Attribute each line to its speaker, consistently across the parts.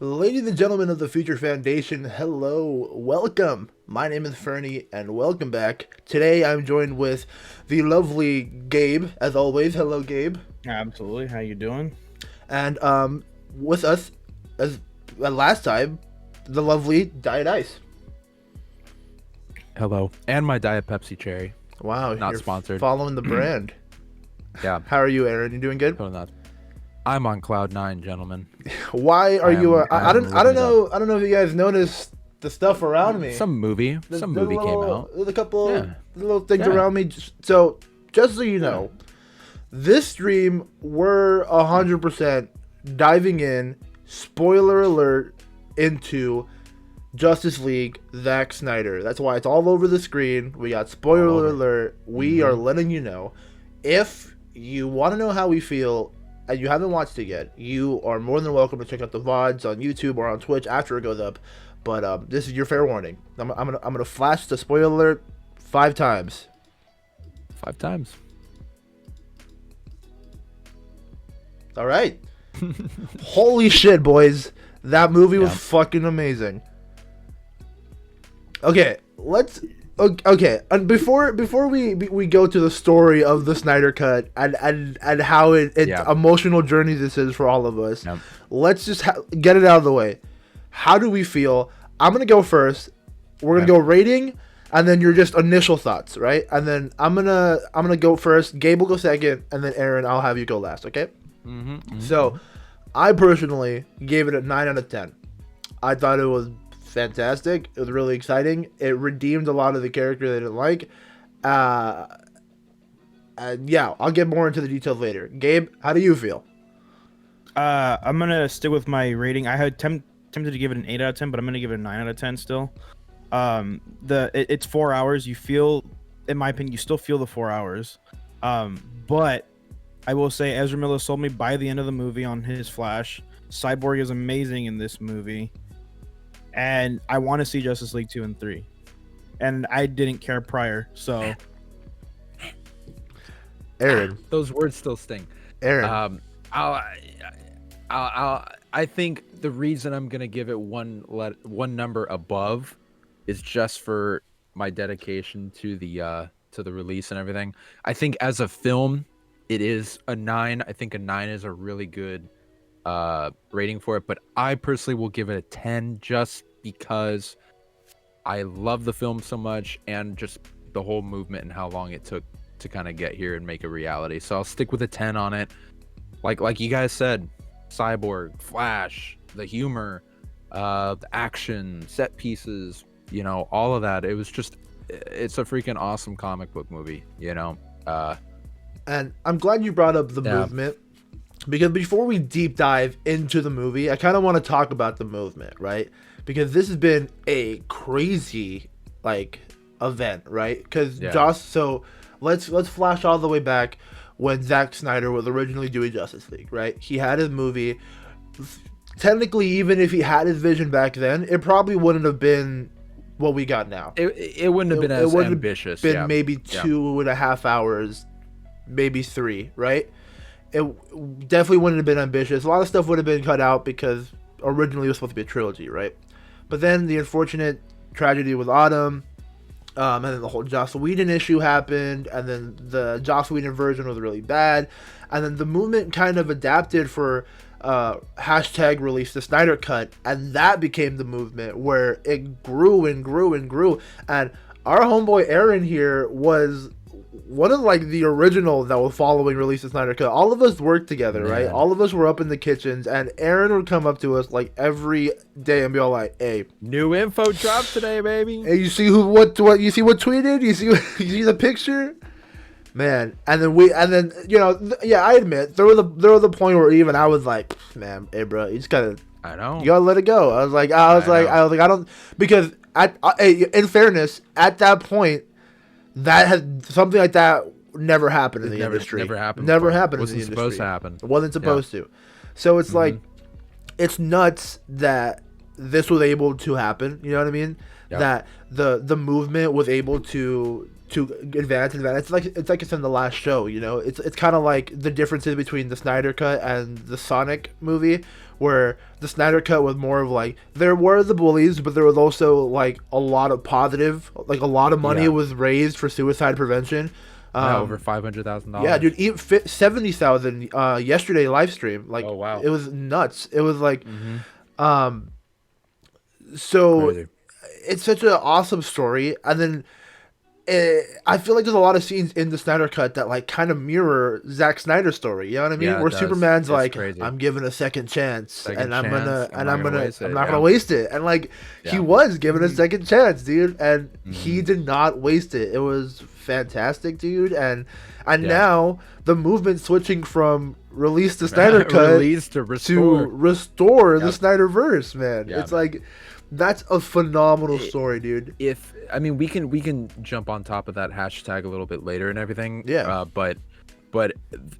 Speaker 1: Ladies and gentlemen of the Future Foundation, hello, welcome. My name is Fernie, and welcome back. Today I'm joined with the lovely Gabe, as always. Hello, Gabe.
Speaker 2: Absolutely. How you doing?
Speaker 1: And with us, as last time, the lovely Diet Ice.
Speaker 3: Hello. And my Diet Pepsi Cherry.
Speaker 1: Wow,
Speaker 3: Not
Speaker 1: you're
Speaker 3: sponsored.
Speaker 1: following the brand.
Speaker 3: Yeah.
Speaker 1: How are you, Aaron? You doing good?
Speaker 3: Totally not. I'm on cloud nine, gentlemen.
Speaker 1: Why are you? I don't know. I don't know if you guys noticed the stuff around me.
Speaker 3: Some movie. Some movie came out.
Speaker 1: There's a couple
Speaker 3: Yeah.
Speaker 1: little things
Speaker 3: Yeah.
Speaker 1: around me. So, just so you know, this stream, we're 100% diving in, spoiler alert, into Justice League, Zack Snyder. That's why it's all over the screen. We got spoiler alert. We are letting you know. If you want to know how we feel, and you haven't watched it yet, you are more than welcome to check out the VODs on YouTube or on Twitch after it goes up. But this is your fair warning. I'm gonna flash the spoiler alert 5 times.
Speaker 3: 5 times.
Speaker 1: All right. Holy shit, boys! That movie was fucking amazing. Okay, let's. Okay, and before we go to the story of the Snyder Cut and how emotional journey this is for all of us, let's just get it out of the way. How do we feel? I'm gonna go first. We're gonna go rating, and then your just initial thoughts, right? And then I'm gonna go first. Gabe will go second, and then Aaron, I'll have you go last. Okay? So, I personally gave it a 9 out of 10. I thought it was fantastic. It was really exciting. It redeemed a lot of the character they didn't like. And yeah, I'll get more into the details later. Gabe, how do you feel?
Speaker 2: I'm gonna stick with my rating. I had tempted to give it an 8 out of 10, but I'm gonna give it a 9 out of 10 still. It's 4 hours. You feel, in my opinion, you still feel the 4 hours. But I will say Ezra Miller sold me by the end of the movie on his Flash. Cyborg is amazing in this movie. And I want to see Justice League 2 and 3. And I didn't care prior, so...
Speaker 1: Aaron.
Speaker 3: Those words still sting.
Speaker 1: Aaron.
Speaker 3: I think the reason I'm going to give it one number above is just for my dedication to the release and everything. I think as a film, it is a 9. I think a 9 is a really good rating for it, but I personally will give it a 10 just because I love the film so much and just the whole movement and how long it took to kind of get here and make a reality. So I'll stick with a 10 on it. Like you guys said, Cyborg, Flash, the humor, the action, set pieces, all of that. It's a freaking awesome comic book movie,
Speaker 1: And I'm glad you brought up the movement. Because before we deep dive into the movie, I kind of want to talk about the movement, right? Because this has been a crazy, event, right? Because so let's flash all the way back when Zack Snyder was originally doing Justice League, right? He had his movie. Technically, even if he had his vision back then, it probably wouldn't have been what we got now.
Speaker 3: It wouldn't have been as ambitious.
Speaker 1: Been maybe 2.5 hours, maybe 3, right? It definitely wouldn't have been ambitious. A lot of stuff would have been cut out because originally it was supposed to be a trilogy, right? But then the unfortunate tragedy with Autumn, and then the whole Joss Whedon issue happened, and then the Joss Whedon version was really bad, and then the movement kind of adapted for hashtag release the Snyder Cut, and that became the movement where it grew and grew and grew. And our homeboy Aaron here was one of the original that was following release of Snyder Cut. All of us worked together, right? All of us were up in the kitchens, and Aaron would come up to us every day and be all like, "Hey,
Speaker 3: new info dropped today, baby.
Speaker 1: Hey, you see what you see what tweeted? You see the picture, man." And then I admit there was a point where even I was like, "Man, hey, bro, you just gotta,
Speaker 3: I know,
Speaker 1: you gotta let it go." I was like, I don't, because in fairness, at that point, that had something like that never happened in the industry.
Speaker 3: Never happened.
Speaker 1: Never happened.
Speaker 3: Wasn't
Speaker 1: in the
Speaker 3: supposed
Speaker 1: industry.
Speaker 3: to happen.
Speaker 1: It wasn't supposed to. So it's it's nuts that this was able to happen. You know what I mean? That the movement was able to advance. It's like it's in the last show. It's kind of like the differences between the Snyder Cut and the Sonic movie, where the Snyder Cut was more of like, there were the bullies, but there was also like a lot of positive, like a lot of money
Speaker 3: Yeah.
Speaker 1: was raised for suicide prevention.
Speaker 3: Over $500,000.
Speaker 1: Yeah, dude, even 70,000 yesterday live stream. Like,
Speaker 3: Oh, wow.
Speaker 1: it was nuts. It was like,
Speaker 3: Mm-hmm.
Speaker 1: so
Speaker 3: Crazy.
Speaker 1: it's such an awesome story, and then I feel like there's a lot of scenes in the Snyder Cut that like kind of mirror Zack Snyder's story. You know what I mean?
Speaker 3: Yeah, it
Speaker 1: Where
Speaker 3: does.
Speaker 1: Superman's
Speaker 3: It's
Speaker 1: like,
Speaker 3: crazy.
Speaker 1: I'm given a second chance,
Speaker 3: Second
Speaker 1: and I'm
Speaker 3: chance,
Speaker 1: gonna,
Speaker 3: I'm not gonna waste
Speaker 1: I'm
Speaker 3: it,
Speaker 1: not
Speaker 3: yeah.
Speaker 1: gonna waste it. And like, he
Speaker 3: Yeah.
Speaker 1: was given a second chance, dude, and he
Speaker 3: Mhm.
Speaker 1: did not waste it. It was fantastic, dude, and
Speaker 3: Yeah.
Speaker 1: now the movement switching from release the Snyder Cut
Speaker 3: Release to
Speaker 1: to
Speaker 3: restore.
Speaker 1: restore the
Speaker 3: Yep.
Speaker 1: Snyderverse, man.
Speaker 3: Yeah,
Speaker 1: It's
Speaker 3: man.
Speaker 1: like, that's a phenomenal story, dude.
Speaker 3: If I mean, we can jump on top of that hashtag a little bit later and everything.
Speaker 1: Yeah.
Speaker 3: But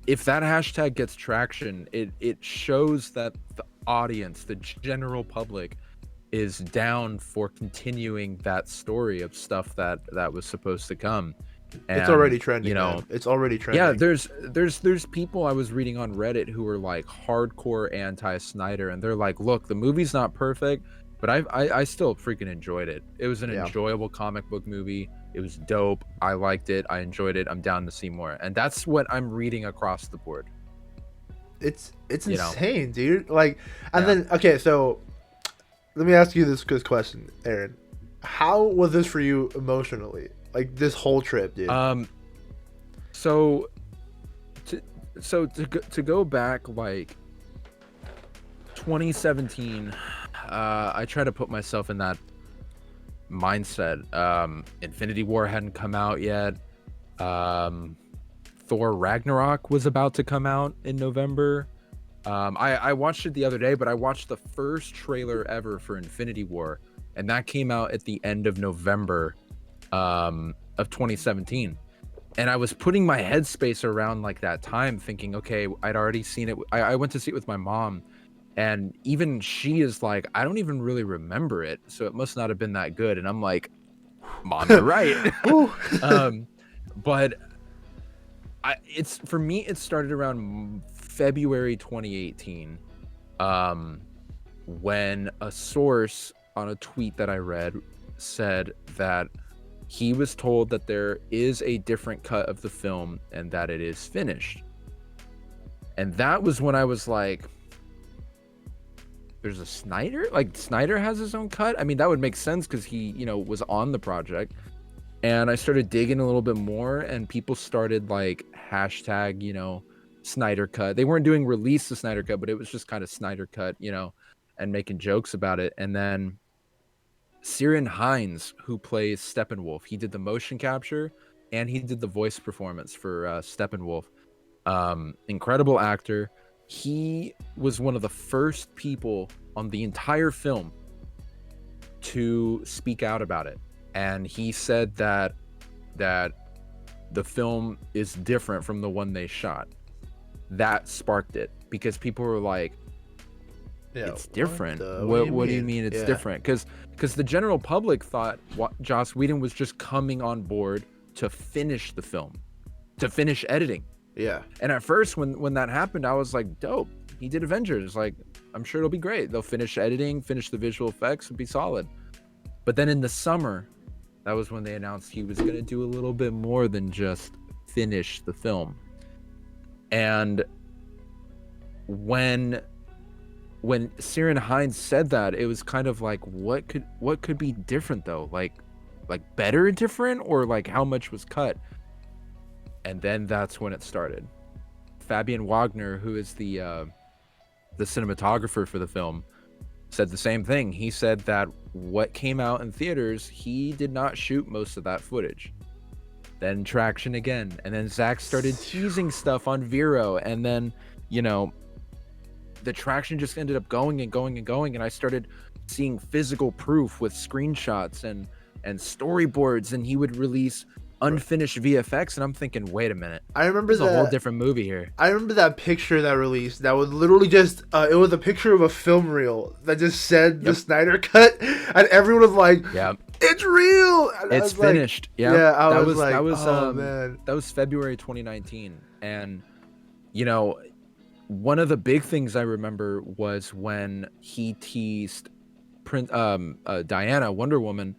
Speaker 3: if that hashtag gets traction, it shows that the audience, the general public, is down for continuing that story of stuff that was supposed to come.
Speaker 1: It's
Speaker 3: And,
Speaker 1: already trending,
Speaker 3: You know,
Speaker 1: man. It's already trending.
Speaker 3: yeah, there's people I was reading on Reddit who are like hardcore anti-Snyder, and they're like, look, the movie's not perfect, but I still freaking enjoyed it. It was an
Speaker 1: Yeah.
Speaker 3: enjoyable comic book movie. It was dope. I liked it. I enjoyed it. I'm down to see more. And that's what I'm reading across the board.
Speaker 1: It's
Speaker 3: You know.
Speaker 1: insane, dude. Like, and
Speaker 3: Yeah.
Speaker 1: then okay, so let me ask you this question, Aaron. How was this for you emotionally? Like this whole trip, dude.
Speaker 3: So to go back like 2017, I try to put myself in that mindset. Infinity War hadn't come out yet. Thor Ragnarok was about to come out in November. I watched it the other day, but I watched the first trailer ever for Infinity War, and that came out at the end of November of 2017. And I was putting my headspace around like that time, thinking, okay, I'd already seen it. I went to see it with my mom, and even she is like, I don't even really remember it, so it must not have been that good. And I'm like, Mom, you're right. But it's for me, it started around February 2018, when a source on a tweet that I read said that he was told that there is a different cut of the film and that it is finished. And that was when I was like, there's a Snyder? Like, Snyder has his own cut? I mean, that would make sense because he, was on the project. And I started digging a little bit more, and people started like hashtag, Snyder Cut. They weren't doing release the Snyder Cut, but it was just kind of Snyder Cut, and making jokes about it. And then Ciarán Hinds, who plays Steppenwolf, he did the motion capture and he did the voice performance for Steppenwolf. Incredible actor. He was one of the first people on the entire film to speak out about it. And he said that the film is different from the one they shot. That sparked it because people were like, it's different. What do you mean it's different? Because the general public thought Joss Whedon was just coming on board to finish the film, to finish editing.
Speaker 1: Yeah.
Speaker 3: And at first, when that happened, I was like, dope. He did Avengers. Like, I'm sure it'll be great. They'll finish editing, finish the visual effects, and be solid. But then in the summer, that was when they announced he was going to do a little bit more than just finish the film. And when Ciarán Hinds said that, it was kind of like, what could be different though? Like better different, or like how much was cut? And then that's when it started. Fabian Wagner, who is the cinematographer for the film, said the same thing. He said that what came out in theaters, he did not shoot most of that footage. Then traction again, and then Zack started teasing stuff on Vero, and then the traction just ended up going and going and going, and I started seeing physical proof with screenshots and storyboards, and he would release unfinished VFX, and I'm thinking, wait a minute,
Speaker 1: I remember
Speaker 3: there's a whole different movie here.
Speaker 1: I remember that picture that released that was literally just it was a picture of a film reel that just said the Snyder Cut, and everyone was like,
Speaker 3: yeah,
Speaker 1: it's real, and
Speaker 3: it's finished.
Speaker 1: Like,
Speaker 3: yeah,
Speaker 1: I
Speaker 3: that
Speaker 1: was like,
Speaker 3: that was
Speaker 1: oh man,
Speaker 3: that was February 2019, and one of the big things I remember was when he teased Diana, Wonder Woman.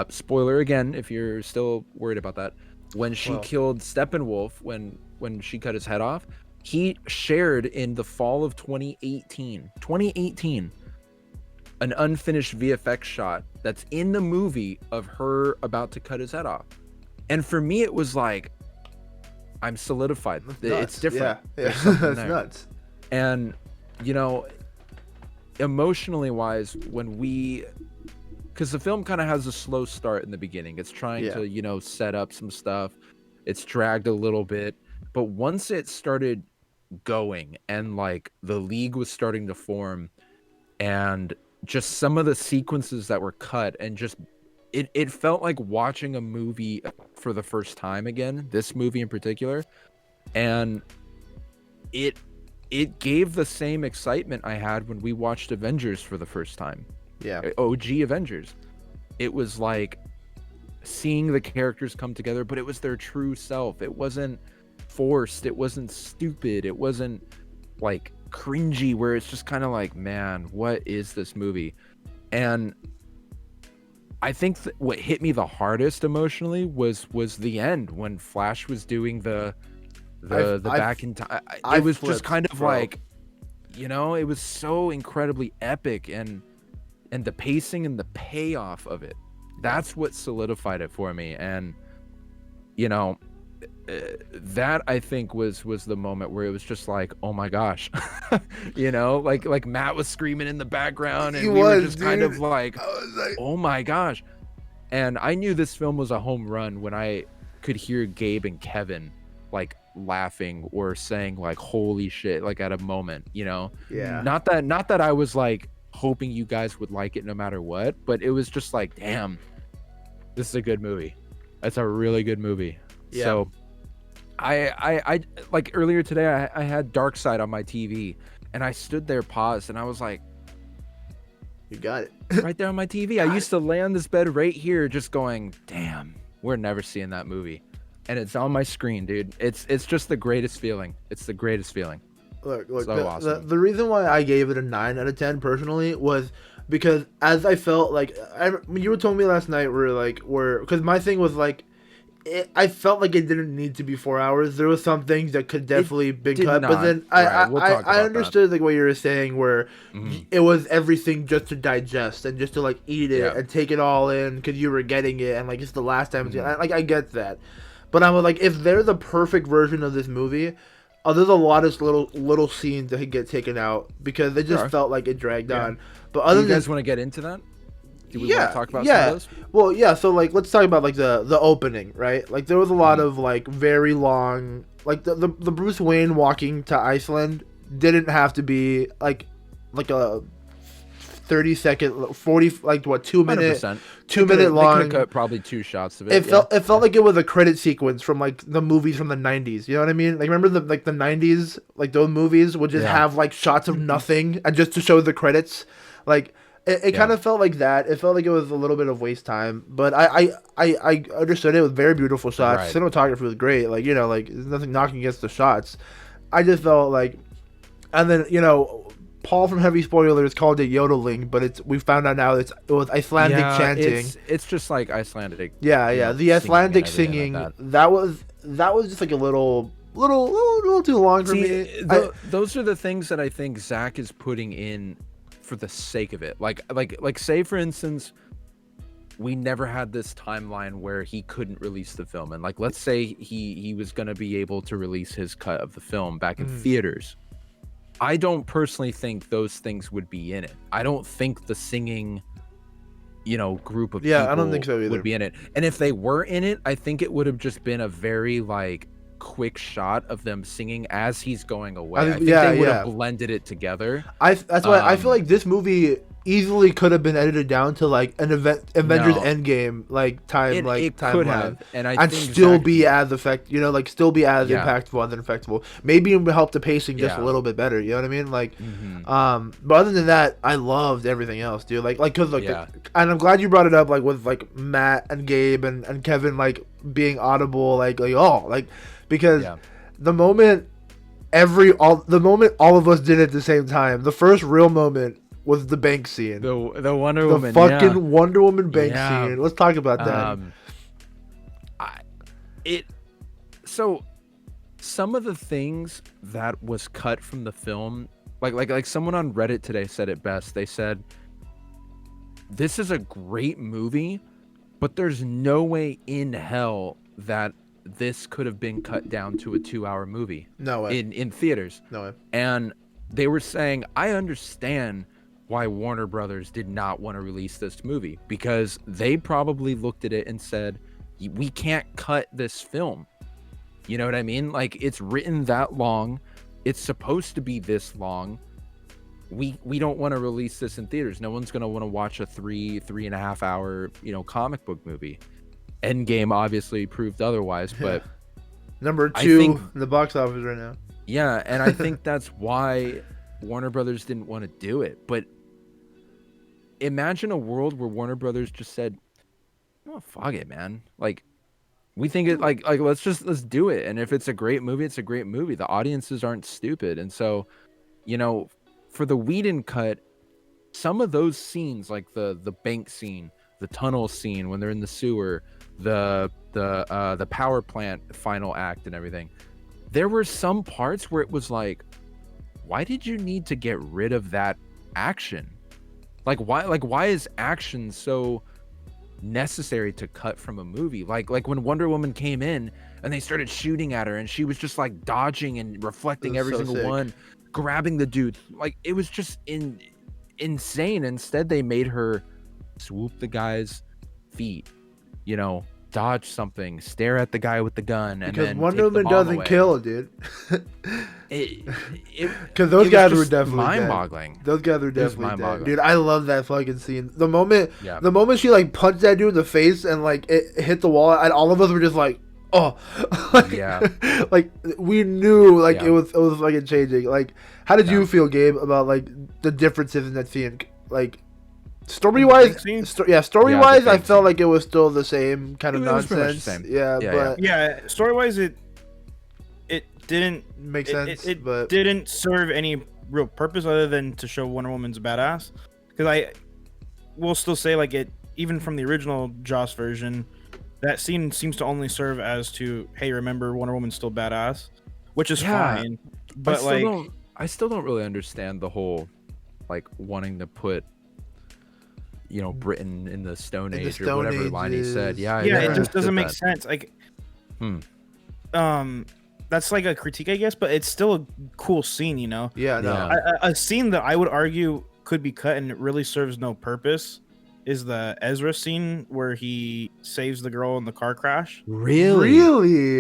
Speaker 3: Spoiler again, if you're still worried about that. When she
Speaker 1: Well.
Speaker 3: killed Steppenwolf, when she cut his head off, he shared in the fall of 2018, an unfinished VFX shot that's in the movie of her about to cut his head off. And for me, it was like, I'm solidified. It's different.
Speaker 1: Yeah,
Speaker 3: There's something
Speaker 1: that's
Speaker 3: there.
Speaker 1: nuts.
Speaker 3: And, you know, emotionally wise, because the film kind of has a slow start in the beginning. It's trying to, you know, set up some stuff. It's dragged a little bit. But once it started going and like the league was starting to form and just some of the sequences that were cut and just it felt like watching a movie for the first time again, this movie in particular. And it gave the same excitement I had when we watched Avengers for the first time.
Speaker 1: Yeah.
Speaker 3: OG Avengers. It was like seeing the characters come together, but it was their true self. It wasn't forced. It wasn't stupid. It wasn't like cringy where it's just kind of like, man, what is this movie? And I think what hit me the hardest emotionally was the end when Flash was doing the back in time. It was just kind of like, you know, it was so incredibly epic, and the pacing and the payoff of it, that's what solidified it for me. And you know, that I think was the moment where it was just like, oh my gosh. You know, like Matt was screaming in the background and we were just kind of like, oh my gosh. And I knew this film was a home run when I could hear Gabe and Kevin like laughing or saying like holy shit, like at a moment, you know.
Speaker 1: Yeah.
Speaker 3: Not that I was like hoping you guys would like it no matter what, but it was just like, damn, this is a good movie. That's a really good movie.
Speaker 1: Yeah.
Speaker 3: So I like earlier today I had Dark Side on my TV and I stood there paused and I was like,
Speaker 1: You got it.
Speaker 3: right there on my TV. I used to lay on this bed right here just going, damn, we're never seeing that movie. And it's on my screen, dude. It's just the greatest feeling. It's the greatest feeling.
Speaker 1: Look,
Speaker 3: So awesome.
Speaker 1: the reason why I gave it a 9 out of 10 personally was because as I felt like, when you were telling me last night, because my thing was like, I felt like it didn't need to be 4 hours. There was some things that could definitely been
Speaker 3: did
Speaker 1: cut,
Speaker 3: not.
Speaker 1: but then
Speaker 3: Right, we'll talk
Speaker 1: I
Speaker 3: about
Speaker 1: understood like what you were saying, where
Speaker 3: Mhm.
Speaker 1: it was everything just to digest and just to like eat it
Speaker 3: Yeah.
Speaker 1: and take it all in because you were getting it and like it's the last time.
Speaker 3: Mhm.
Speaker 1: Like I get that, but I'm like, if they're the perfect version of this movie, there's a lot of little scenes that could get taken out because it just
Speaker 3: Sure.
Speaker 1: felt like it dragged
Speaker 3: Yeah.
Speaker 1: on. But
Speaker 3: Do
Speaker 1: other
Speaker 3: you
Speaker 1: than
Speaker 3: guys want to get into that? Do we want to talk about some of those?
Speaker 1: well, yeah. So like, let's talk about like the opening, right? Like there was a lot of like very long, like the Bruce Wayne walking to Iceland didn't have to be like a 30-second, 40 like what 2 minute
Speaker 3: 100%.
Speaker 1: 2 minute long.
Speaker 3: They could have cut probably 2 shots of it.
Speaker 1: It felt like it was a credit sequence from like the movies from the 90s. You know what I mean? Like remember the 90s, like those movies would just
Speaker 3: Yeah.
Speaker 1: have like shots of nothing and just to show the credits. Like it kind of felt like that. It felt like it was a little bit of waste time, but I understood it with very beautiful shots.
Speaker 3: Right.
Speaker 1: Cinematography was great. Like, you know, like there's nothing knocking against the shots. I just felt like, and then, you know, Paul from Heavy Spoilers called it yodeling, but we found out now it was Icelandic chanting.
Speaker 3: It's just like Icelandic.
Speaker 1: Yeah, the Icelandic
Speaker 3: singing
Speaker 1: singing,
Speaker 3: and everything
Speaker 1: that was just like a little too long for me.
Speaker 3: Those are the things that I think Zack is putting in for the sake of it. Like say for instance, we never had this timeline where he couldn't release the film, and like let's say he was gonna be able to release his cut of the film back in theaters. I don't personally think those things would be in it. I don't think the singing, you know, group of people
Speaker 1: I don't think so either.
Speaker 3: would be in it. And if they were in it, I think it would have just been a very like quick shot of them singing as he's going away. I think they would have blended it together.
Speaker 1: That's why I feel like this movie easily could have been edited down to like an Avengers Endgame like time,
Speaker 3: It could
Speaker 1: timeline,
Speaker 3: have, and
Speaker 1: and still be as still be as impactful and effectful. Maybe it would help the pacing just a little bit better. You know what I mean? Like, but other than that, I loved everything else, dude. Like, cause and I'm glad you brought it up, like with like Matt and Gabe and Kevin like being audible, because the moment the moment all of us did it at the same time. The first real moment was the bank scene.
Speaker 3: The Wonder
Speaker 1: The
Speaker 3: Woman,
Speaker 1: fucking Wonder Woman bank
Speaker 3: Yeah.
Speaker 1: scene. Let's talk about that.
Speaker 3: So some of the things that was cut from the film, like someone on Reddit today said it best. They said, this is a great movie, but there's no way in hell that this could have been cut down to a 2-hour movie
Speaker 1: No way.
Speaker 3: in theaters.
Speaker 1: No way.
Speaker 3: And they were saying, I understand why Warner Brothers did not want to release this movie, because they probably looked at it and said, we can't cut this film. You know what I mean? Like, it's written that long. It's supposed to be this long. We don't want to release this in theaters. No one's going to want to watch a 3.5 hour, comic book movie. Endgame obviously proved otherwise, but
Speaker 1: Number
Speaker 3: I
Speaker 1: 2
Speaker 3: think-
Speaker 1: in the box office right now.
Speaker 3: yeah, and I think that's why Warner Brothers didn't want to do it. But imagine a world where Warner Brothers just said, "Oh, fuck it, man. Like, we think it like let's do it. And if it's a great movie, it's a great movie. The audiences aren't stupid." And so, for the Whedon cut, some of those scenes, like the bank scene, the tunnel scene when they're in the sewer, the power plant final act and everything, there were some parts where it was like, why did you need to get rid of that action? Why is action so necessary to cut from a movie? Like when Wonder Woman came in and they started shooting at her and she was just like dodging and reflecting every single
Speaker 1: sick.
Speaker 3: one, grabbing the dude. Like, it was just insane. Instead, they made her swoop the guy's feet, dodge something, stare at the guy with the gun, and
Speaker 1: Because
Speaker 3: then
Speaker 1: Wonder
Speaker 3: take the
Speaker 1: Woman
Speaker 3: bomb
Speaker 1: doesn't
Speaker 3: away.
Speaker 1: kill, dude.
Speaker 3: Because
Speaker 1: Those guys were definitely
Speaker 3: mind-boggling.
Speaker 1: dead. Those guys were
Speaker 3: was
Speaker 1: definitely dead.
Speaker 3: mind-boggling.
Speaker 1: Dude, I love that fucking scene. The moment
Speaker 3: Yeah.
Speaker 1: she like punched that dude in the face and like it hit the wall, and all of us were just like, oh, like,
Speaker 3: Yeah.
Speaker 1: like we knew like
Speaker 3: Yeah.
Speaker 1: it was fucking changing. Like, how did you
Speaker 3: Yeah.
Speaker 1: feel, Gabe, about like the differences in that scene? Like, story wise,
Speaker 2: scene?
Speaker 1: story
Speaker 3: Yeah,
Speaker 1: wise,
Speaker 3: the
Speaker 1: I
Speaker 3: bank
Speaker 1: felt
Speaker 3: scene.
Speaker 1: like it was still the same kind of
Speaker 3: It was pretty much the
Speaker 1: nonsense.
Speaker 3: same.
Speaker 1: Yeah,
Speaker 3: Yeah,
Speaker 1: but
Speaker 2: Yeah, story wise, it didn't
Speaker 1: makes
Speaker 2: it-
Speaker 1: sense.
Speaker 2: It
Speaker 1: but
Speaker 2: didn't serve any real purpose other than to show Wonder Woman's badass. Because I will still say, like, it, even from the original Joss version, that scene seems to only serve as to, hey, remember, Wonder Woman's still badass, which is
Speaker 3: Yeah.
Speaker 2: fine. But like,
Speaker 3: I still don't really understand the whole, like, wanting to put, Britain in the Stone
Speaker 1: In the
Speaker 3: Age or
Speaker 1: Stone
Speaker 3: whatever line he said.
Speaker 1: Ages.
Speaker 3: Yeah, I
Speaker 2: yeah,
Speaker 3: never
Speaker 2: it just doesn't
Speaker 3: understood
Speaker 2: make
Speaker 3: that.
Speaker 2: sense. Like,
Speaker 3: Hmm.
Speaker 2: That's like a critique, I guess, but it's still a cool scene, no.
Speaker 1: yeah, no.
Speaker 3: Yeah.
Speaker 2: A scene that I would argue could be cut and it really serves no purpose is the Ezra scene where he saves the girl in the car crash.
Speaker 1: Really?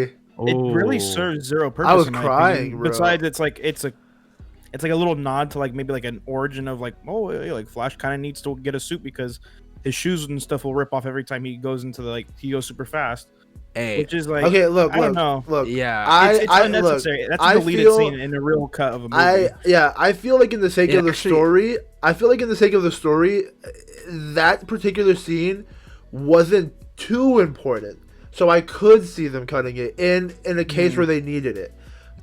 Speaker 2: It really
Speaker 3: Oh.
Speaker 2: serves zero purpose.
Speaker 1: I was
Speaker 2: in my
Speaker 1: crying,
Speaker 2: opinion.
Speaker 1: bro.
Speaker 2: Besides, it's like a little nod to like maybe like an origin of like, oh, yeah, like Flash kind of needs to get a suit because his shoes and stuff will rip off every time he goes into he goes super fast,
Speaker 3: Hey,
Speaker 2: which is like,
Speaker 1: Okay, look,
Speaker 2: I don't know.
Speaker 1: look.
Speaker 3: yeah.
Speaker 2: It's
Speaker 1: I
Speaker 2: unnecessary.
Speaker 1: look,
Speaker 2: That's a
Speaker 1: I
Speaker 2: deleted
Speaker 1: feel-
Speaker 2: scene in a real cut of a movie.
Speaker 1: I feel like in the sake
Speaker 3: It
Speaker 1: of the
Speaker 3: actually-
Speaker 1: story, that particular scene wasn't too important. So I could see them cutting it in a case where they needed it.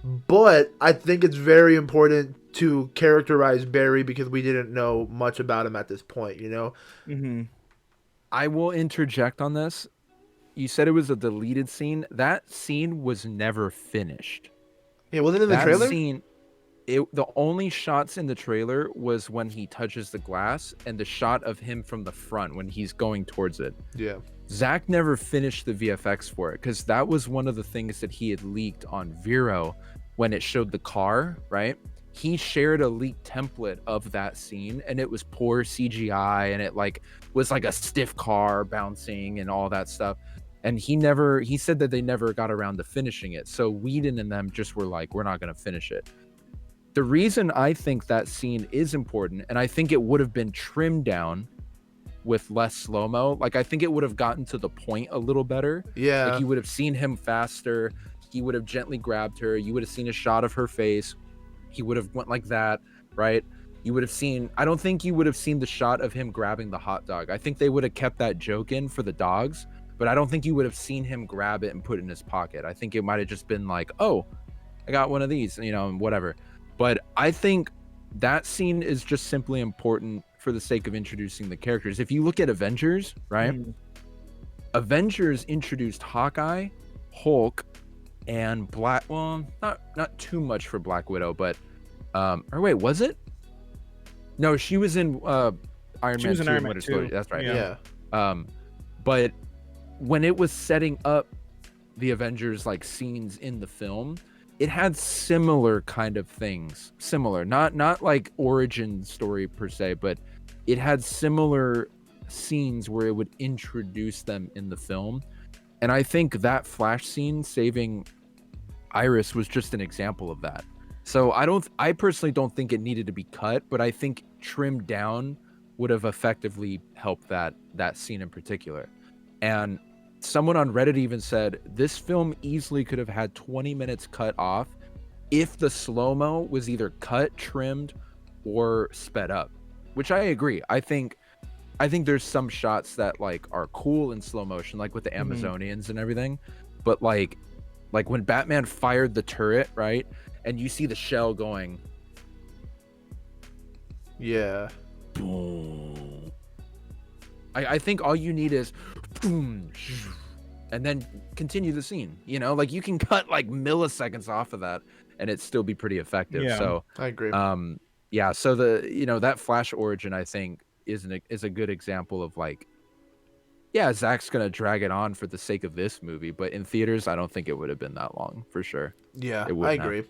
Speaker 1: But I think it's very important to characterize Barry because we didn't know much about him at this point,
Speaker 2: Mm-hmm.
Speaker 3: I will interject on this. You said it was a deleted scene. That scene was never finished.
Speaker 1: Yeah, wasn't it in the
Speaker 3: That
Speaker 1: trailer?
Speaker 3: scene, the only shots in the trailer was when he touches the glass and the shot of him from the front when he's going towards it.
Speaker 1: Yeah.
Speaker 3: Zach never finished the VFX for it because that was one of the things that he had leaked on Vero when it showed the car, right? He shared a leaked template of that scene and it was poor CGI and it was like a stiff car bouncing and all that stuff. And he said that they never got around to finishing it. So Whedon and them just were like, we're not going to finish it. The reason I think that scene is important, and I think it would have been trimmed down with less slow-mo, like I think it would have gotten to the point a little better.
Speaker 1: Yeah.
Speaker 3: Like you would have seen him faster. He would have gently grabbed her. You would have seen a shot of her face. He would have went like that, right? You would have seen, I don't think you would have seen the shot of him grabbing the hot dog. I think they would have kept that joke in for the dogs, but I don't think you would have seen him grab it and put it in his pocket. I think it might have just been like, oh, I got one of these, you know, and whatever. But I think that scene is just simply important for the sake of introducing the characters. If you look at Avengers, right? Avengers introduced Hawkeye, Hulk, and Black. Well, not too much for Black Widow, but or wait, was it? No, she was in Iron Man 2 and Winter Soldier. That's right.
Speaker 1: Yeah.
Speaker 3: But when it was setting up the Avengers like scenes in the film, it had similar kind of things. Similar, not like origin story per se, but it had similar scenes where it would introduce them in the film. And I think that Flash scene saving Iris was just an example of that. So I personally don't think it needed to be cut, but I think trimmed down would have effectively helped that scene in particular. And someone on Reddit even said this film easily could have had 20 minutes cut off if the slow-mo was either cut, trimmed, or sped up, which I agree. I think there's some shots that like are cool in slow motion, like with the Amazonians and everything, but like when Batman fired the turret, right, and you see the shell going,
Speaker 1: Yeah.
Speaker 3: boom. I think all you need is boom, and then continue the scene. You know, like you can cut like milliseconds off of that, and it still be pretty effective.
Speaker 2: Yeah.
Speaker 3: So
Speaker 1: I agree.
Speaker 3: yeah. So that Flash origin, I think, is a good example of like, yeah, Zack's gonna drag it on for the sake of this movie, but in theaters, I don't think it would have been that long for sure.
Speaker 1: Yeah,
Speaker 3: it
Speaker 1: I
Speaker 3: wouldn't
Speaker 1: agree.
Speaker 3: have.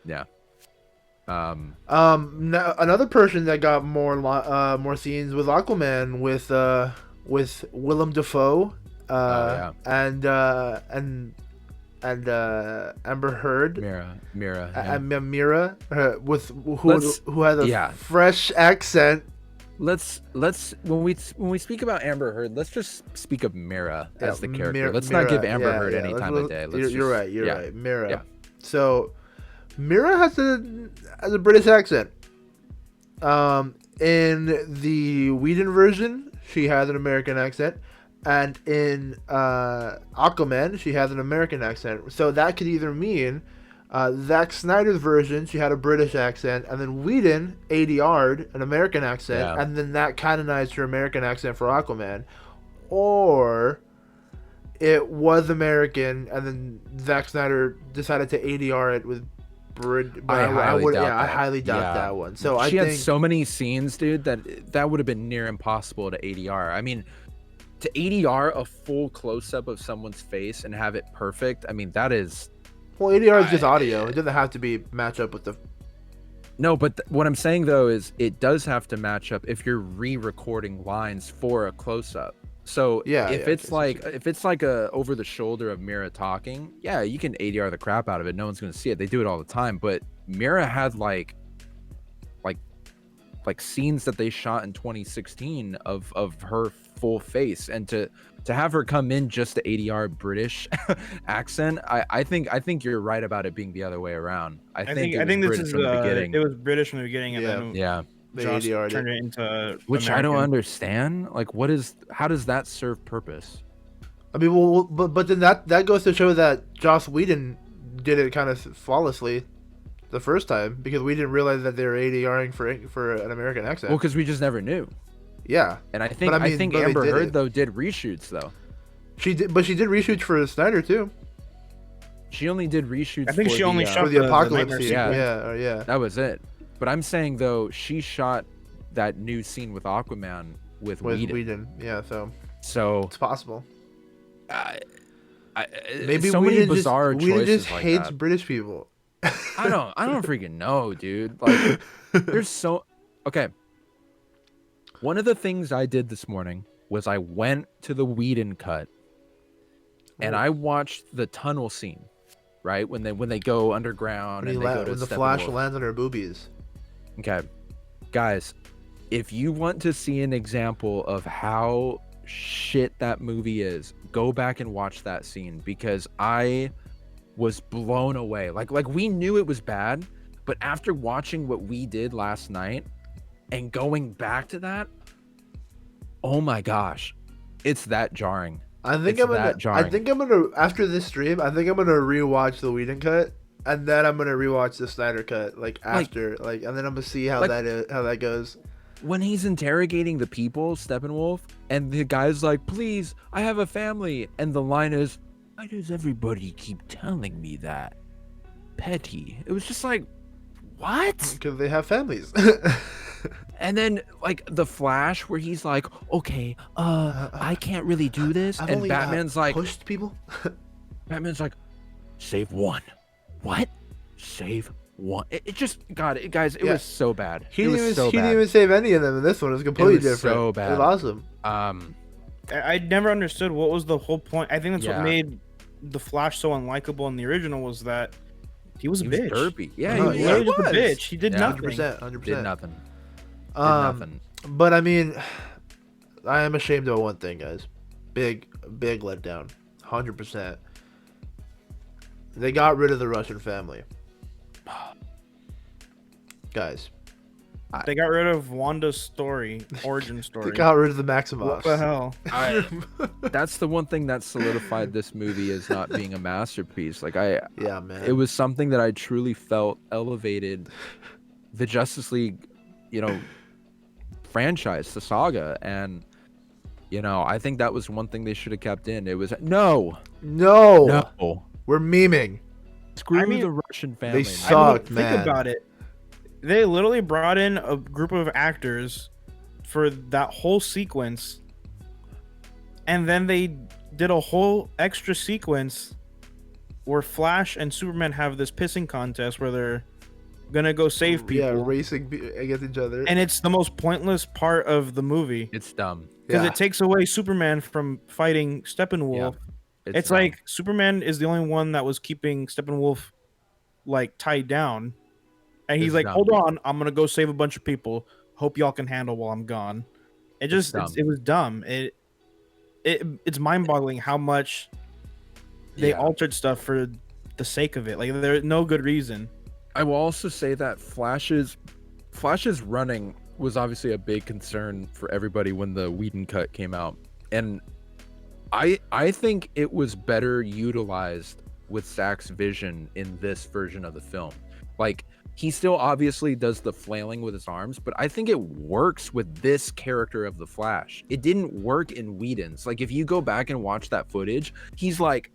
Speaker 3: Yeah.
Speaker 1: Now, another person that got more scenes was Aquaman with Willem Dafoe,
Speaker 3: Yeah.
Speaker 1: and Amber Heard,
Speaker 3: Mira,
Speaker 1: and Mira, who has a
Speaker 3: yeah.
Speaker 1: fresh accent.
Speaker 3: Let's when we speak about Amber Heard, let's just speak of Mira as the character. Let's
Speaker 1: Mira,
Speaker 3: not give Amber Heard
Speaker 1: yeah,
Speaker 3: any time of day.
Speaker 1: You're right. You're
Speaker 3: yeah.
Speaker 1: right. Mira.
Speaker 3: Yeah.
Speaker 1: So, Mira has a British accent. In the Whedon version, she has an American accent, and in Aquaman, she has an American accent. So that could either mean Zack Snyder's version, she had a British accent, and then Whedon ADR'd an American accent, and then that canonized her American accent for Aquaman, or it was American, and then Zack Snyder decided to ADR it with I highly doubt that one. So
Speaker 3: she
Speaker 1: had
Speaker 3: had so many scenes, dude, that would have been near impossible to ADR. I mean, to ADR a full close-up of someone's face and have it perfect, I mean, that is...
Speaker 1: Well, ADR is just audio. It doesn't have to be match up with the...
Speaker 3: No, but what I'm saying, though, is it does have to match up if you're re-recording lines for a close-up. So if it's like a over the shoulder of Mira talking, yeah, you can ADR the crap out of it. No one's gonna see it. They do it all the time. But Mira had like scenes that they shot in 2016 of her full face, and to have her come in just to ADR British accent, I think you're right about it being the other way around. I think this is from the beginning.
Speaker 2: It was British from the beginning, and then Joss turned it into
Speaker 3: which
Speaker 2: American.
Speaker 3: I don't understand. Like, how does that serve purpose?
Speaker 1: I mean, well, but then that goes to show that Joss Whedon did it kind of flawlessly the first time, because we didn't realize that they were ADRing for an American accent.
Speaker 3: Well, because we just never knew.
Speaker 1: Yeah,
Speaker 3: and I think Amber Heard though did reshoots though.
Speaker 1: She did reshoots for Snyder too.
Speaker 3: She only did reshoots.
Speaker 2: I think she only shot
Speaker 1: for the apocalypse scene.
Speaker 3: Yeah,
Speaker 1: yeah.
Speaker 3: That was it. But I'm saying though, she shot that new scene with Aquaman with Whedon.
Speaker 1: Yeah,
Speaker 3: so
Speaker 1: it's possible.
Speaker 3: Maybe so many bizarre choices.
Speaker 1: Whedon just
Speaker 3: like
Speaker 1: hates
Speaker 3: that.
Speaker 1: British people.
Speaker 3: I don't freaking know, dude. Like, there's so okay. One of the things I did this morning was I went to the Whedon cut, and I watched the tunnel scene, right when they go underground and they go to
Speaker 1: when the Flash lands on her boobies.
Speaker 3: Okay, guys, if you want to see an example of how shit that movie is, go back and watch that scene, because I was blown away. Like we knew it was bad, but after watching what we did last night and going back to that, oh my gosh, it's that jarring.
Speaker 1: I think I'm gonna after this stream, I think I'm gonna rewatch the Whedon cut and then I'm gonna rewatch the Snyder Cut like after, like, and then I'm gonna see how how that goes.
Speaker 3: When he's interrogating the people, Steppenwolf, and the guy's like, "Please, I have a family," and the line is, "Why does everybody keep telling me that?" Petty. It was just like, what?
Speaker 1: Because they have families.
Speaker 3: And then like the Flash, where he's like, "Okay, I can't really do this,"
Speaker 1: I've
Speaker 3: and
Speaker 1: only,
Speaker 3: Batman's like,
Speaker 1: pushed people.
Speaker 3: Batman's like, "Save one." What? Save one? It just, God, guys, it was so bad.
Speaker 1: He
Speaker 3: It was so
Speaker 1: didn't
Speaker 3: bad.
Speaker 1: even save any of them in this one. It was completely
Speaker 3: was
Speaker 1: different.
Speaker 3: so bad.
Speaker 1: It was awesome.
Speaker 2: I never understood what was the whole point. I think that's
Speaker 3: Yeah.
Speaker 2: what made the Flash so unlikable in the original was that he was a bitch.
Speaker 3: Derpy. Yeah,
Speaker 1: Oh,
Speaker 3: he
Speaker 1: yeah.
Speaker 2: Literally
Speaker 3: was.
Speaker 2: just a bitch. He did
Speaker 3: Yeah.
Speaker 2: nothing.
Speaker 1: 100%. 100%.
Speaker 3: Did nothing. Did nothing.
Speaker 1: But I mean, I am ashamed of one thing, guys. Big letdown. 100%. They got rid of the Russian family. Guys.
Speaker 2: They got rid of Wanda's story, origin story.
Speaker 1: They got rid of the Maximoffs.
Speaker 2: What the hell?
Speaker 3: That's the one thing that solidified this movie as not being a masterpiece. Like
Speaker 1: Yeah, man.
Speaker 3: it was something that I truly felt elevated the Justice League, franchise, the saga, and I think that was one thing they should have kept in. It was no.
Speaker 1: We're memeing.
Speaker 3: Screw
Speaker 2: I mean,
Speaker 3: the Russian family.
Speaker 1: They
Speaker 3: man.
Speaker 1: sucked,
Speaker 2: Think
Speaker 1: man.
Speaker 2: about it. They literally brought in a group of actors for that whole sequence, and then they did a whole extra sequence where Flash and Superman have this pissing contest where they're gonna go save people.
Speaker 1: Yeah, racing against each other.
Speaker 2: And it's the most pointless part of the movie
Speaker 3: It's dumb.
Speaker 2: because
Speaker 1: Yeah.
Speaker 2: it takes away Superman from fighting Steppenwolf. It's
Speaker 3: dumb.
Speaker 2: like Superman is the only one that was keeping Steppenwolf like tied down, and he's
Speaker 3: It's
Speaker 2: like,
Speaker 3: dumb.
Speaker 2: "Hold on, I'm gonna go save a bunch of people. Hope y'all can handle while I'm gone." It was dumb. It's mind-boggling how much they altered stuff for the sake of it. Like there's no good reason.
Speaker 3: I will also say that Flash's running was obviously a big concern for everybody when the Whedon cut came out, and I think it was better utilized with Zack's vision in this version of the film. Like, he still obviously does the flailing with his arms, but I think it works with this character of the Flash. It didn't work in Whedon's. Like, if you go back and watch that footage, he's like,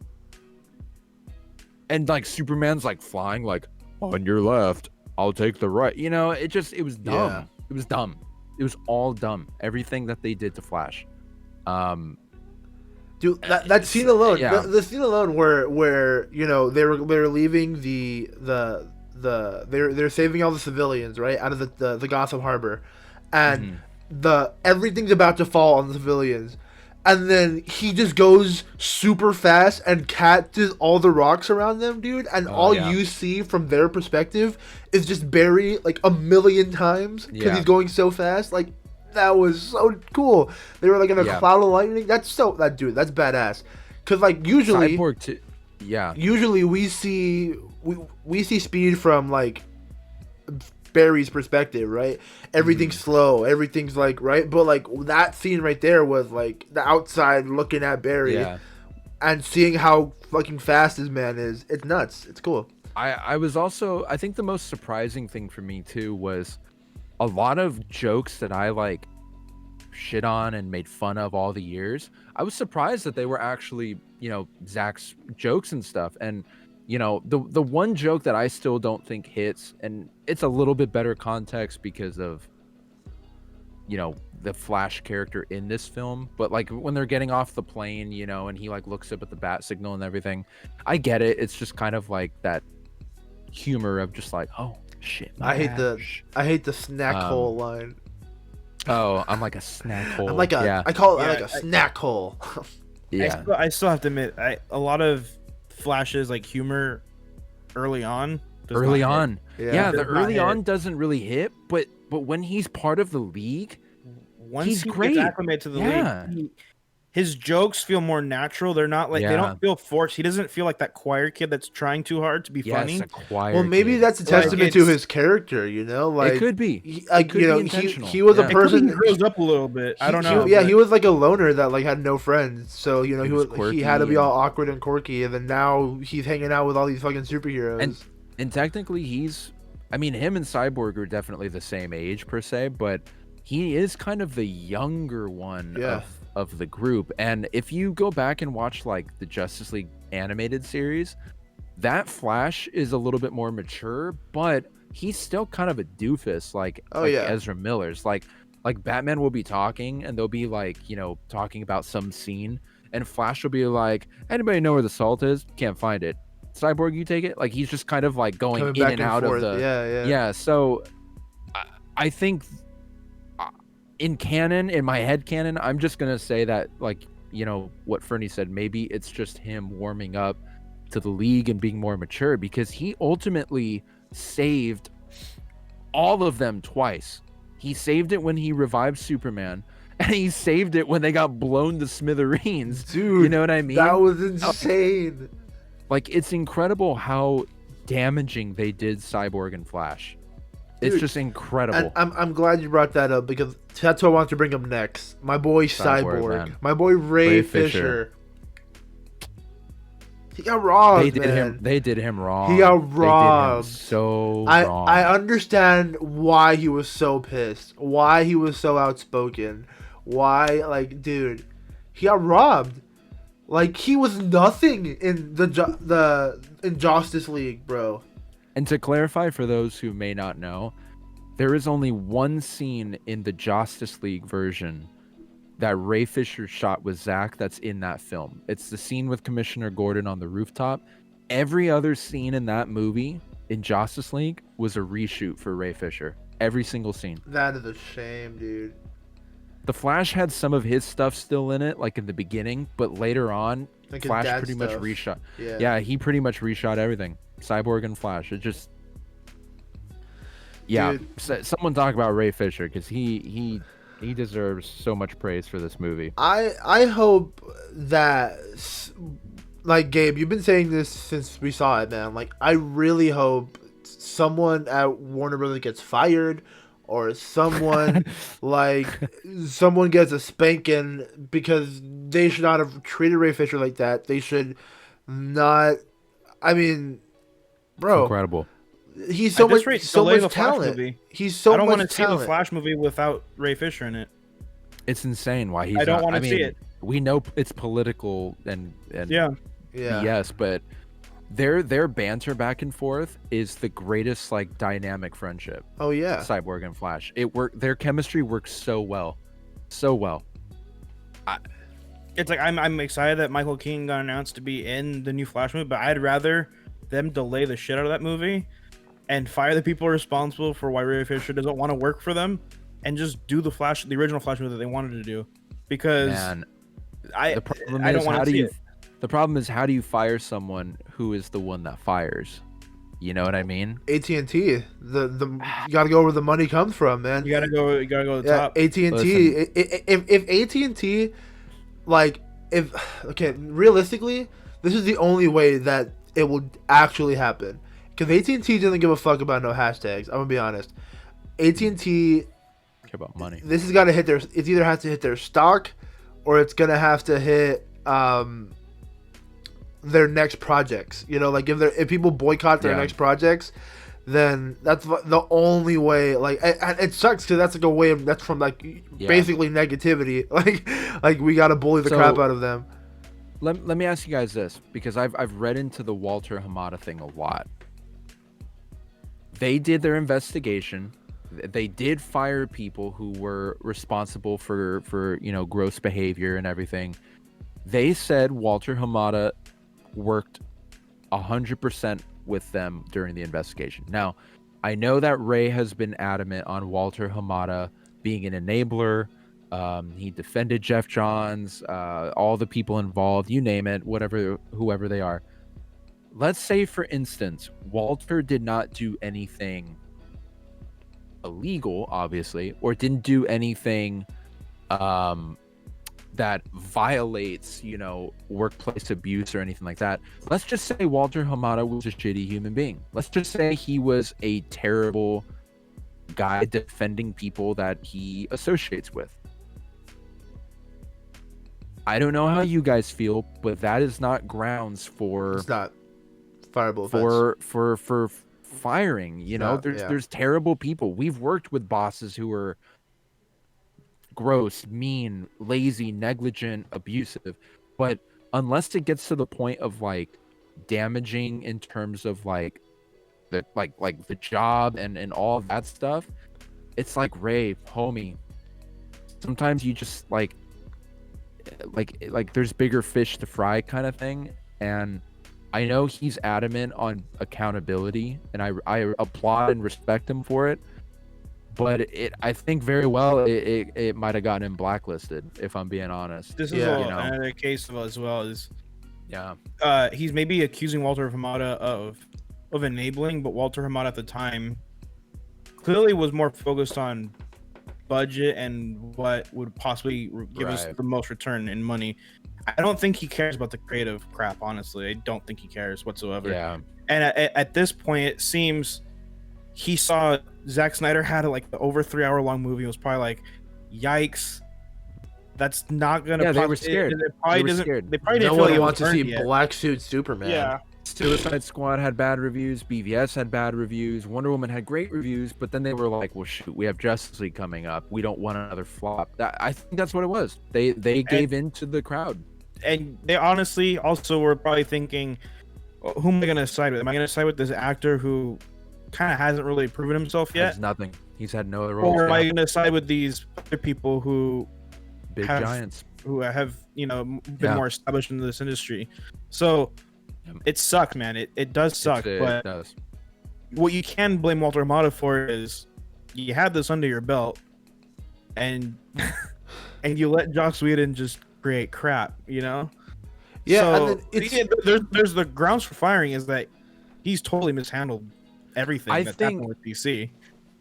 Speaker 3: and like Superman's like flying like, on your left, I'll take the right. It was dumb.
Speaker 1: Yeah.
Speaker 3: It was dumb. It was all dumb. Everything that they did to Flash.
Speaker 1: Dude, that scene alone,
Speaker 3: yeah.
Speaker 1: the scene alone where they were leaving they're saving all the civilians, right, out of the Gotham Harbor, and everything's about to fall on the civilians, and then he just goes super fast and catches all the rocks around them, dude, and you see from their perspective is just Barry like a million times because he's going so fast. Like, that was so cool. They were like in a cloud of lightning. That's badass. Cause like usually,
Speaker 3: Cyborg too. Yeah.
Speaker 1: Usually we see Speed from like Barry's perspective, right? Everything's slow. Everything's like right, but like that scene right there was like the outside looking at Barry and seeing how fucking fast this man is. It's nuts. It's cool.
Speaker 3: I think the most surprising thing for me too was a lot of jokes that I like shit on and made fun of all the years. I was surprised that they were actually, Zack's jokes and stuff. And, the one joke that I still don't think hits, and it's a little bit better context because of, the Flash character in this film. But like when they're getting off the plane, and he like looks up at the bat signal and everything, I get it. It's just kind of like that humor of just like, oh, shit.
Speaker 1: I hate the snack hole line.
Speaker 3: Oh, I'm like a snack hole.
Speaker 1: I'm like I call it like a snack hole.
Speaker 3: Yeah.
Speaker 2: I still have to admit, a lot of Flash's like humor early on.
Speaker 3: The
Speaker 2: Does
Speaker 3: early
Speaker 2: not
Speaker 3: on
Speaker 2: hit.
Speaker 3: doesn't really hit, but when he's part of the league,
Speaker 2: Once
Speaker 3: he's
Speaker 2: he
Speaker 3: great.
Speaker 2: gets acclimated to the league, his jokes feel more natural. They're not like they don't feel forced. He doesn't feel like that choir kid that's trying too hard to be funny.
Speaker 1: Well, maybe that's a testament to his character, Like,
Speaker 3: it could be.
Speaker 1: He was a person
Speaker 2: He grows up a little bit. I don't know.
Speaker 1: He was like a loner that like had no friends, so he had to be
Speaker 3: quirky
Speaker 1: all awkward and quirky, and then now he's hanging out with all these fucking superheroes.
Speaker 3: And technically, I mean, him and Cyborg are definitely the same age per se, but he is kind of the younger one
Speaker 1: Yeah.
Speaker 3: of the group. And if you go back and watch like the Justice League animated series, that Flash is a little bit more mature, but he's still kind of a doofus, like
Speaker 1: Yeah.
Speaker 3: Ezra Miller's. Like Batman will be talking, and they'll be like, talking about some scene, and Flash will be like, "Anybody know where the salt is? Can't find it. Cyborg, you take it." Like he's just kind of like going
Speaker 1: Coming
Speaker 3: in
Speaker 1: back
Speaker 3: and
Speaker 1: and
Speaker 3: out
Speaker 1: forth.
Speaker 3: of the
Speaker 1: Yeah.
Speaker 3: So I think in canon, in my head canon, I'm just gonna say that, like, what Fernie said, maybe it's just him warming up to the League and being more mature, because he ultimately saved all of them twice. He saved it when he revived Superman, and he saved it when they got blown to smithereens.
Speaker 1: Dude,
Speaker 3: you know what I mean?
Speaker 1: That was insane.
Speaker 3: Like, it's incredible how damaging they did Cyborg and Flash. It's
Speaker 1: Dude,
Speaker 3: just incredible.
Speaker 1: And I'm glad you brought that up, because that's what I want to bring up next. My boy Cyborg.
Speaker 3: Man.
Speaker 1: My boy Ray Fisher. He got robbed.
Speaker 3: They did him wrong.
Speaker 1: He got
Speaker 3: They did him
Speaker 1: robbed.
Speaker 3: so wrong.
Speaker 1: I understand why he was so pissed. Why he was so outspoken. Why, like, dude, he got robbed. Like, he was nothing in in Justice League, bro.
Speaker 3: And to clarify for those who may not know, there is only one scene in the Justice League version that Ray Fisher shot with Zack that's in that film. It's the scene with Commissioner Gordon on the rooftop. Every other scene in that movie in Justice League was a reshoot for Ray Fisher. Every single scene.
Speaker 1: That is a shame, dude.
Speaker 3: The Flash had some of his stuff still in it, like in the beginning, but later on,
Speaker 1: Like his
Speaker 3: Flash
Speaker 1: dad's
Speaker 3: pretty much
Speaker 1: stuff.
Speaker 3: reshot.
Speaker 1: Yeah.
Speaker 3: Yeah, he pretty much reshot everything. Cyborg and Flash. It just... Yeah,
Speaker 1: Dude.
Speaker 3: someone talk about Ray Fisher, because he deserves so much praise for this movie.
Speaker 1: I hope that, like, Gabe, you've been saying this since we saw it, man. Like, I really hope someone at Warner Brothers gets fired, or someone someone gets a spanking, because they should not have treated Ray Fisher like that. They should not. I mean, bro,
Speaker 3: Incredible.
Speaker 1: he's so
Speaker 2: At this
Speaker 1: much
Speaker 2: rate,
Speaker 1: so
Speaker 2: delay
Speaker 1: much
Speaker 2: the Flash
Speaker 1: talent.
Speaker 2: movie.
Speaker 1: He's so
Speaker 2: I don't
Speaker 1: much
Speaker 2: want to see the
Speaker 1: talent.
Speaker 2: Flash movie without Ray Fisher in it.
Speaker 3: It's insane why he's
Speaker 2: I don't
Speaker 3: not-
Speaker 2: wanna
Speaker 3: mean,
Speaker 2: see it.
Speaker 3: We know it's political and
Speaker 2: Yeah.
Speaker 1: Yeah.
Speaker 3: BS, but their banter back and forth is the greatest, like, dynamic friendship.
Speaker 1: Oh yeah.
Speaker 3: Cyborg and Flash. Their chemistry works so well. So well.
Speaker 2: It's like I'm excited that Michael Keaton got announced to be in the new Flash movie, but I'd rather them delay the shit out of that movie and fire the people responsible for why Ray Fisher doesn't want to work for them, and just do the original Flash movie that they wanted to do. Because
Speaker 3: Man,
Speaker 2: I
Speaker 3: problem
Speaker 2: don't
Speaker 3: is,
Speaker 2: want to see it.
Speaker 3: the problem is, how do you fire someone who is the one that fires? You know what I mean?
Speaker 1: AT&T. You gotta go where the money comes from, man.
Speaker 2: You gotta go to the
Speaker 1: Yeah,
Speaker 2: top.
Speaker 1: AT&T. If AT&T, like, realistically, this is the only way that it will actually happen. Because AT&T doesn't give a fuck about no hashtags. I'm gonna be honest. AT&T,
Speaker 3: Care about money.
Speaker 1: this has got to hit their. It either has to hit their stock, or it's gonna have to hit their next projects. You know, like if people boycott their
Speaker 3: Yeah.
Speaker 1: next projects, then that's the only way. Like, and it sucks because that's like a way of, that's from like
Speaker 3: Yeah.
Speaker 1: basically negativity. Like we gotta bully the
Speaker 3: So-
Speaker 1: crap out of them.
Speaker 3: Let me ask you guys this, because I've read into the Walter Hamada thing a lot. They did their investigation. They did fire people who were responsible for gross behavior and everything. They said Walter Hamada worked 100% with them during the investigation. Now, I know that Ray has been adamant on Walter Hamada being an enabler. He defended Jeff Johns, all the people involved, you name it, whoever they are. Let's say, for instance, Walter did not do anything illegal, obviously, or didn't do anything that violates, workplace abuse or anything like that. Let's just say Walter Hamada was a shitty human being. Let's just say he was a terrible guy defending people that he associates with. I don't know how you guys feel, but that is not grounds for
Speaker 1: It's not fireable offense.
Speaker 3: firing. You know, there's terrible people. We've worked with bosses who are gross, mean, lazy, negligent, abusive, but unless it gets to the point of like damaging in terms of like the job and all of that stuff, it's like, Ray, homie, sometimes you just like there's bigger fish to fry kind of thing. And I know he's adamant on accountability, and I applaud and respect him for it. But I think very well it might have gotten him blacklisted, if I'm being honest.
Speaker 2: This is another case of as well is, he's maybe accusing Walter Hamada of enabling, but Walter Hamada at the time clearly was more focused on budget and what would possibly give us the most return in money. I don't think he cares about the creative crap, honestly. I don't think he cares whatsoever. Yeah. And at this point, it seems he saw Zack Snyder had like the over 3 hour long movie. It was probably like, yikes, that's not gonna.
Speaker 3: Yeah, they were scared.
Speaker 2: They probably didn't
Speaker 1: really want to see Black Suit Superman.
Speaker 2: Yeah.
Speaker 3: Suicide Squad had bad reviews. BVS had bad reviews. Wonder Woman had great reviews, but then they were like, "Well, shoot, we have Justice League coming up. We don't want another flop." I think that's what it was. They gave in to the crowd,
Speaker 2: and they honestly also were probably thinking, "Who am I going to side with? Am I going to side with this actor who kind of hasn't really proven himself yet?
Speaker 3: Has nothing. He's had no other roles.
Speaker 2: Or am I going to side with these other people who
Speaker 3: giants
Speaker 2: who have been more established in this industry?" So it sucks, man. It does suck. But
Speaker 3: it does.
Speaker 2: What you can blame Walter Hamada for is you had this under your belt, and you let Joss Whedon just create crap, Yeah. So there's the grounds for firing is that he's totally mishandled everything that's happened with DC.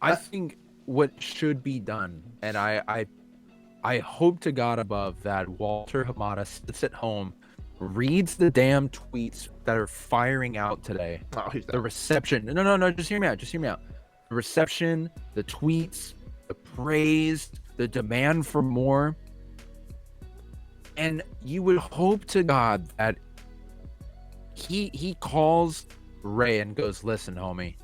Speaker 3: I think what should be done, and I hope to God above that Walter Hamada sits at home, reads the damn tweets that are firing out today. The reception. No, just hear me out. The reception, the tweets, the praise, the demand for more. And you would hope to God that he calls Ray and goes, "Listen, homie."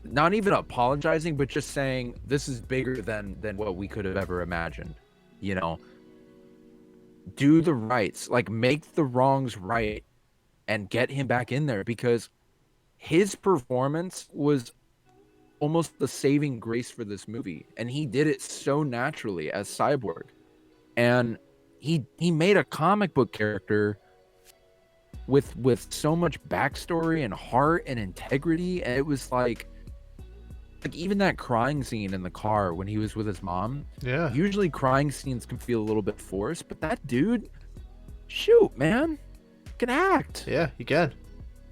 Speaker 3: Not even apologizing, but just saying this is bigger than what we could have ever imagined. Do the rights, like make the wrongs right and get him back in there, because his performance was almost the saving grace for this movie, and he did it so naturally as Cyborg. And he made a comic book character with so much backstory and heart and integrity, and it was like even that crying scene in the car when he was with his mom.
Speaker 1: Yeah.
Speaker 3: Usually crying scenes can feel a little bit forced, but that dude, shoot, man, can act.
Speaker 1: Yeah, he can.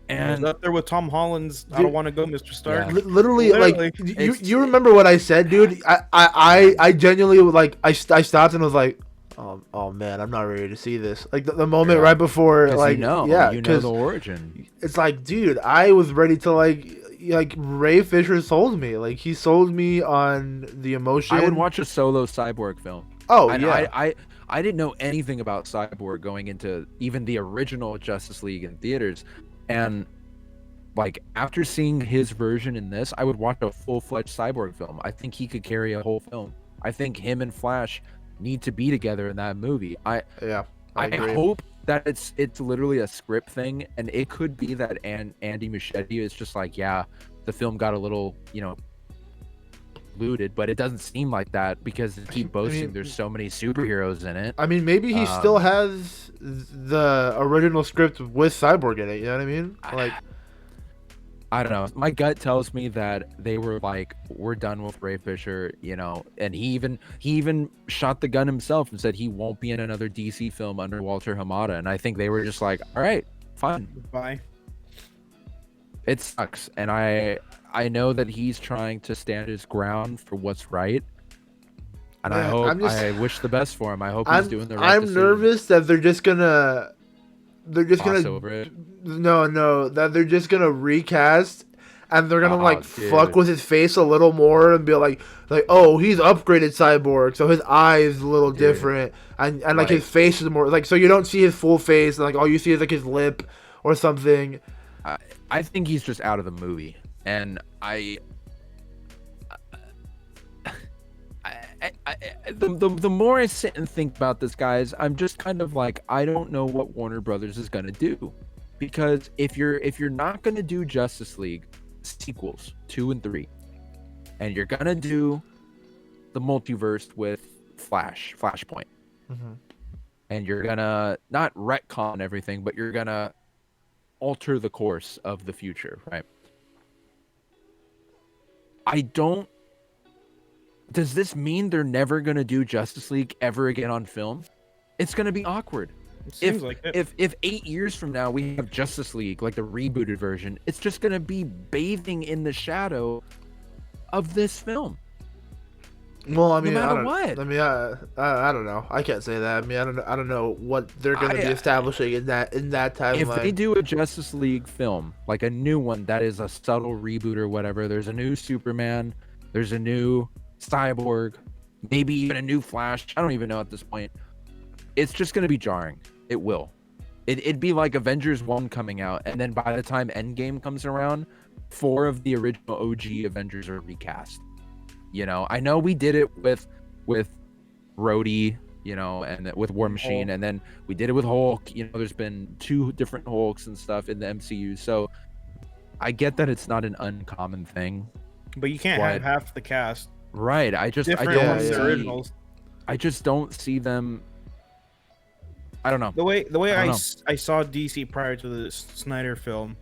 Speaker 2: And he's up there with Tom Holland's "I Don't Want to Go, Mr. Stark."
Speaker 1: Yeah. Literally, like you remember what I said, dude? I genuinely I stopped and was like, oh man, I'm not ready to see this. Like the moment right before, like
Speaker 3: you know the origin.
Speaker 1: It's like, dude, I was ready to like Ray Fisher sold me. Like he sold me on the emotion.
Speaker 3: I would watch a solo Cyborg film.
Speaker 1: Oh,
Speaker 3: and
Speaker 1: yeah.
Speaker 3: I didn't know anything about Cyborg going into even the original Justice League in theaters, and like after seeing his version in this, I would watch a full-fledged Cyborg film. I think he could carry a whole film. I think him and Flash need to be together in that movie. I hope that it's literally a script thing, and it could be that Andy Muschietti is just like, yeah, the film got a little polluted, but it doesn't seem like that because they keep boasting there's so many superheroes in it.
Speaker 1: I mean, maybe he still has the original script with Cyborg in it. You know what I mean? Like,
Speaker 3: I don't know. My gut tells me that they were like, we're done with Ray Fisher, and he even shot the gun himself and said he won't be in another DC film under Walter Hamada. And I think they were just like, all right, fine.
Speaker 2: Bye.
Speaker 3: It sucks. And I know that he's trying to stand his ground for what's right. And I wish the best for him. I hope he's doing the right decision.
Speaker 1: I'm nervous that they're just gonna
Speaker 3: over it.
Speaker 1: No, that they're just gonna recast and they're gonna fuck with his face a little more and be like, oh, he's upgraded Cyborg, so his eye is a little different, and like his face is more like, so you don't see his full face, and like all you see is like his lip or something.
Speaker 3: I think he's just out of the movie, and the more I sit and think about this, guys, I'm just kind of like, I don't know what Warner Brothers is gonna do, because if you're not gonna do Justice League sequels 2 and 3, and you're gonna do the multiverse with Flashpoint, and you're gonna not retcon everything, but you're gonna alter the course of the future, right? Does this mean they're never going to do Justice League ever again on film? It's going to be awkward.
Speaker 2: It seems like it.
Speaker 3: If 8 years from now we have Justice League, like the rebooted version, it's just going to be bathing in the shadow of this film.
Speaker 1: Well, I mean,
Speaker 3: no matter
Speaker 1: I don't,
Speaker 3: what.
Speaker 1: I mean, I don't know. I can't say that. I mean, I don't know what they're going to be establishing in that timeline.
Speaker 3: If they do a Justice League film, like a new one that is a subtle reboot or whatever, there's a new Superman, there's a new Cyborg, maybe even a new Flash. I don't even know at this point. It's just going to be jarring. It will. It'd be like Avengers 1 coming out, and then by the time Endgame comes around, 4 of the original OG Avengers are recast. You know, I know we did it with Rhodey, you know, and with War Machine, and then we did it with Hulk. You know, there's been 2 different Hulks and stuff in the MCU, so I get that it's not an uncommon thing.
Speaker 2: But you can't have half the cast.
Speaker 3: Right. I just don't see them. I don't know.
Speaker 2: The way I saw DC prior to the Snyder film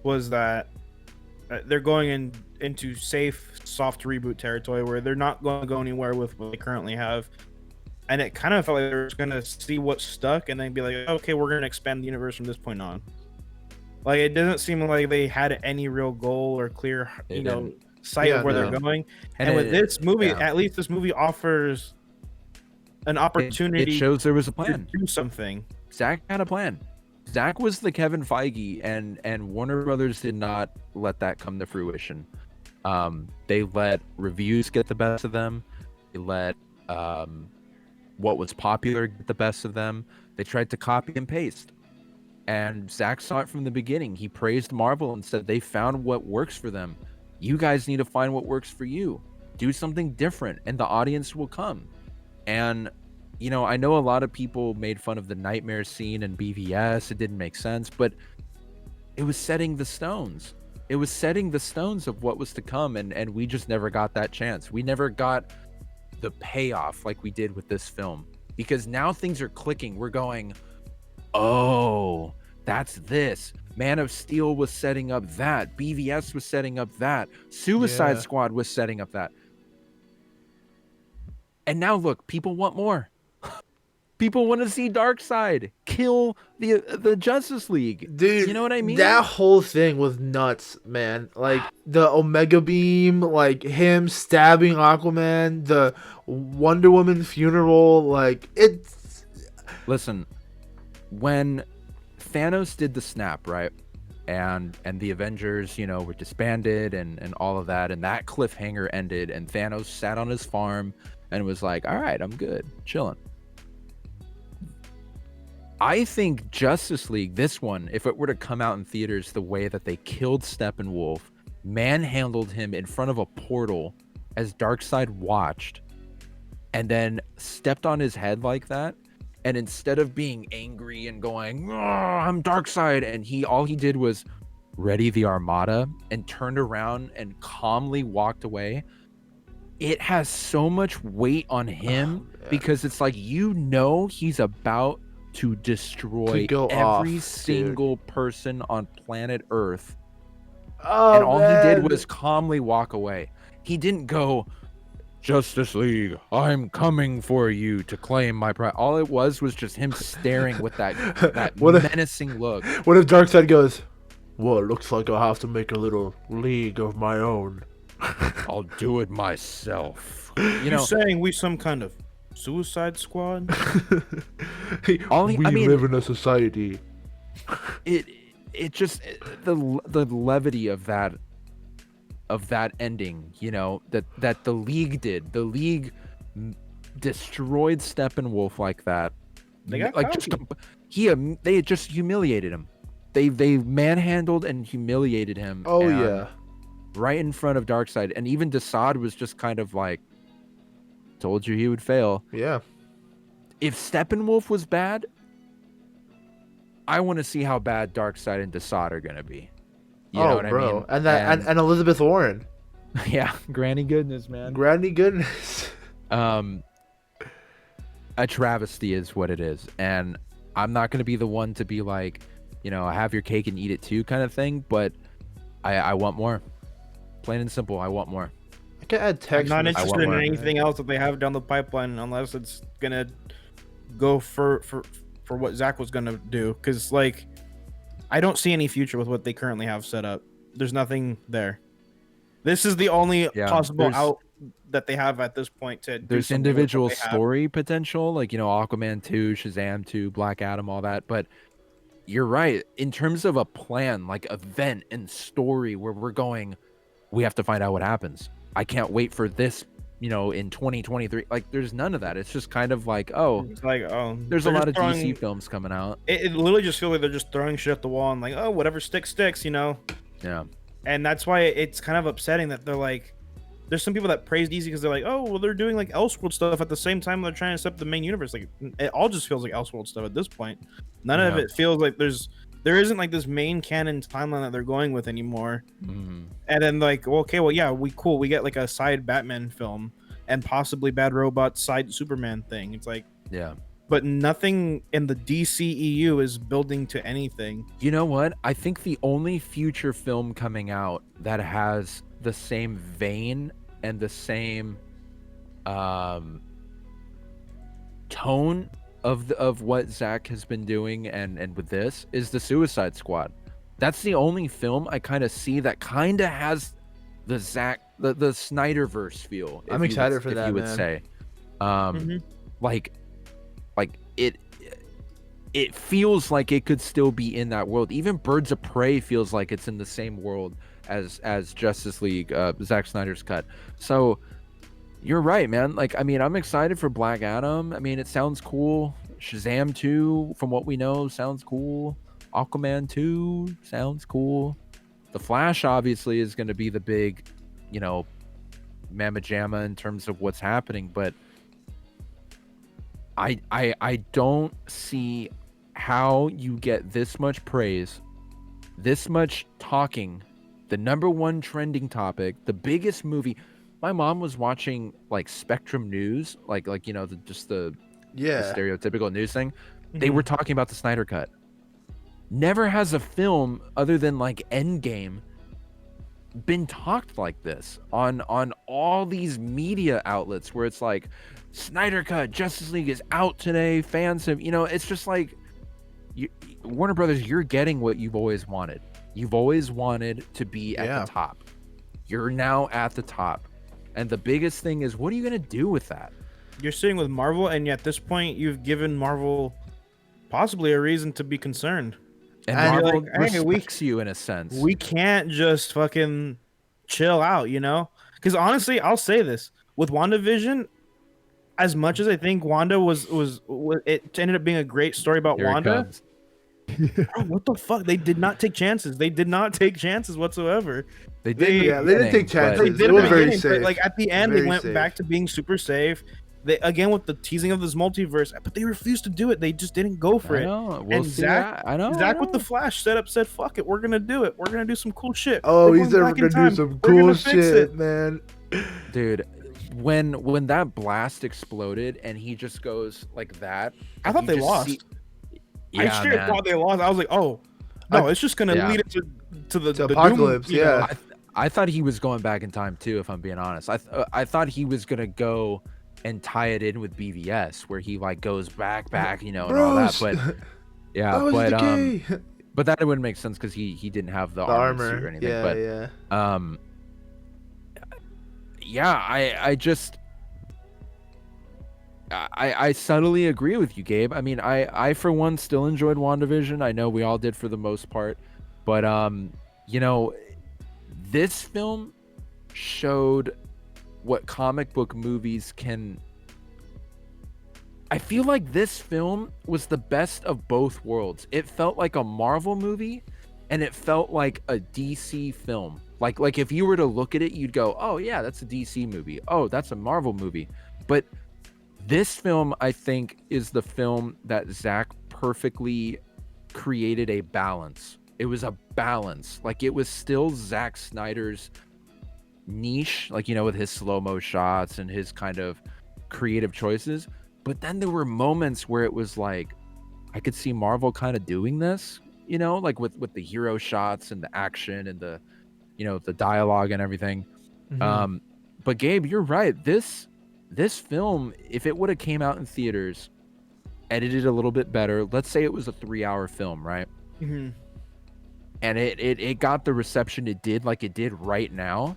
Speaker 2: was that they're going into safe, soft reboot territory where they're not going to go anywhere with what they currently have. And it kind of felt like they're going to see what stuck and then be like, okay, we're going to expand the universe from this point on. Like, it doesn't seem like they had any real goal or clear, sight of where they're going. And with this movie, at least this movie offers an opportunity.
Speaker 3: It shows there was a plan
Speaker 2: to do something.
Speaker 3: Zack had a plan. Zack was the Kevin Feige, and Warner Brothers did not let that come to fruition. They let reviews get the best of them. They let what was popular get the best of them. They tried to copy and paste. And Zack saw it from the beginning. He praised Marvel and said they found what works for them. You guys need to find what works for you. Do something different, and the audience will come. And, I know a lot of people made fun of the nightmare scene in BVS. It didn't make sense, but it was setting the stones. It was setting the stones of what was to come, and we just never got that chance. We never got the payoff like we did with this film. Because now things are clicking. We're going, oh, that's this. Man of Steel was setting up that. BVS was setting up that. Suicide Squad was setting up that. And now look, people want more. People want to see Darkseid kill the Justice League.
Speaker 1: Dude,
Speaker 3: you know what I mean?
Speaker 1: That whole thing was nuts, man. Like the Omega Beam, like him stabbing Aquaman, the Wonder Woman funeral, like it's...
Speaker 3: Listen, when Thanos did the snap, right? And the Avengers, were disbanded and all of that, and that cliffhanger ended, and Thanos sat on his farm and was like, all right, I'm good, chilling. I think Justice League, this one, if it were to come out in theaters the way that they killed Steppenwolf, manhandled him in front of a portal as Darkseid watched, and then stepped on his head like that, and instead of being angry and going, I'm Darkseid, and all he did was ready the Armada and turned around and calmly walked away, it has so much weight on him because it's like, he's about to destroy every single person on planet Earth. And all he did was calmly walk away. He didn't go, Justice League, I'm coming for you to claim my pride. All it was just him staring with that menacing look.
Speaker 1: What if Darkseid goes, well, it looks like I'll have to make a little league of my own.
Speaker 3: I'll do it myself.
Speaker 2: You're saying we some kind of Suicide Squad?
Speaker 1: We live in a society.
Speaker 3: It just the levity of that ending, that the League did. The League destroyed Steppenwolf like that.
Speaker 2: They got
Speaker 3: they just humiliated him. they manhandled and humiliated him.
Speaker 1: Oh
Speaker 3: and
Speaker 1: yeah.
Speaker 3: right in front of Darkseid, and even Desaad was just kind of like, told you he would fail.
Speaker 1: Yeah.
Speaker 3: If Steppenwolf was bad, I want to see how bad Darkseid and Desaad are gonna be. You know what I mean?
Speaker 1: And that and Elizabeth Warren.
Speaker 3: Yeah, granny goodness, man.
Speaker 1: Granny goodness.
Speaker 3: A travesty is what it is, and I'm not gonna be the one to be like, have your cake and eat it too kind of thing, but I want more. Plain and simple, I want more.
Speaker 1: I can add
Speaker 2: I'm
Speaker 1: text.
Speaker 2: not
Speaker 1: messages.
Speaker 2: interested in
Speaker 3: more.
Speaker 2: anything else that they have down the pipeline unless it's gonna go for what Zach was gonna do. Because like, I don't see any future with what they currently have set up. There's nothing there. This is the only possible out that they have at this point to do
Speaker 3: There's
Speaker 2: something with what
Speaker 3: individual
Speaker 2: they have.
Speaker 3: story potential, like Aquaman 2, Shazam 2, Black Adam, all that, but you're right. In terms of a plan, like event and story where we're going, we have to find out what happens. I can't wait for this, in 2023. Like, there's none of that. It's just kind of like,
Speaker 2: It's like,
Speaker 3: there's a
Speaker 2: they're
Speaker 3: lot of
Speaker 2: just throwing-
Speaker 3: DC films coming out.
Speaker 2: It literally just feels like they're just throwing shit at the wall and like, oh, whatever sticks.
Speaker 3: Yeah.
Speaker 2: And that's why it's kind of upsetting that they're like, there's some people that praise DC because they're like, oh, well, they're doing like Elseworld stuff at the same time they're trying to set up the main universe. Like, it all just feels like Elseworld stuff at this point. None of it feels like there isn't like this main canon timeline that they're going with anymore.
Speaker 3: Mm.
Speaker 2: And then like, well, okay, well, yeah, we get like a side Batman film and possibly Bad Robot side Superman thing. It's like,
Speaker 3: Yeah.
Speaker 2: but nothing in the DCEU is building to anything.
Speaker 3: You know what? I think the only future film coming out that has the same vein and the same tone of what Zack has been doing and with this is the Suicide Squad. That's the only film I kind of see that kind of has the Zack the Snyderverse feel.
Speaker 1: I'm excited for that,
Speaker 3: you would
Speaker 1: man.
Speaker 3: say. Like it feels like it could still be in that world. Even Birds of Prey feels like it's in the same world as Justice League, Zack Snyder's cut. So you're right, man. Like, I mean, I'm excited for Black Adam. I mean, it sounds cool. Shazam 2, from what we know, sounds cool. Aquaman 2 sounds cool. The Flash obviously is going to be the big, mamma jamma in terms of what's happening, but I don't see how you get this much praise, this much talking, the number one trending topic, the biggest movie. My mom was watching like Spectrum News, like the stereotypical news thing. They were talking about the Snyder Cut. Never has a film other than like Endgame been talked like this on all these media outlets where it's like Snyder Cut, Justice League is out today, fans have, it's just like Warner Brothers, you're getting what you've always wanted. You've always wanted to be at the top. You're now at the top. And the biggest thing is, what are you going to do with that?
Speaker 2: You're sitting with Marvel, and at this point, you've given Marvel possibly a reason to be concerned.
Speaker 3: And
Speaker 2: you're
Speaker 3: Marvel
Speaker 2: like, hey,
Speaker 3: respects you in a sense.
Speaker 2: We can't just fucking chill out, Because honestly, I'll say this. With WandaVision, as much as I think Wanda was it ended up being a great story about
Speaker 3: Here it
Speaker 2: Wanda.
Speaker 3: comes.
Speaker 2: Bro, what the fuck? They did not take chances. They did not take chances whatsoever.
Speaker 3: They did.
Speaker 1: They didn't take chances.
Speaker 2: They did
Speaker 1: It was
Speaker 2: at the
Speaker 1: very
Speaker 2: beginning, but
Speaker 1: safe.
Speaker 2: like at the end,
Speaker 1: Very
Speaker 2: they went
Speaker 1: safe.
Speaker 2: back to being super safe. They again with the teasing of this multiverse, but they refused to do it. They just didn't go for
Speaker 3: I
Speaker 2: it.
Speaker 3: know. We'll
Speaker 2: And
Speaker 3: see
Speaker 2: Zack-
Speaker 3: that. I know.
Speaker 2: Zach with the Flash said, "Fuck it, we're gonna do it. We're gonna do some cool shit."
Speaker 1: Oh,
Speaker 2: We're
Speaker 1: he
Speaker 2: going
Speaker 1: said we're
Speaker 2: back in
Speaker 1: gonna do
Speaker 2: time.
Speaker 1: some
Speaker 2: We're gonna
Speaker 1: cool
Speaker 2: fix
Speaker 1: shit,
Speaker 2: it."
Speaker 1: man.
Speaker 3: Dude, when that blast exploded and he just goes like that,
Speaker 2: I
Speaker 3: and
Speaker 2: thought
Speaker 3: you
Speaker 2: they
Speaker 3: just
Speaker 2: lost.
Speaker 3: see-
Speaker 2: I
Speaker 3: Yeah,
Speaker 2: straight
Speaker 3: man.
Speaker 2: thought they lost. I was like, "Oh, no, it's just gonna lead it to the
Speaker 1: apocalypse."
Speaker 2: doom, you know.
Speaker 3: I thought he was going back in time too, if I'm being honest. I thought he was gonna go and tie it in with BVS, where he like goes back, and all that.
Speaker 1: Bruce,
Speaker 3: But yeah,
Speaker 1: that was
Speaker 3: but
Speaker 1: the key.
Speaker 3: but that wouldn't make sense because he didn't have the
Speaker 1: The
Speaker 3: armor suit
Speaker 1: armor.
Speaker 3: or anything.
Speaker 1: Yeah,
Speaker 3: but
Speaker 1: yeah.
Speaker 3: I just I subtly agree with you, Gabe. I mean, I for one still enjoyed WandaVision. I know we all did for the most part, but this film showed what comic book movies can I feel like this film was the best of both worlds. It felt like a Marvel movie, and it felt like a DC film. Like if you were to look at it, you'd go, "Oh yeah, that's a DC movie. Oh, that's a Marvel movie." But this film, I think, is the film that Zack perfectly created a balance. It was a balance. Like it was still Zack Snyder's niche, like, you know, with his slow-mo shots and his kind of creative choices. But then there were moments where it was like, I could see Marvel kind of doing this, you know, like with the hero shots and the action and the, you know, the dialogue and everything.
Speaker 1: Mhm.
Speaker 3: But Gabe, you're right. This film, if it would have came out in theaters, edited a little bit better, let's say it was a 3-hour film, right?
Speaker 2: Mm-hmm.
Speaker 3: And it got the reception it did, like it did right now.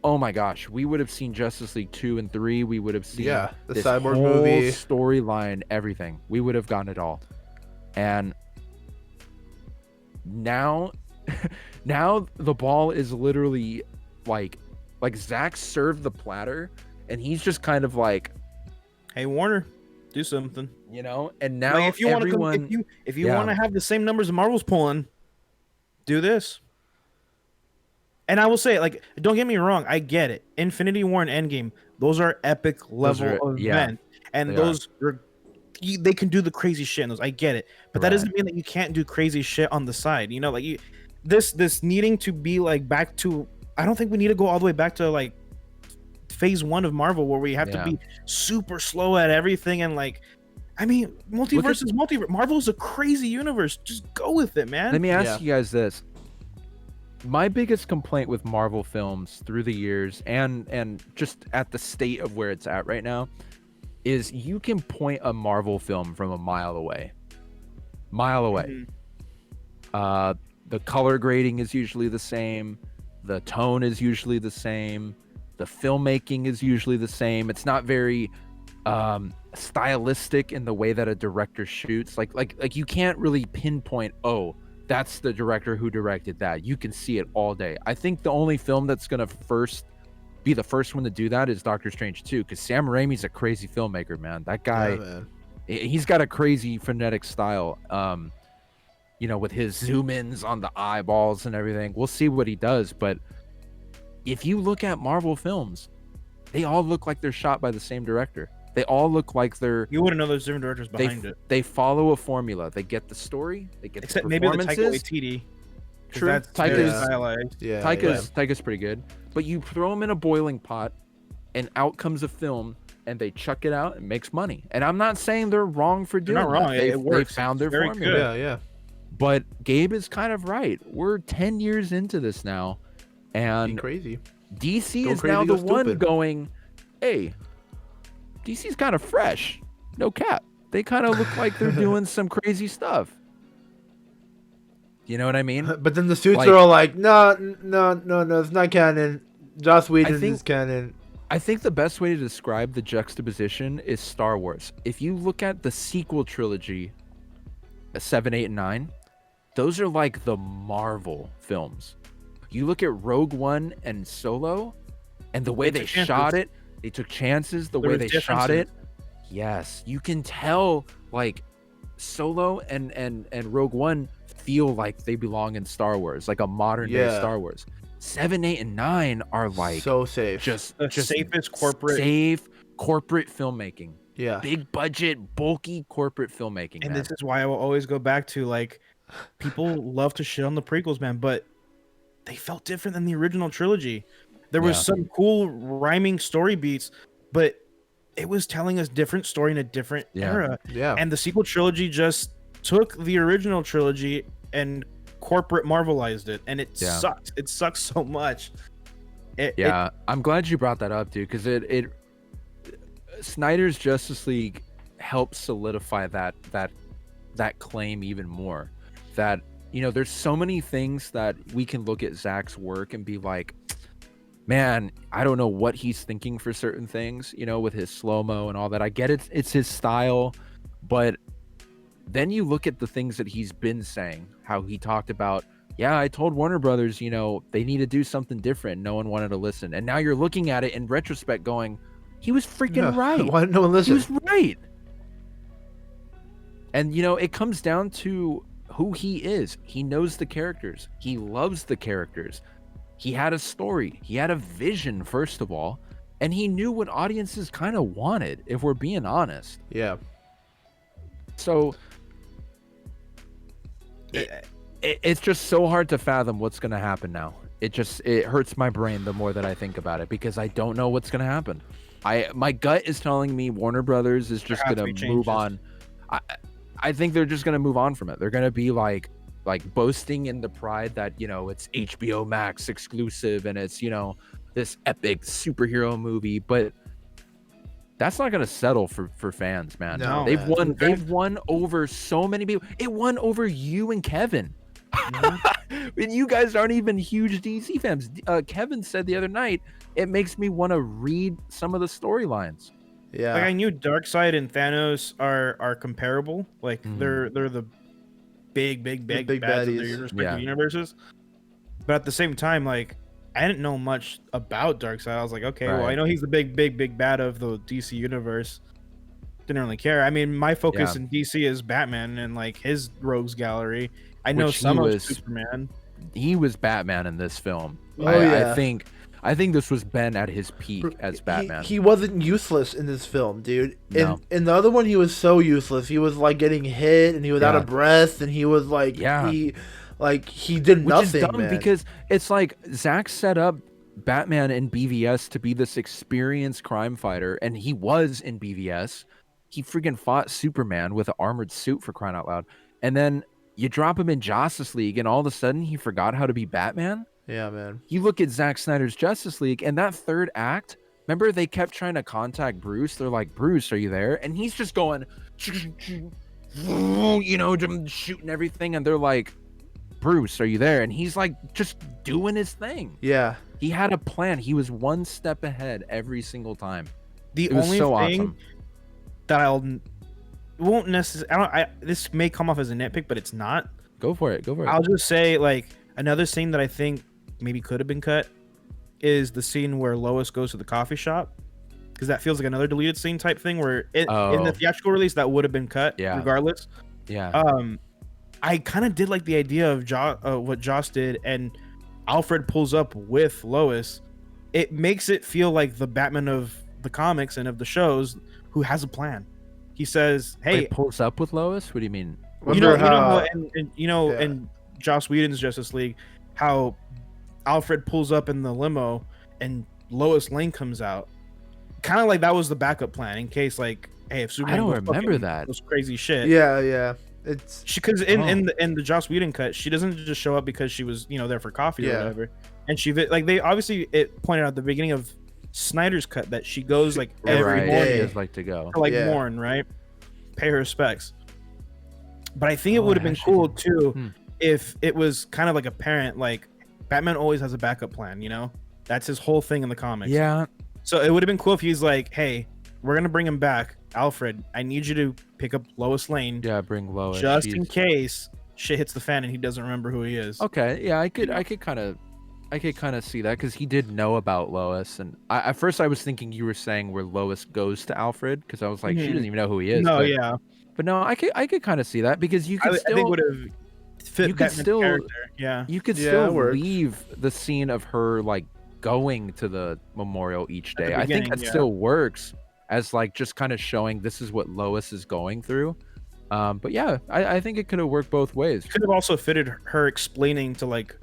Speaker 3: Oh my gosh, we would have seen Justice League 2 and 3. We would have seen
Speaker 1: Yeah, the
Speaker 3: this
Speaker 1: Cyborg
Speaker 3: whole
Speaker 1: movie.
Speaker 3: storyline, everything. We would have gotten it all. And now now the ball is literally like Zack served the platter, and he's just kind of like,
Speaker 2: Hey Warner, do something.
Speaker 3: you know, and now
Speaker 2: Like, if you want
Speaker 3: everyone
Speaker 2: to, if you
Speaker 3: yeah.
Speaker 2: want to have the same numbers Marvel's pulling, do this. And I will say, like, don't get me wrong, I get it. Infinity War and Endgame, those are epic level events, and
Speaker 3: they
Speaker 2: those are, they can do the crazy shit in those. I get it, but that
Speaker 3: Right.
Speaker 2: doesn't mean that you can't do crazy shit on the side. You know, like this needing to be like back to. I don't think we need to go all the way back to like phase 1 of Marvel, where we have to be super slow at everything and like. I mean, multiverse is multiverse. Marvel is a crazy universe. Just go with it, man.
Speaker 3: Let me ask you guys this. My biggest complaint with Marvel films through the years and just at the state of where it's at right now is you can point a Marvel film from a mile away. The color grading is usually the same. The tone is usually the same. The filmmaking is usually the same. It's not very stylistic in the way that a director shoots. Like you can't really pinpoint, oh, that's the director who directed that. You can see it all day. I think the only film that's gonna be the first one to do that is Doctor Strange 2, because Sam Raimi's a crazy filmmaker, man. That guy,
Speaker 1: man.
Speaker 3: He's got a crazy frenetic style. You know, with his zoom ins on the eyeballs and everything. We'll see what he does, but if you look at Marvel films, they all look like they're shot by the same director. They all look like they're.
Speaker 2: You wouldn't know there's different directors behind it.
Speaker 3: They follow a formula. They get the story. They get
Speaker 2: Except
Speaker 3: the
Speaker 2: maybe the
Speaker 3: performances.
Speaker 2: Taika Waititi.
Speaker 3: True.
Speaker 2: That's
Speaker 3: Taika's-
Speaker 2: very stylized.
Speaker 1: Yeah,
Speaker 3: Taika's pretty good. But you throw them in a boiling pot, and out comes a film, and they chuck it out and makes money. And I'm not saying they're wrong for doing
Speaker 2: They're not wrong.
Speaker 3: that.
Speaker 2: It works.
Speaker 3: They found their
Speaker 2: It's very
Speaker 3: formula.
Speaker 2: good.
Speaker 1: yeah, yeah.
Speaker 3: But Gabe is kind of right. We're 10 years into this now,
Speaker 1: Be
Speaker 3: and
Speaker 1: crazy.
Speaker 3: DC
Speaker 1: Go
Speaker 3: is
Speaker 1: crazy,
Speaker 3: now
Speaker 1: go
Speaker 3: the one
Speaker 1: stupid.
Speaker 3: going, hey, DC's kind of fresh. No cap. They kind of look like they're doing some crazy stuff. You know what I mean?
Speaker 1: But then the suits
Speaker 3: Like-
Speaker 1: are all like, no, it's not canon. Joss Whedon
Speaker 3: think-
Speaker 1: is canon.
Speaker 3: I think the best way to describe the juxtaposition is Star Wars. If you look at the sequel trilogy, 7, 8, and 9, those are like the Marvel films. You look at Rogue One and Solo, and the way
Speaker 2: They
Speaker 3: they
Speaker 2: took
Speaker 3: shot
Speaker 2: chances.
Speaker 3: it, they took chances, the
Speaker 2: There
Speaker 3: way
Speaker 2: was
Speaker 3: they shot
Speaker 2: differences.
Speaker 3: it. Yes, you can tell like Solo and Rogue One feel like they belong in Star Wars, like a modern day
Speaker 1: Yeah.
Speaker 3: Star Wars. 7, 8, and 9 are like
Speaker 1: So safe.
Speaker 3: just
Speaker 2: The safest corporate.
Speaker 3: safe corporate filmmaking,
Speaker 1: yeah.
Speaker 3: big budget, bulky corporate filmmaking.
Speaker 2: And
Speaker 3: man.
Speaker 2: this is why I will always go back to, like, people love to shit on the prequels, man, but they felt different than the original trilogy. There was
Speaker 3: Yeah.
Speaker 2: some cool rhyming story beats, but it was telling us different story in a different
Speaker 3: Yeah.
Speaker 2: era.
Speaker 1: Yeah.
Speaker 2: And the sequel trilogy just took the original trilogy and corporate Marvelized it, and it
Speaker 3: Yeah.
Speaker 2: sucks. It sucks so much.
Speaker 3: Yeah, I'm glad you brought that up, dude, because it Snyder's Justice League helped solidify that claim even more. That, you know, there's so many things that we can look at Zack's work and be like, man, I don't know what he's thinking for certain things, you know, with his slow-mo and all that. I get it, it's his style, but then you look at the things that he's been saying, how he talked about, yeah, I told Warner Brothers, you know, they need to do something different. No one wanted to listen. And now you're looking at it in retrospect going, he was freaking
Speaker 1: Yeah.
Speaker 3: right.
Speaker 1: Why didn't no one
Speaker 3: He
Speaker 1: listen?
Speaker 3: was right. And it comes down to who he is. He knows the characters. He loves the characters. He had a story. He had a vision, first of all, and he knew what audiences kind of wanted, if we're being honest.
Speaker 1: Yeah.
Speaker 3: So it's just so hard to fathom what's going to happen now. It hurts my brain the more that I think about it, because I don't know what's going to happen. My gut is telling me Warner Brothers is just going to move on. I think they're just going to move on from it. They're going to be like boasting in the pride that, it's HBO Max exclusive and it's, this epic superhero movie, but that's not going to settle for fans, man.
Speaker 1: No,
Speaker 3: they've won over so many people. It won over you and Kevin. And you guys aren't even huge DC fans. Kevin said the other night, it makes me want to read some of the storylines.
Speaker 1: Yeah.
Speaker 2: Like, I knew Darkseid and Thanos are comparable. Like they're the big bads of their respective universes. But at the same time, like, I didn't know much about Darkseid. I was like, okay, well, I know he's the big bad of the DC universe. Didn't really care. I mean, my focus in DC is Batman and like his rogues gallery. I know some of Superman.
Speaker 3: He was Batman in this film.
Speaker 1: Yeah.
Speaker 3: I think this was Ben at his peak as Batman.
Speaker 1: He wasn't useless in this film, dude.
Speaker 3: No.
Speaker 1: In the other one, he was so useless. He was like getting hit, and he was out of breath, and he was like, he did nothing. Which is dumb, man.
Speaker 3: Because it's like Zack set up Batman in BVS to be this experienced crime fighter, and he was in BVS. He freaking fought Superman with an armored suit, for crying out loud. And then you drop him in Justice League, and all of a sudden he forgot how to be Batman.
Speaker 1: Yeah, man.
Speaker 3: You look at Zack Snyder's Justice League, and that third act, remember they kept trying to contact Bruce? They're like, Bruce, are you there? And he's just going, shooting everything, and they're like, Bruce, are you there? And he's like just doing his thing.
Speaker 1: Yeah.
Speaker 3: He had a plan. He was one step ahead every single time.
Speaker 2: The only thing that won't necessarily, this may come off as a nitpick, but it's not.
Speaker 3: Go for it.
Speaker 2: I'll just say, like, another scene that I think maybe could have been cut is the scene where Lois goes to the coffee shop, because that feels like another deleted scene type thing where in the theatrical release that would have been cut regardless.
Speaker 3: Yeah.
Speaker 2: I kind of did like the idea of what Joss did, and Alfred pulls up with Lois. It makes it feel like the Batman of the comics and of the shows who has a plan. He says, "Hey,"
Speaker 3: pulls up with Lois. What do you mean?
Speaker 2: In Joss Whedon's Justice League, how Alfred pulls up in the limo and Lois Lane comes out. Kind of like that was the backup plan in case, like, hey, if Superman,
Speaker 3: I don't remember that.
Speaker 2: Was crazy shit.
Speaker 1: Yeah. It's
Speaker 2: because in the Joss Whedon cut, she doesn't just show up because she was there for coffee or whatever, and they obviously it pointed out at the beginning of Snyder's cut that she goes like every morning,
Speaker 3: like to go
Speaker 2: mourn, right, pay her respects. But I think it would have been cool too if it was kind of like apparent, like Batman always has a backup plan, that's his whole thing in the comics.
Speaker 3: Yeah.
Speaker 2: So it would have been cool if he's like, hey, we're gonna bring him back, Alfred. I need you to pick up Lois Lane.
Speaker 3: Yeah, bring Lois.
Speaker 2: Just in case shit hits the fan and he doesn't remember who he is.
Speaker 3: Okay, yeah, I could kind of see that, because he did know about Lois, and at first I was thinking you were saying where Lois goes to Alfred, because I was like, she doesn't even know who he is.
Speaker 2: No,
Speaker 3: but no, I could kind of see that, because you could still.
Speaker 2: I think would have fit. You could still, character.
Speaker 3: You could still leave the scene of her like going to the memorial each day. I think that still works as like just kind of showing this is what Lois is going through. But yeah, I think it could have worked both ways.
Speaker 2: Could have also fitted her explaining to like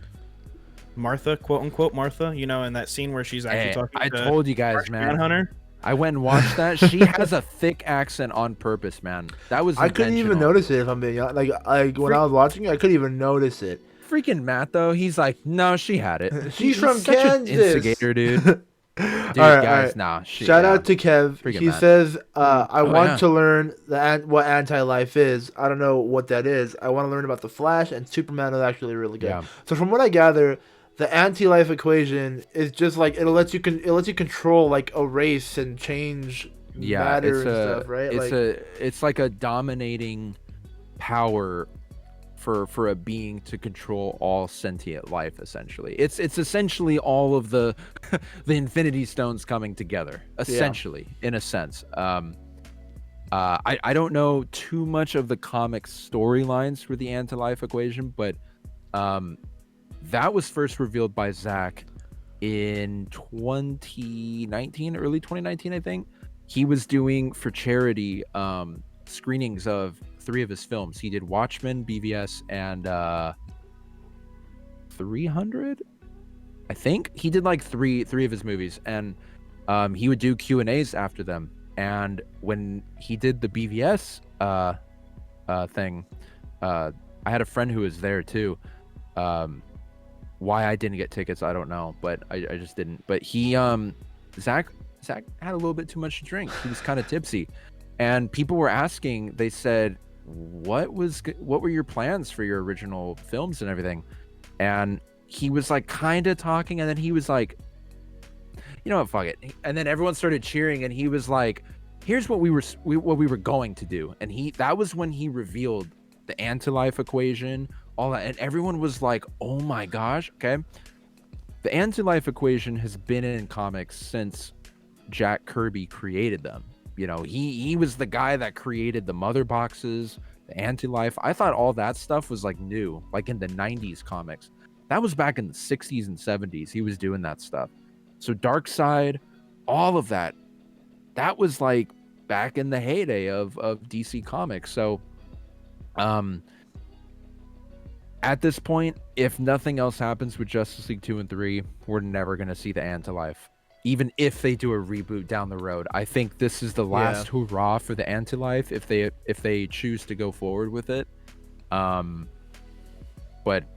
Speaker 2: Martha, quote unquote Martha, in that scene where she's actually talking to
Speaker 3: told you guys, man.
Speaker 2: Manhunter.
Speaker 3: I went and watched that. She has a thick accent on purpose, man. That was
Speaker 1: I couldn't even notice it, if I'm being honest. Like when I was watching it, I couldn't even notice it.
Speaker 3: Freaking Matt, though, he's like, no, she had it.
Speaker 1: She's from
Speaker 3: such
Speaker 1: Kansas.
Speaker 3: An instigator, dude. Dude,
Speaker 1: guys,
Speaker 3: nah.
Speaker 1: Shout out to Kev. He says, I want to learn what anti-life is. I don't know what that is. I want to learn about the Flash, and Superman is actually really good. Yeah. So from what I gather, the anti-life equation is just like it lets you control like a race and change matter and stuff, right?
Speaker 3: It's like a dominating power for a being to control all sentient life. Essentially, it's essentially all of the the Infinity Stones coming together. Essentially, in a sense. I don't know too much of the comic storylines for the anti-life equation, but that was first revealed by Zack in 2019, early 2019, I think. He was doing for charity screenings of 3 of his films. He did Watchmen, BVS, and 300. I think he did like three of his movies, and he would do Q&As after them. And when he did the BVS thing, I had a friend who was there too. Why I didn't get tickets, I don't know, but I just didn't. But he Zack had a little bit too much to drink. He was kind of tipsy, and people were asking. They said, what were your plans for your original films and everything? And he was like kind of talking, and then he was like, you know what, fuck it. And then everyone started cheering, and he was like, here's what we were going to do. And that was when he revealed the anti-life equation, all that, and everyone was like, oh my gosh. Okay, the anti-life equation has been in comics since Jack Kirby created them. You know, he was the guy that created the mother boxes, the anti-life. I thought all that stuff was like new, like in the 90s comics. That was back in the 60s and 70s. He was doing that stuff. So Darkseid, all of that was like back in the heyday of DC Comics. So at this point, if nothing else happens with Justice League 2 and 3, we're never going to see the anti-life. Even if they do a reboot down the road, I think this is the last hurrah for the anti-life if they choose to go forward with it. But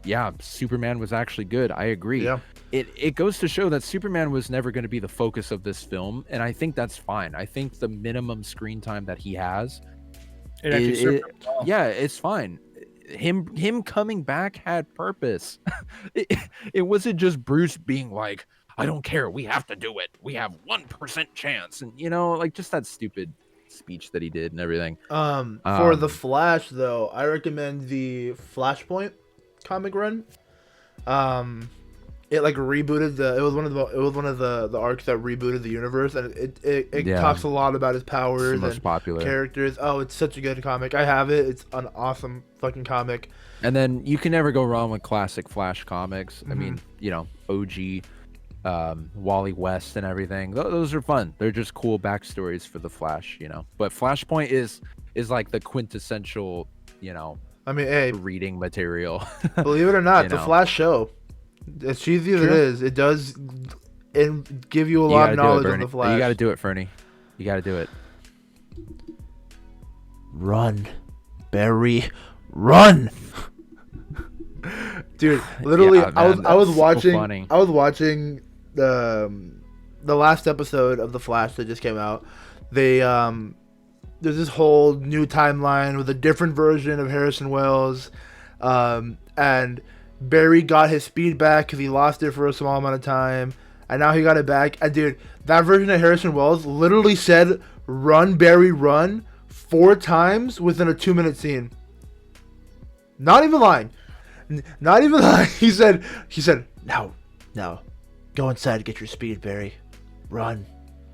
Speaker 3: yeah, Superman was actually good. I agree.
Speaker 1: Yeah.
Speaker 3: It goes to show that Superman was never going to be the focus of this film, and I think that's fine. I think the minimum screen time that he has, it's fine. Him coming back had purpose. It wasn't just Bruce being like, I don't care, we have to do it, we have 1% chance, and like just that stupid speech that he did and everything.
Speaker 1: For the Flash though, I recommend the Flashpoint comic run. It like rebooted it was one of the arcs that rebooted the universe, and it talks a lot about his powers and most popular characters. Oh, it's such a good comic. I have it. It's an awesome fucking comic.
Speaker 3: And then you can never go wrong with classic Flash comics. I mean, OG Wally West and everything. Those are fun. They're just cool backstories for the Flash, But Flashpoint is like the quintessential,
Speaker 1: I mean, hey,
Speaker 3: reading material.
Speaker 1: Believe it or not, the Flash show, as cheesy as it is, it does give you a lot of knowledge on the Flash.
Speaker 3: You got to do it, Fernie. You got to do it.
Speaker 1: Run, Barry, run. Dude, literally,
Speaker 3: yeah, man,
Speaker 1: I was watching the last episode of The Flash that just came out. There's this whole new timeline with a different version of Harrison Wells, and Barry got his speed back because he lost it for a small amount of time, and now he got it back. And dude, that version of Harrison Wells literally said, "Run, Barry, run," 4 times within a 2-minute scene. Not even lying. Not even lying. He said, "Now, go inside and get your speed, Barry. Run,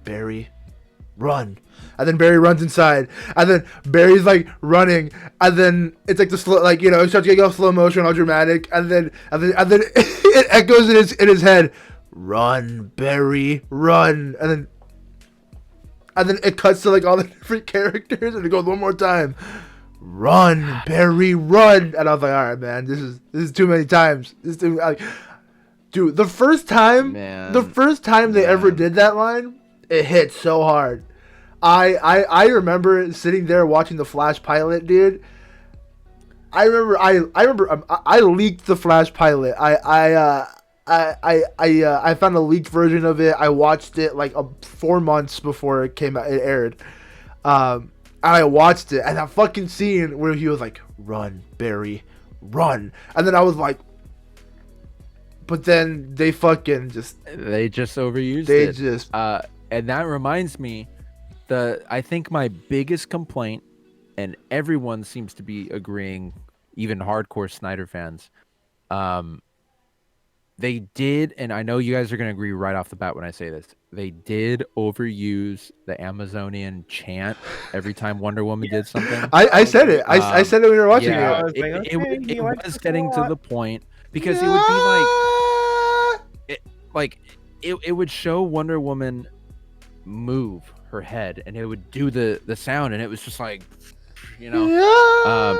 Speaker 1: Barry, run." And then Barry runs inside, and then Barry's like running, and then it's like the slow, like it starts getting all slow motion, all dramatic, and then it echoes in his head, "Run, Barry, run," and then it cuts to like all the different characters, and it goes one more time, "Run, Barry, run," and I was like, all right, man, this is too many times. Dude, the first time they ever did that line, it hit so hard. I remember sitting there watching the Flash pilot, dude. I remember I leaked the Flash pilot. I found a leaked version of it. I watched it like 4 months before it came out. It aired. And I watched it, and that fucking scene where he was like, "Run, Barry, run," and then I was like, but then they just
Speaker 3: overused it. And that reminds me, I think my biggest complaint, and everyone seems to be agreeing, even hardcore Snyder fans, they did, and I know you guys are gonna agree right off the bat when I say this. They did overuse the Amazonian chant every time Wonder Woman did something.
Speaker 1: I said it. I said it when we were watching
Speaker 3: Yeah,
Speaker 2: I was
Speaker 1: it.
Speaker 2: like,
Speaker 3: it,
Speaker 2: okay, he
Speaker 3: it
Speaker 2: likes
Speaker 3: was
Speaker 2: this a
Speaker 3: getting to
Speaker 2: lot.
Speaker 3: the point because it would be like it would show Wonder Woman move her head and it would do the sound and it was just like, you know.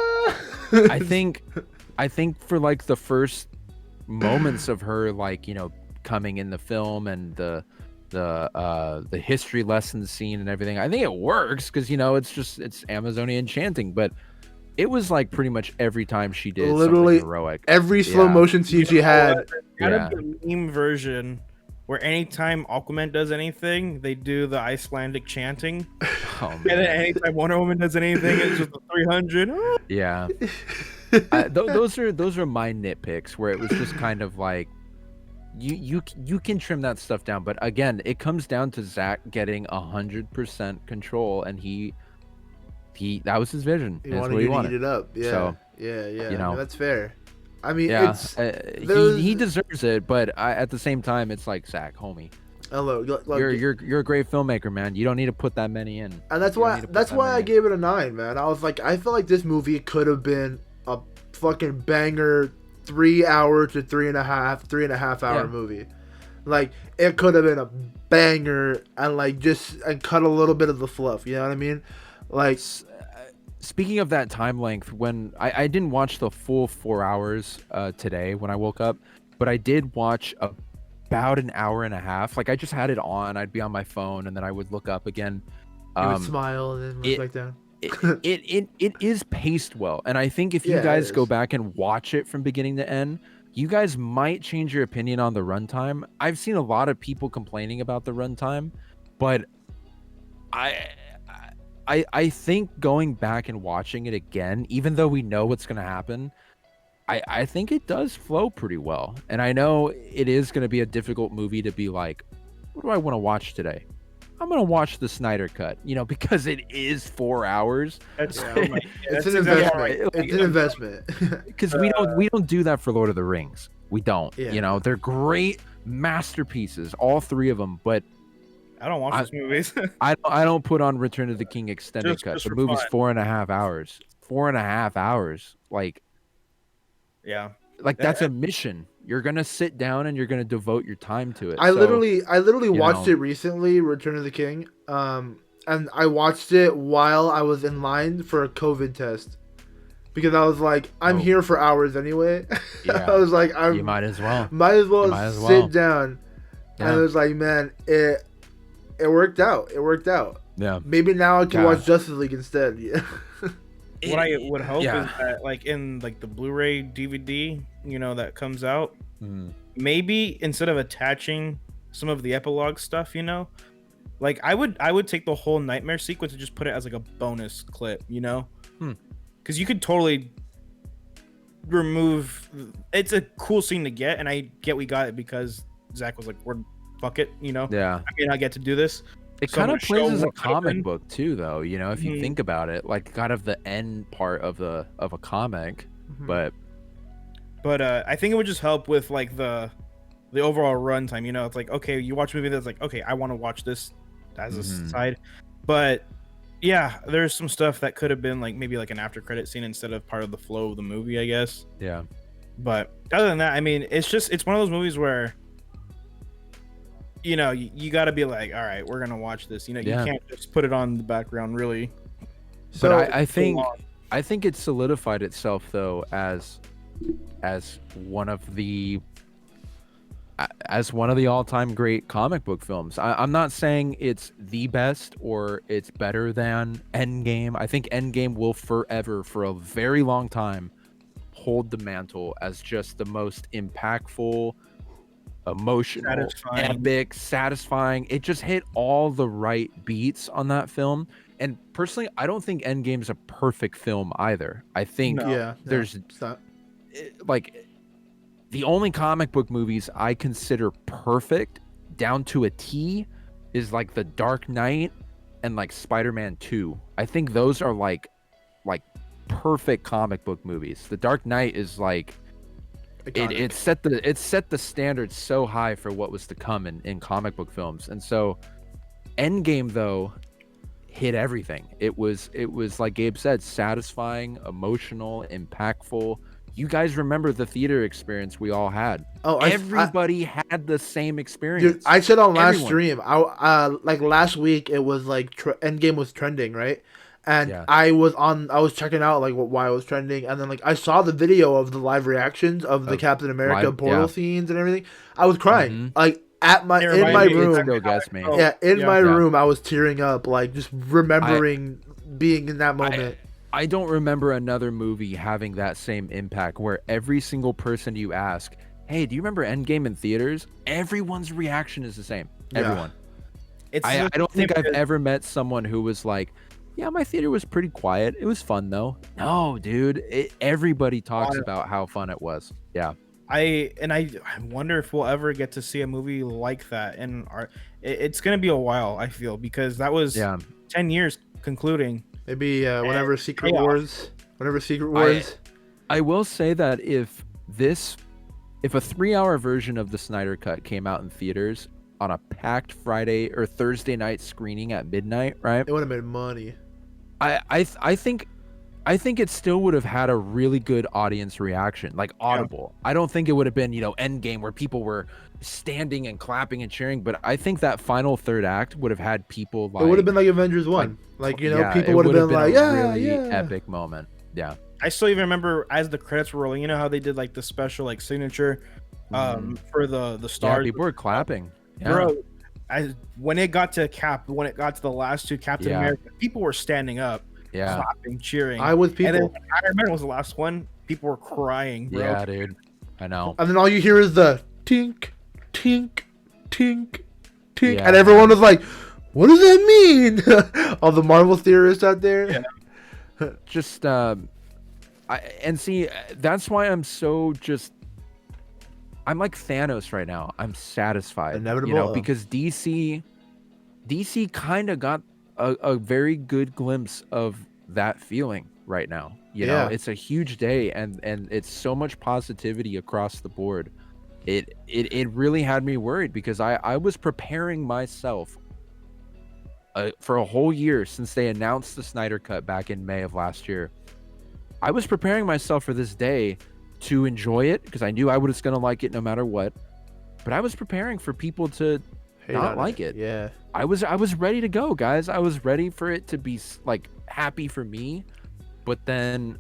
Speaker 3: I think for like the first moments of her, like, you know, coming in the film and the history lesson scene and everything, I think it works because, you know, it's Amazonian chanting, but it was like pretty much every time she did
Speaker 1: Literally
Speaker 3: something heroic.
Speaker 1: every slow motion scene she had.
Speaker 2: Gotta be a meme version where anytime Aquaman does anything, they do the Icelandic chanting.
Speaker 3: Oh,
Speaker 2: And then anytime Wonder Woman does anything, it's just the 300.
Speaker 3: yeah. Those are my nitpicks where it was just kind of like you can trim that stuff down, but again, it comes down to Zack getting 100% control, and he that was his vision.
Speaker 1: He
Speaker 3: That's
Speaker 1: wanted
Speaker 3: what he
Speaker 1: you to
Speaker 3: wanted.
Speaker 1: eat it up. Yeah.
Speaker 3: So,
Speaker 1: yeah.
Speaker 3: you know.
Speaker 1: That's fair. I mean,
Speaker 3: Yeah,
Speaker 1: it's
Speaker 3: he deserves it, but at the same time, it's like, Zack, homie,
Speaker 1: hello.
Speaker 3: you're a great filmmaker, man. You don't need to put that many in.
Speaker 1: And that's
Speaker 3: You don't
Speaker 1: why
Speaker 3: need to put that
Speaker 1: I
Speaker 3: many in.
Speaker 1: gave it a 9, man. I was like, I feel like this movie could have been a fucking banger 3 hour to 3.5 hour
Speaker 3: Yeah.
Speaker 1: movie. Like, it could have been a banger and like and cut a little bit of the fluff. You know what I mean? Like,
Speaker 3: Speaking of that time length, when I didn't watch the full 4 hours today when I woke up, but I did watch about an hour and a half. Like, I just had it on. I'd be on my phone, and then I would look up again.
Speaker 1: you would smile and then look back down.
Speaker 3: It is paced well, and I think if you
Speaker 1: Yeah, it
Speaker 3: guys go
Speaker 1: is.
Speaker 3: back and watch it from beginning to end, you guys might change your opinion on the runtime. I've seen a lot of people complaining about the runtime, but I think going back and watching it again, even though we know what's going to happen, I think it does flow pretty well. And I know it is going to be a difficult movie to be like, what do I want to watch today? I'm going to watch the Snyder Cut, you know, because it is 4 hours.
Speaker 2: That's,
Speaker 1: Yeah.
Speaker 2: oh my-
Speaker 1: It's
Speaker 2: that's
Speaker 1: an
Speaker 2: exactly
Speaker 1: investment.
Speaker 2: right.
Speaker 3: Like,
Speaker 1: It's an investment.
Speaker 3: Because we don't do that for Lord of the Rings. We don't.
Speaker 1: Yeah.
Speaker 3: You know, they're great masterpieces, all three of them, but
Speaker 2: I don't watch these movies.
Speaker 3: I don't put on Return of the King extended cut.
Speaker 2: Just
Speaker 3: The
Speaker 2: for
Speaker 3: movie's
Speaker 2: fun.
Speaker 3: 4.5 hours. 4.5 hours. Like
Speaker 2: Yeah.
Speaker 3: that's a mission. You're gonna sit down and you're gonna devote your time to it.
Speaker 1: I literally watched
Speaker 3: know.
Speaker 1: it recently, Return of the King. And I watched it while I was in line for a COVID test. Because I was like, I'm
Speaker 3: Oh.
Speaker 1: here for hours anyway.
Speaker 3: Yeah.
Speaker 1: I was like,
Speaker 3: You might as well.
Speaker 1: might as well
Speaker 3: might as
Speaker 1: sit
Speaker 3: well.
Speaker 1: down. And
Speaker 3: Yeah.
Speaker 1: I was like, man, it worked out. It worked out.
Speaker 3: Yeah.
Speaker 1: Maybe now I can
Speaker 3: God.
Speaker 1: watch Justice League instead. Yeah.
Speaker 2: What I would hope
Speaker 3: Yeah.
Speaker 2: is that, like, in like the Blu-ray DVD, you know, that comes out,
Speaker 3: Mm.
Speaker 2: maybe instead of attaching some of the epilogue stuff, you know, like I would take the whole nightmare sequence and just put it as like a bonus clip, you know, because you could totally remove. It's a cool scene to get, and I get we got it because Zach was like, "We're fuck it," you know.
Speaker 3: Yeah.
Speaker 2: I mean, I get to do this.
Speaker 3: It
Speaker 2: So I'm
Speaker 3: kind of
Speaker 2: gonna
Speaker 3: plays
Speaker 2: show
Speaker 3: as a
Speaker 2: what could've
Speaker 3: comic
Speaker 2: been.
Speaker 3: book too, though. You know, if you
Speaker 2: Mhm.
Speaker 3: think about it, like kind of the end part of a comic. But
Speaker 2: But I think it would just help with like the overall runtime. You know, it's like, okay, you watch a movie that's like, okay, I want to watch this as a
Speaker 3: Mhm.
Speaker 2: side. But yeah, there's some stuff that could have been like maybe like an after credit scene instead of part of the flow of the movie, I guess.
Speaker 3: yeah.
Speaker 2: But other than that, I mean, it's one of those movies where, you know, you got to be like, all right, we're gonna watch this. You know,
Speaker 3: Yeah.
Speaker 2: you can't just put it on the background, really.
Speaker 1: So
Speaker 3: But I think
Speaker 2: long.
Speaker 3: I think it solidified itself though as one of the all-time great comic book films. I'm not saying it's the best or it's better than Endgame. I think Endgame will forever, for a very long time, hold the mantle as just the most impactful, emotional,
Speaker 2: Satisfying.
Speaker 3: epic, satisfying. It just hit all the right beats on that film. And personally, I don't think Endgame's a perfect film either. I think
Speaker 2: No.
Speaker 1: yeah,
Speaker 3: there's
Speaker 1: it's not.
Speaker 3: like the only comic book movies I consider perfect down to a T is like The Dark Knight and like Spider-Man 2. I think those are like perfect comic book movies. The Dark Knight is like it set the standard so high for what was to come in comic book films. And so Endgame though hit everything. It was like Gabe said, satisfying, emotional, impactful. You guys remember the theater experience we all had.
Speaker 1: Oh,
Speaker 3: everybody had the same experience.
Speaker 1: Dude, I said on last
Speaker 3: Everyone.
Speaker 1: stream, like last week it was like Endgame was trending, right? And
Speaker 3: Yeah.
Speaker 1: I was checking out like why it was trending, and then like I saw the video of the live reactions of the Captain America portal scenes and everything. I was crying, like in my room.
Speaker 3: Still gets me.
Speaker 1: Yeah, in my room, I was tearing up, like just remembering being in that moment.
Speaker 3: I don't remember another movie having that same impact where every single person you ask, hey, do you remember Endgame in theaters? Everyone's reaction is the same. Everyone. I don't think I've ever met someone who was like, yeah, my theater was pretty quiet. It was fun though. No, dude. Everybody talks about how fun it was. Yeah.
Speaker 2: I wonder if we'll ever get to see a movie like that. And it's gonna be a while, I feel, because that was 10 years concluding.
Speaker 1: Maybe whenever Secret Wars.
Speaker 3: I will say that if a 3-hour version of the Snyder Cut came out in theaters on a packed Friday or Thursday night screening at midnight, right?
Speaker 1: It would have made money.
Speaker 3: I think it still would have had a really good audience reaction, like audible. I don't think it would have been, Endgame where people were standing and clapping and cheering, but I think that final third act would have had people like...
Speaker 1: It would have been like Avengers 1. People would have been like,
Speaker 3: really epic moment. Yeah.
Speaker 2: I still even remember as the credits were rolling, how they did like the special like signature for the stars.
Speaker 3: Yeah, people were clapping. Yeah.
Speaker 2: Bro, when it got to the last two Captain America, people were standing up, clapping, cheering.
Speaker 1: I was people.
Speaker 2: And then when Iron Man was the last one, people were crying, bro.
Speaker 3: Yeah, dude. I know.
Speaker 1: And then all you hear is the tink, tink, tink, tink, and everyone was like, "What does that mean?" All the Marvel theorists out there.
Speaker 3: Yeah. Just see, that's why I'm so I'm like Thanos right now. I'm satisfied.
Speaker 1: Inevitable.
Speaker 3: Because DC kind of got a very good glimpse of that feeling right now. You know, it's a huge day and it's so much positivity across the board. It really had me worried because I was preparing myself for a whole year since they announced the Snyder Cut back in May of last year. I was preparing myself for this day to enjoy it because I knew I was going to like it no matter what. But I was preparing for people to not like it.
Speaker 1: Yeah.
Speaker 3: I was ready to go, guys. I was ready for it to be like happy for me. But then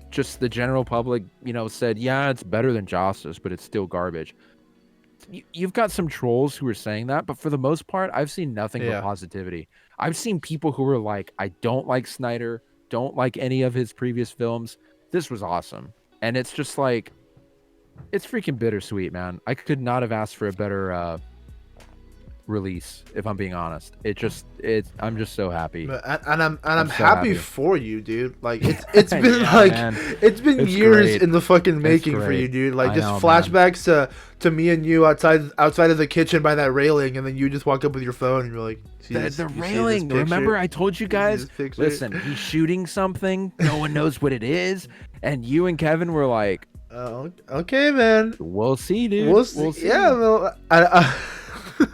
Speaker 3: just the general public, said, yeah, it's better than Justice, but it's still garbage. You've got some trolls who are saying that, but for the most part, I've seen nothing but positivity. I've seen people who were like, I don't like Snyder, don't like any of his previous films. This was awesome. And it's just like, it's freaking bittersweet, man. I could not have asked for a better release, if I'm being honest. I'm just so happy.
Speaker 1: And I'm so happy for you, dude. Like it's been it's been years in the fucking making for you, dude. Like just flashbacks to me and you outside of the kitchen by that railing, and then you just walk up with your phone and you're like,
Speaker 3: the railing. Remember I told you guys, listen, he's shooting something, no one knows what it is, and you and Kevin were like,
Speaker 1: okay, man.
Speaker 3: We'll see, dude.
Speaker 1: We'll see. Yeah, well,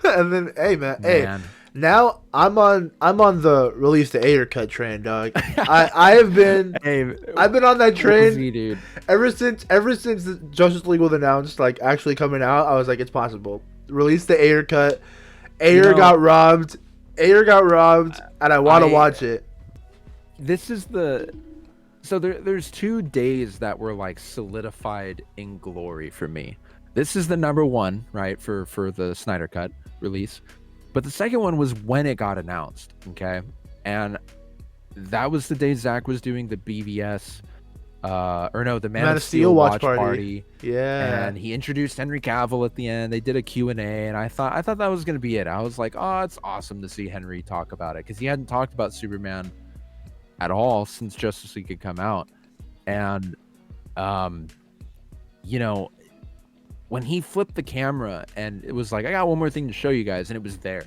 Speaker 1: and then, hey, man. Now I'm on the release the Snyder Cut train, dog. I've been on that train
Speaker 3: dude.
Speaker 1: ever since the Justice League was announced, like actually coming out. I was like, it's possible. Release the Snyder Cut. Snyder got robbed, and I want to watch it.
Speaker 3: This is so there's 2 days that were like solidified in glory for me. This is the number one, right, for the Snyder Cut release. But the second one was when it got announced, okay? And that was the day Zach was doing the BVS, the Man of Steel watch party.
Speaker 1: Yeah.
Speaker 3: And he introduced Henry Cavill at the end. They did a Q&A, and I thought that was going to be it. I was like, oh, it's awesome to see Henry talk about it, because he hadn't talked about Superman at all since Justice League had come out. And, when he flipped the camera and it was like, I got one more thing to show you guys, and it was there.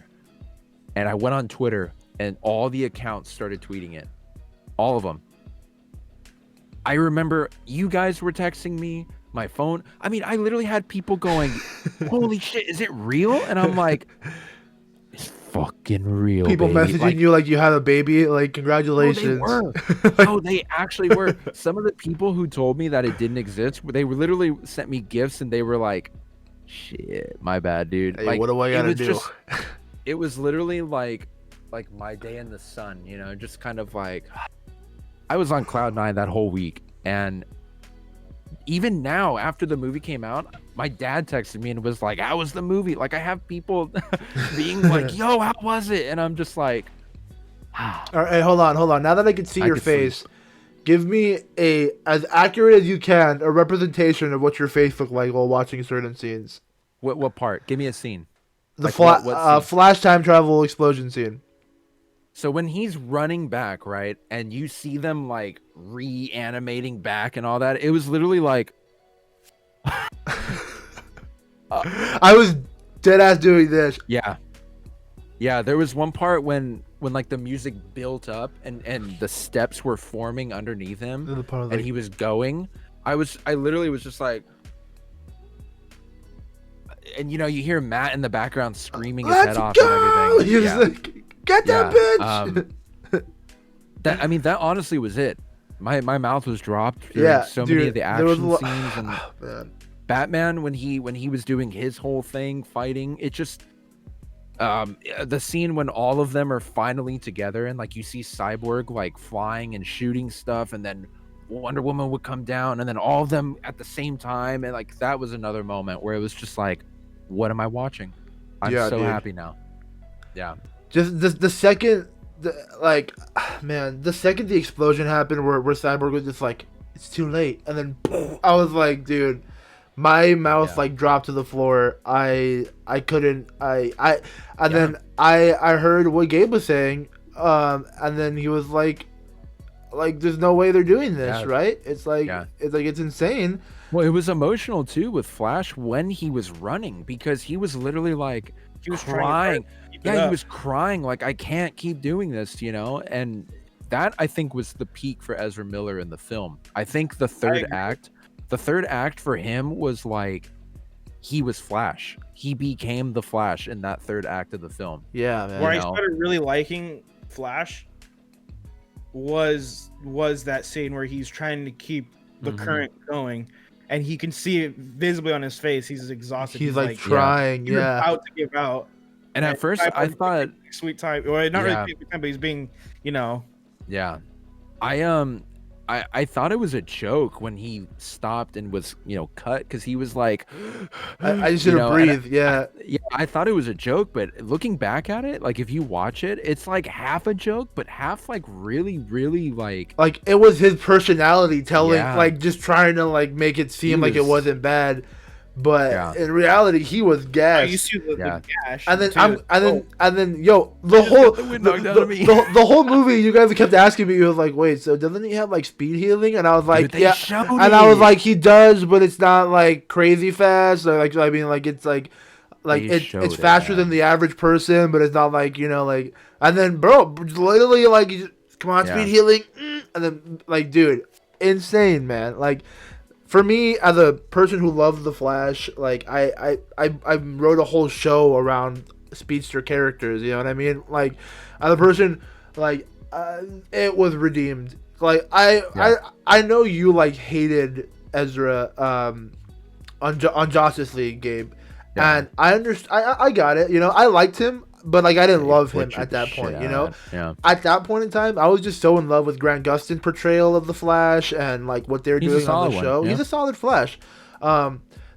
Speaker 3: And I went on Twitter and all the accounts started tweeting it. All of them. I remember you guys were texting me. my phone. I mean, I literally had people going, "Holy shit, is it real?" And I'm like, "It's fucking real,
Speaker 1: People
Speaker 3: baby."
Speaker 1: messaging
Speaker 3: Like,
Speaker 1: you like you had a baby, like
Speaker 3: no, they
Speaker 1: congratulations.
Speaker 3: were. No, they actually were. Some of the people who told me that it didn't exist, they were literally sent me gifts, and they were like, "Shit, my bad, dude."
Speaker 1: Hey,
Speaker 3: Like,
Speaker 1: what do I
Speaker 3: it
Speaker 1: gotta
Speaker 3: was
Speaker 1: do?
Speaker 3: just, it was literally like my day in the sun, you know, just kind of like, I was on cloud nine that whole week. And even now, after the movie came out, my dad texted me and was like, "How was the movie?" Like, I have people being like, "Yo, how was it?" And I'm just like,
Speaker 1: All right, hey, hold on. Now that I can see
Speaker 3: I
Speaker 1: your
Speaker 3: could sleep.
Speaker 1: face, give me a as accurate as you can a representation of what your face looked like while watching certain scenes.
Speaker 3: What part? Give me a scene.
Speaker 1: The
Speaker 3: Like, what scene?
Speaker 1: flash time travel explosion scene.
Speaker 3: So when he's running back, right, and you see them like reanimating back and all that, it was literally like,
Speaker 1: I was dead ass doing this.
Speaker 3: yeah, there was one part when like the music built up and the steps were forming underneath him,
Speaker 1: The part of,
Speaker 3: and
Speaker 1: like,
Speaker 3: he was going. I literally was just like, and you know, you hear Matt in the background screaming his
Speaker 1: let's
Speaker 3: head off
Speaker 1: go!
Speaker 3: and everything.
Speaker 1: He was like, get that bitch.
Speaker 3: That, I mean, that honestly was it. My mouth was dropped during
Speaker 1: Yeah,
Speaker 3: so
Speaker 1: dude,
Speaker 3: many of the
Speaker 1: there was
Speaker 3: action
Speaker 1: a
Speaker 3: scenes, and
Speaker 1: oh, man.
Speaker 3: Batman when he was doing his whole thing fighting, it just the scene when all of them are finally together and like you see Cyborg like flying and shooting stuff, and then Wonder Woman would come down, and then all of them at the same time, and like that was another moment where it was just like, what am I watching? I'm
Speaker 1: Yeah,
Speaker 3: so
Speaker 1: dude.
Speaker 3: happy now. Yeah.
Speaker 1: Just the second, the second the explosion happened, where Cyborg was just like, it's too late, and then boom, I was like, dude, my mouth like dropped to the floor. I couldn't. Then I heard what Gabe was saying, and then he was like, there's no way they're doing this, right? It's like it's insane.
Speaker 3: Well, it was emotional too with Flash when he was running, because he was literally like,
Speaker 2: He was
Speaker 3: crying.
Speaker 2: He
Speaker 3: Was crying like, I can't keep doing this, you know? And that, I think, was the peak for Ezra Miller in the film. I think the third act for him was like, he was Flash. He became the Flash in that third act of the film.
Speaker 1: Yeah, man.
Speaker 2: Where I started really liking Flash was that scene where he's trying to keep the current going, and he can see it visibly on his face. He's exhausted.
Speaker 1: He's like trying,
Speaker 2: he's about to give out.
Speaker 3: And at first, I thought,
Speaker 2: sweet time, or not really sweet time, but he's being, you know.
Speaker 3: Yeah, I thought it was a joke when he stopped and was, you know, cut, because he was like,
Speaker 1: I just didn't breathe.
Speaker 3: I thought it was a joke, but looking back at it, like if you watch it, it's like half a joke, but half like really, really like
Speaker 1: it was his personality telling, like just trying to like make it seem like it wasn't bad, but in reality he was gassed.
Speaker 2: You see the gash,
Speaker 1: and then yo, the whole movie you guys kept asking me, you was like, wait, so doesn't he have like speed healing? And I was like,
Speaker 3: Dude,
Speaker 1: I was like, he does, but it's not like crazy fast. Or like, I mean, like it's like it's faster than the average person, but it's not like, you know, like. And then bro, literally like, you just, come on, speed healing, and then like, dude, insane, man. Like, for me, as a person who loves the Flash, like I wrote a whole show around speedster characters. You know what I mean? Like, as a person, like it was redeemed. Like I know you like hated Ezra on Justice League, Gabe, and I understand. I got it. You know, I liked him. But like I didn't love him at that point, you know. At that point in time, I was just so in love with Grant Gustin's portrayal of the Flash and like what they're doing on the show. He's a solid Flash.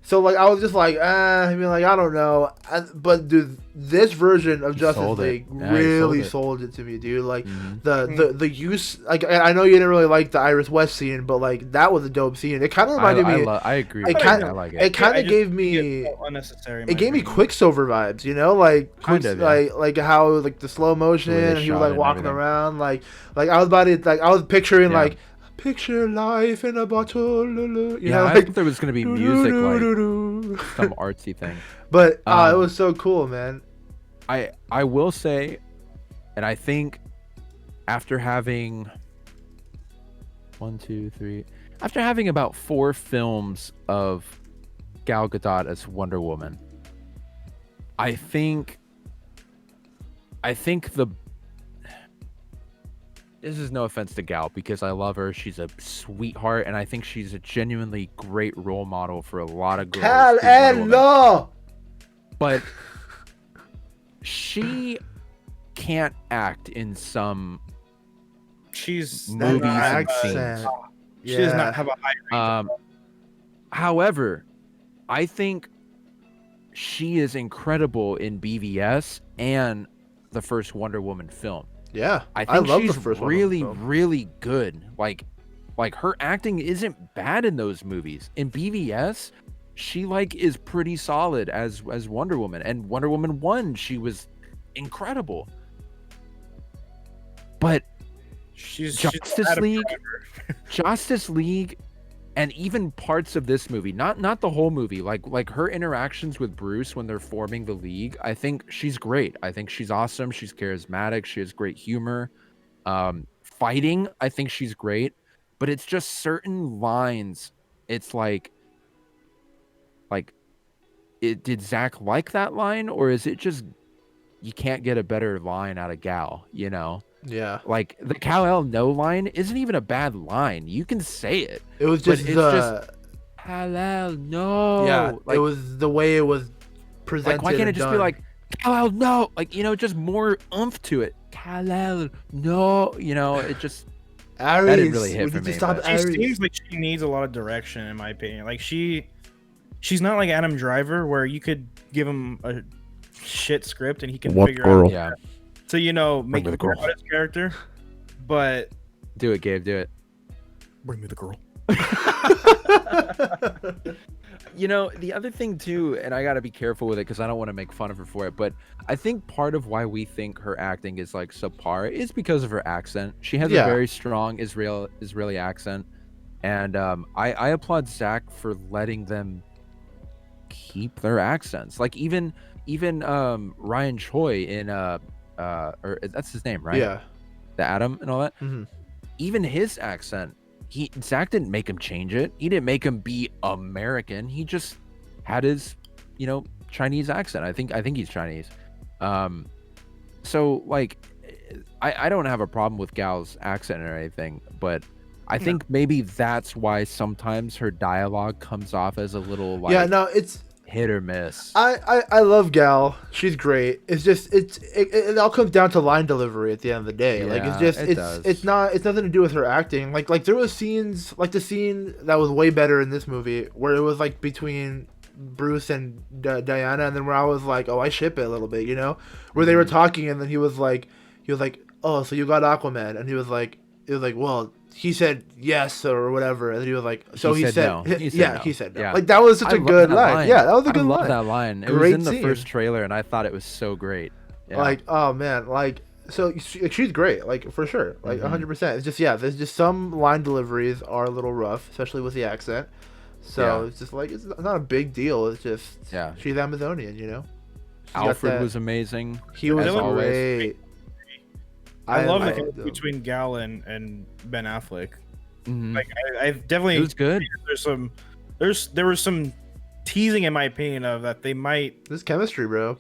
Speaker 1: So like I was just like, I mean, like I don't know, but dude, this version of Justice League really sold it to me, dude. Like the use, like I know you didn't really like the Iris West scene, but like that was a dope scene. It kind of reminded me.
Speaker 3: I agree.
Speaker 1: It kind of gave me
Speaker 2: unnecessary.
Speaker 1: It gave me Quicksilver vibes, you know, like like how like the slow motion and he was like walking around, like I was about to I was picturing like. Picture life in a bottle. You know,
Speaker 3: I thought there was gonna be music, like some artsy thing.
Speaker 1: But it was so cool, man.
Speaker 3: I will say, and I think after having 1, 2, 3. After having about 4 films of Gal Gadot as Wonder Woman, I think the this is no offense to Gal because I love her. She's a sweetheart, and I think she's a genuinely great role model for a lot of girls.
Speaker 1: Hell
Speaker 3: who's Wonder Woman.
Speaker 1: no!
Speaker 3: But she can't act in some
Speaker 2: She's
Speaker 3: movies and
Speaker 1: accent.
Speaker 3: scenes.
Speaker 2: She does not have a high range.
Speaker 3: However, I think she is incredible in BVS and the first Wonder Woman film.
Speaker 1: Yeah,
Speaker 3: I think
Speaker 1: love
Speaker 3: she's
Speaker 1: the first Wonder
Speaker 3: really,
Speaker 1: Woman film.
Speaker 3: really good. Like her acting isn't bad in those movies. In BVS, she is pretty solid as Wonder Woman. And Wonder Woman 1, she was incredible. But
Speaker 2: she's
Speaker 3: Justice
Speaker 2: Adam
Speaker 3: League,
Speaker 2: Driver.
Speaker 3: Justice League, and even parts of this movie, not the whole movie, like her interactions with Bruce when they're forming the League, I think she's great. I think she's awesome. She's charismatic. She has great humor. Fighting, I think she's great. But it's just certain lines. It's did Zach like that line, or is it just you can't get a better line out of Gal, you know?
Speaker 1: Yeah,
Speaker 3: Like the Kal-El no line isn't even a bad line. You can say it.
Speaker 1: it was
Speaker 3: But
Speaker 1: just
Speaker 3: it's
Speaker 1: the
Speaker 3: just Kal-El no.
Speaker 1: yeah.
Speaker 3: Like,
Speaker 1: it was the way it was presented.
Speaker 3: why can't it
Speaker 1: and
Speaker 3: just
Speaker 1: done.
Speaker 3: be like Kal-El no? Like, just more oomph to it. Kal-El no. It just
Speaker 1: Ares?
Speaker 3: that didn't really hit
Speaker 1: we
Speaker 3: for
Speaker 1: need to
Speaker 3: me,
Speaker 1: stop
Speaker 3: but-
Speaker 2: She
Speaker 1: Ares.
Speaker 2: seems like she needs a lot of direction, in my opinion. Like she's not like Adam Driver, where you could give him a shit script and he can figure out
Speaker 3: Yeah.
Speaker 2: to make
Speaker 3: me the
Speaker 2: it work
Speaker 3: girl.
Speaker 2: out his character. But
Speaker 3: Do it, Gabe. Do it.
Speaker 2: bring me the girl.
Speaker 3: The other thing too, and I got to be careful with it because I don't want to make fun of her for it, but I think part of why we think her acting is subpar is because of her accent. She has
Speaker 1: Yeah.
Speaker 3: a very strong Israeli accent, and I applaud Zach for letting them keep their accents. Like even Ryan Choi in or that's his name, right?
Speaker 1: Yeah.
Speaker 3: The Adam and all that.
Speaker 1: Mhm.
Speaker 3: Even his accent, Zach didn't make him change it. He didn't make him be American. He just had his, Chinese accent. I think he's Chinese. So I don't have a problem with Gal's accent or anything, but I think maybe that's why sometimes her dialogue comes off as a little
Speaker 1: Yeah, no, it's
Speaker 3: hit or miss.
Speaker 1: I love Gal. She's great. It's just it all comes down to line delivery at the end of the day.
Speaker 3: Yeah, it does.
Speaker 1: it's nothing to do with her acting. Like there was scenes like the scene that was way better in this movie where it was between Bruce and Diana, and then where I was like, oh, I ship it a little bit, where they were talking, and then he was like, oh, so you got Aquaman, and he was like, well, he said yes or whatever, and then he was like, so he said
Speaker 3: no. He said
Speaker 1: yeah,
Speaker 3: no.
Speaker 1: he said no.
Speaker 3: Yeah.
Speaker 1: Like that was such
Speaker 3: I
Speaker 1: a
Speaker 3: love
Speaker 1: good
Speaker 3: that
Speaker 1: line. Yeah, that was a good
Speaker 3: I love
Speaker 1: line.
Speaker 3: that line. It
Speaker 1: Great
Speaker 3: was in the
Speaker 1: scene.
Speaker 3: first trailer, and I thought it was so great. Yeah.
Speaker 1: Oh man, so she's great, for sure, 100%. It's just there's just some line deliveries are a little rough, especially with the accent. So
Speaker 3: Yeah.
Speaker 1: it's just it's not a big deal. It's just she's Amazonian, She got
Speaker 3: Alfred
Speaker 1: that-
Speaker 3: was amazing.
Speaker 1: He was
Speaker 3: as always.
Speaker 1: great.
Speaker 2: I love the
Speaker 1: loved
Speaker 2: chemistry
Speaker 1: him.
Speaker 2: between Gal and Ben Affleck.
Speaker 3: Mhm.
Speaker 2: I definitely
Speaker 3: It was good.
Speaker 2: there was some teasing, in my opinion, of that they might
Speaker 1: This chemistry, bro.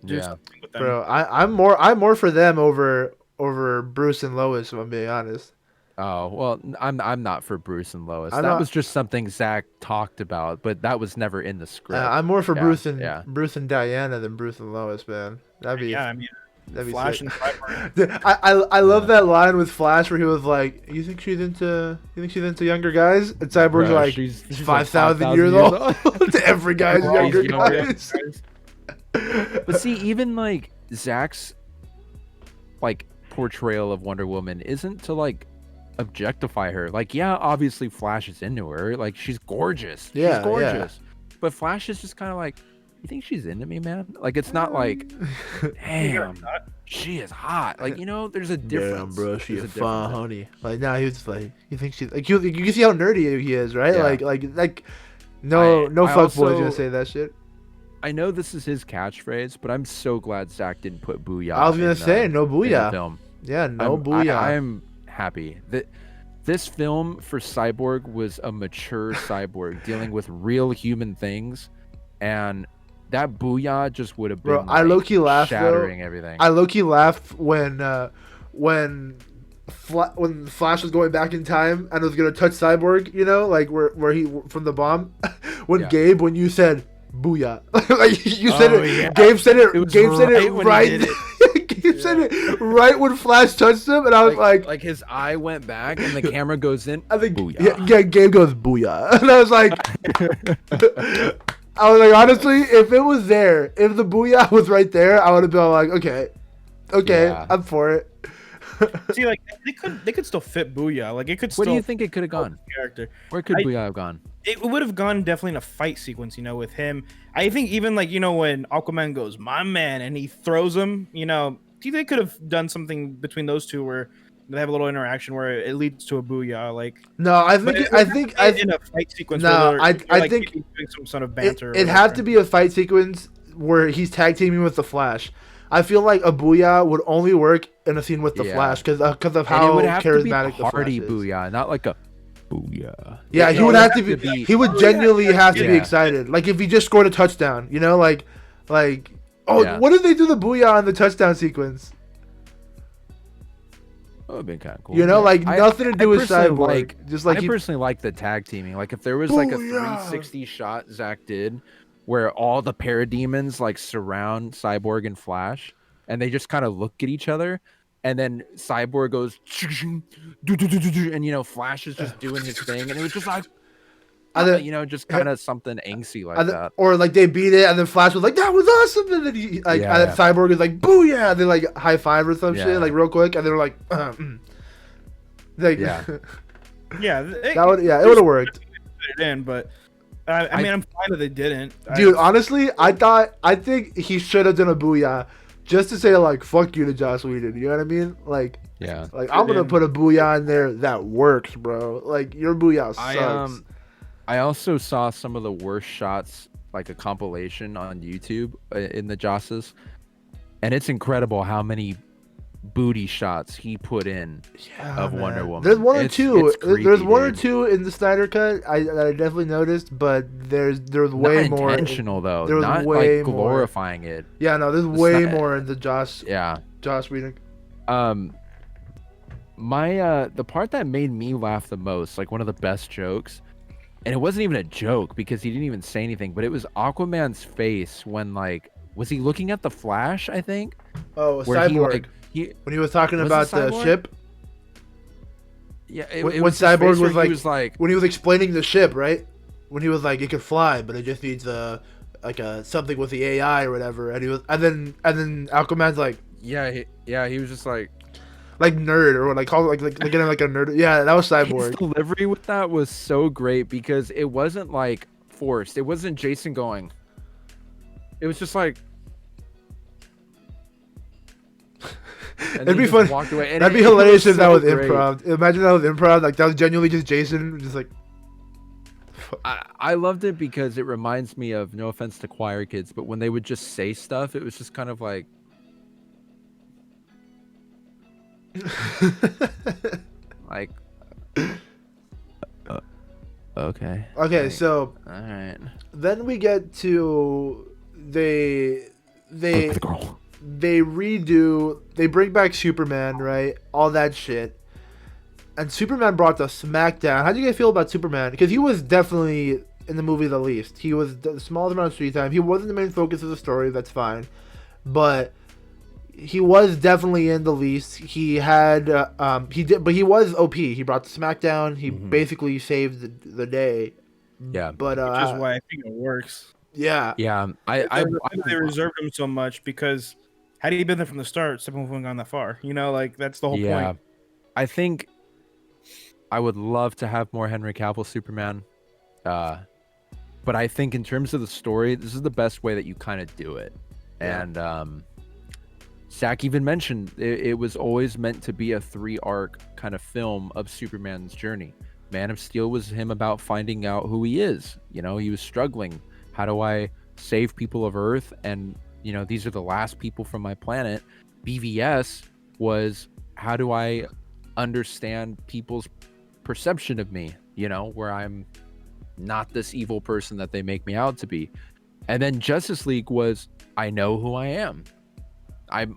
Speaker 2: do
Speaker 3: Yeah.
Speaker 2: something with them.
Speaker 1: Bro, I'm more for them over Bruce and Lois, if I'm being honest.
Speaker 3: Oh well, I'm not for Bruce and Lois.
Speaker 1: I'm
Speaker 3: That
Speaker 1: not-
Speaker 3: was just something Zach talked about, but that was never in the script.
Speaker 1: I'm more for
Speaker 3: Yeah,
Speaker 1: Bruce and Diana than Bruce and Lois, man. That'd be
Speaker 2: Yeah, I mean,
Speaker 1: that'd be
Speaker 2: Flash
Speaker 1: sick.
Speaker 2: and Cyborg.
Speaker 1: Dude, I love that line with Flash where he was like, "You think she's into younger guys?" And Cyborg's
Speaker 3: Bro,
Speaker 1: like,
Speaker 3: she's
Speaker 1: 5,000 years old. To every guy's
Speaker 3: We're all
Speaker 1: younger
Speaker 3: younger.
Speaker 1: guys.
Speaker 3: But see, even Zach's portrayal of Wonder Woman isn't to objectify her. Yeah, obviously Flash is into her. She's gorgeous.
Speaker 1: Yeah,
Speaker 3: She's gorgeous. But Flash is just kind of you think she's into me, man? It's not damn, she is hot. There's a difference.
Speaker 1: Damn, bro, she
Speaker 3: There's
Speaker 1: a
Speaker 3: a
Speaker 1: fun
Speaker 3: difference.
Speaker 1: honey. Now he was just you think she's you can see how nerdy he is, right?
Speaker 3: Yeah.
Speaker 1: No
Speaker 3: I
Speaker 1: fuckboy's
Speaker 3: also-
Speaker 1: gonna say that shit.
Speaker 3: I know this is his catchphrase, but I'm so glad Zach didn't put booyah.
Speaker 1: I was gonna
Speaker 3: in,
Speaker 1: say no
Speaker 3: in the
Speaker 1: booyah.
Speaker 3: film.
Speaker 1: Yeah, no booyah.
Speaker 3: I'm happy. The this film for Cyborg was a mature cyborg dealing with real human things, and that booyah just would have been
Speaker 1: Bro, I low-key laughed,
Speaker 3: shattering everything.
Speaker 1: I low-key laughed when Flash was going back in time and was gonna touch Cyborg, you know, like where he from the bomb. When Gabe, when you said booyah, like you said it, Gabe said it. Gabe said it right. Gabe said it right when Flash touched him, and I was
Speaker 3: like his eye went back and the camera goes in.
Speaker 1: I think
Speaker 3: booyah.
Speaker 1: Yeah, Gabe goes booyah, and I was like. Honestly, if it was there, if the booyah was right there, I would have been like, okay, yeah. I'm for it.
Speaker 2: See, like they could still fit booyah. Like it could.
Speaker 3: Where do you think it could have gone?
Speaker 2: Character.
Speaker 3: Where could booyah have gone?
Speaker 2: It would have gone definitely in a fight sequence, you know, with him. I think even like when Aquaman goes, "My man," and he throws him, they could have done something between those two where they have a little interaction where it leads to a booyah. Like
Speaker 1: no, I think
Speaker 2: in a fight sequence.
Speaker 1: No,
Speaker 2: I
Speaker 1: think
Speaker 2: doing some sort of banter.
Speaker 1: It had to be a fight sequence where he's tag teaming with the Flash. I feel like a booyah would only work in a scene with the Flash because of how charismatic the Flash is.
Speaker 3: Booyah, not like a booyah.
Speaker 1: Yeah, he would have to be. He would genuinely have to be excited. Like if he just scored a touchdown, what did they do the booyah in the touchdown sequence?
Speaker 3: That would have been kind of cool.
Speaker 1: Nothing to do with Cyborg.
Speaker 3: I personally like the tag teaming. Like if there was like a 360 shot Zack did, where all the parademons like surround Cyborg and Flash, and they just kind of look at each other, and then Cyborg goes, and Flash is just doing his thing, and it was just like, just kind of something angsty like that. Or
Speaker 1: like they beat it, and then Flash was like, "That was awesome," and then Cyborg is like, "Booyah!" And they like high five or some shit, like real quick, and they're like,
Speaker 2: it
Speaker 1: would have worked.
Speaker 2: Put it in, but. I mean, I'm fine that they didn't.
Speaker 1: Dude, honestly, I think he should have done a booyah just to say, like, fuck you to Joss Whedon. You know what I mean? Like, I'm going to put a booyah in there that works, bro. Like, your booyah sucks.
Speaker 3: I also saw some of the worst shots, like a compilation on YouTube in the Josses. And it's incredible how many booty shots he put in of Wonder Woman.
Speaker 1: There's one or two. There's one or two in the Snyder Cut that I definitely noticed, but there's way
Speaker 3: not
Speaker 1: more
Speaker 3: intentional though.
Speaker 1: There's
Speaker 3: not
Speaker 1: way
Speaker 3: like glorifying it.
Speaker 1: Yeah, no, there's way more in the Joss Whedon.
Speaker 3: The part that made me laugh the most, like one of the best jokes, and it wasn't even a joke because he didn't even say anything, but it was Aquaman's face when was he looking at the Flash? I think.
Speaker 1: Oh, Cyborg. When he was talking about the ship.
Speaker 3: Yeah,
Speaker 1: when Cyborg was like when he was explaining the ship, right? When he was like, it could fly, but it just needs something with the AI or whatever. And then Aquaman's like,
Speaker 3: he was just like
Speaker 1: nerd or like call it like getting like a nerd. Yeah, that was Cyborg.
Speaker 3: His delivery with that was so great because it wasn't like forced. It wasn't Jason going. It was just like.
Speaker 1: It'd be fun. That'd be hilarious if that was improv. Imagine that was improv. Like that was genuinely just Jason, just like.
Speaker 3: I loved it because it reminds me of, no offense to choir kids, but when they would just say stuff, it was just kind of like. Like. Okay.
Speaker 1: Okay,
Speaker 3: like,
Speaker 1: so.
Speaker 3: All right.
Speaker 1: Then we get to they bring back Superman, right? All that shit. And Superman brought the smackdown. How do you guys feel about Superman? Because he was definitely in the movie the least. He was the smallest amount of screen time. He wasn't the main focus of the story. That's fine. But he was definitely in the least. He had but he was OP. He brought the smackdown. He basically saved the day.
Speaker 3: Yeah.
Speaker 2: But which is why I think it works.
Speaker 1: Yeah.
Speaker 3: Yeah.
Speaker 2: They reserved him so much because had he been there from the start, Steppenwolf wouldn't gone that far. Like that's the whole point.
Speaker 3: I think I would love to have more Henry Cavill Superman. But I think in terms of the story, this is the best way that you kind of do it. Yeah. And Zack even mentioned it was always meant to be a 3-arc kind of film of Superman's journey. Man of Steel was him about finding out who he is. He was struggling. How do I save people of Earth? And, these are the last people from my planet. BVS was, how do I understand people's perception of me, where I'm not this evil person that they make me out to be. And then Justice League was, I know who I am. I'm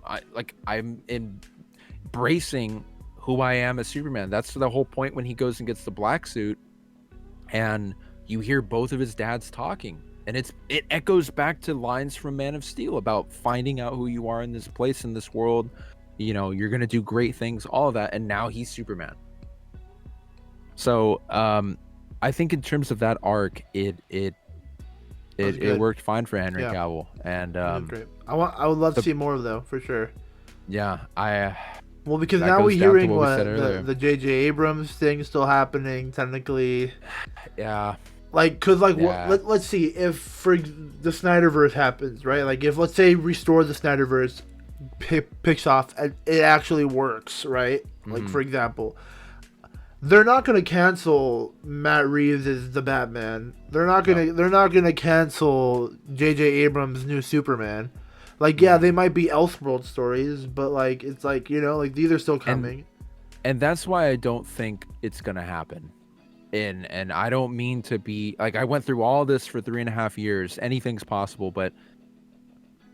Speaker 3: embracing who I am as Superman. That's the whole point when he goes and gets the black suit, and you hear both of his dads talking, and it echoes back to lines from Man of Steel about finding out who you are in this place, in this world. You're gonna do great things, all of that, and now he's Superman. So I think in terms of that arc, it worked fine for Henry Cavill, and
Speaker 1: great. I would love to see more though, for sure.
Speaker 3: Yeah,
Speaker 1: well, because
Speaker 3: that
Speaker 1: now
Speaker 3: goes
Speaker 1: we're
Speaker 3: down to
Speaker 1: hearing
Speaker 3: what we said earlier.
Speaker 1: the J.J. Abrams thing is still happening technically.
Speaker 3: Yeah.
Speaker 1: Like, cause like
Speaker 3: Yeah.
Speaker 1: let's see if for the Snyderverse happens, right? Like if let's say Restore the Snyderverse picks off and it actually works, right? Like for example, they're not gonna cancel Matt Reeves as the Batman. They're not gonna cancel J.J. Abrams' new Superman. Like they might be Elseworld stories, but like it's like like these are still coming.
Speaker 3: And that's why I don't think it's gonna happen. And I don't mean to be like, I went through all this for 3.5 years. Anything's possible, but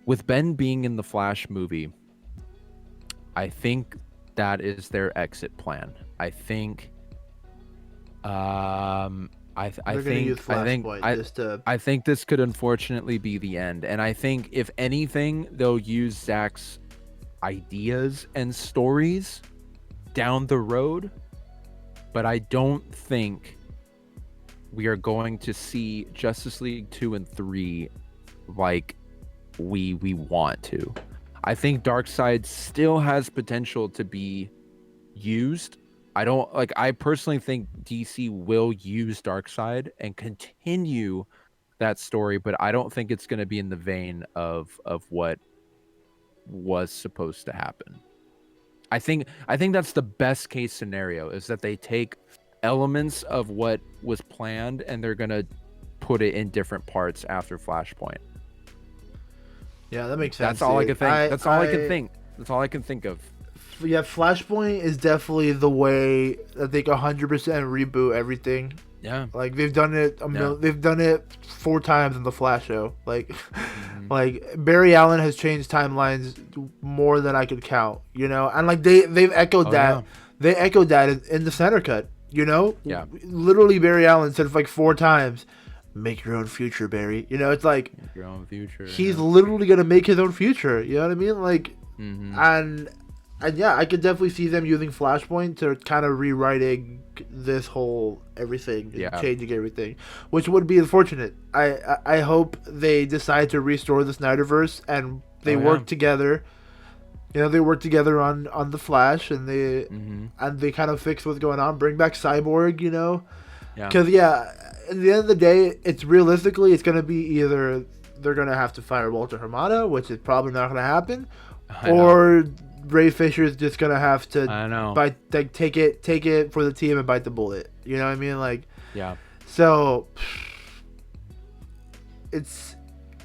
Speaker 3: with Ben being in the Flash movie, I think that is their exit plan. I think I think this could unfortunately be the end. And I think if anything, they'll use Zack's ideas and stories down the road. But I don't think we are going to see Justice League 2 and 3 like we want to. I think Darkseid still has potential to be used. I personally think DC will use Darkseid and continue that story, but I don't think it's going to be in the vein of what was supposed to happen. I think that's the best case scenario, is that they take elements of what was planned and they're going to put it in different parts after Flashpoint.
Speaker 1: Yeah, that makes sense.
Speaker 3: That's all I can think. That's all I can think. That's all I can think of.
Speaker 1: Yeah, Flashpoint is definitely the way that they can 100% reboot everything.
Speaker 3: Yeah,
Speaker 1: like they've done it. They've done it 4 times in the Flash show. Like, like Barry Allen has changed timelines more than I could count. And like they've echoed that. Yeah. They echoed that in the Snyder Cut.
Speaker 3: Yeah.
Speaker 1: Literally, Barry Allen said like 4 times, "Make your own future, Barry." It's like
Speaker 3: make your own future.
Speaker 1: He's literally gonna make his own future. You know what I mean? Like, and yeah, I could definitely see them using Flashpoint to kind of rewriting this whole everything, changing everything, which would be unfortunate. I hope they decide to restore the Snyderverse and they work together. They work together on the Flash, and they kind of fix what's going on. Bring back Cyborg, because at the end of the day, it's gonna be either they're gonna have to fire Walter Hamada, which is probably not gonna happen, or Ray Fisher's just gonna have to take it for the team and bite the bullet. You know what I mean? Like, so it's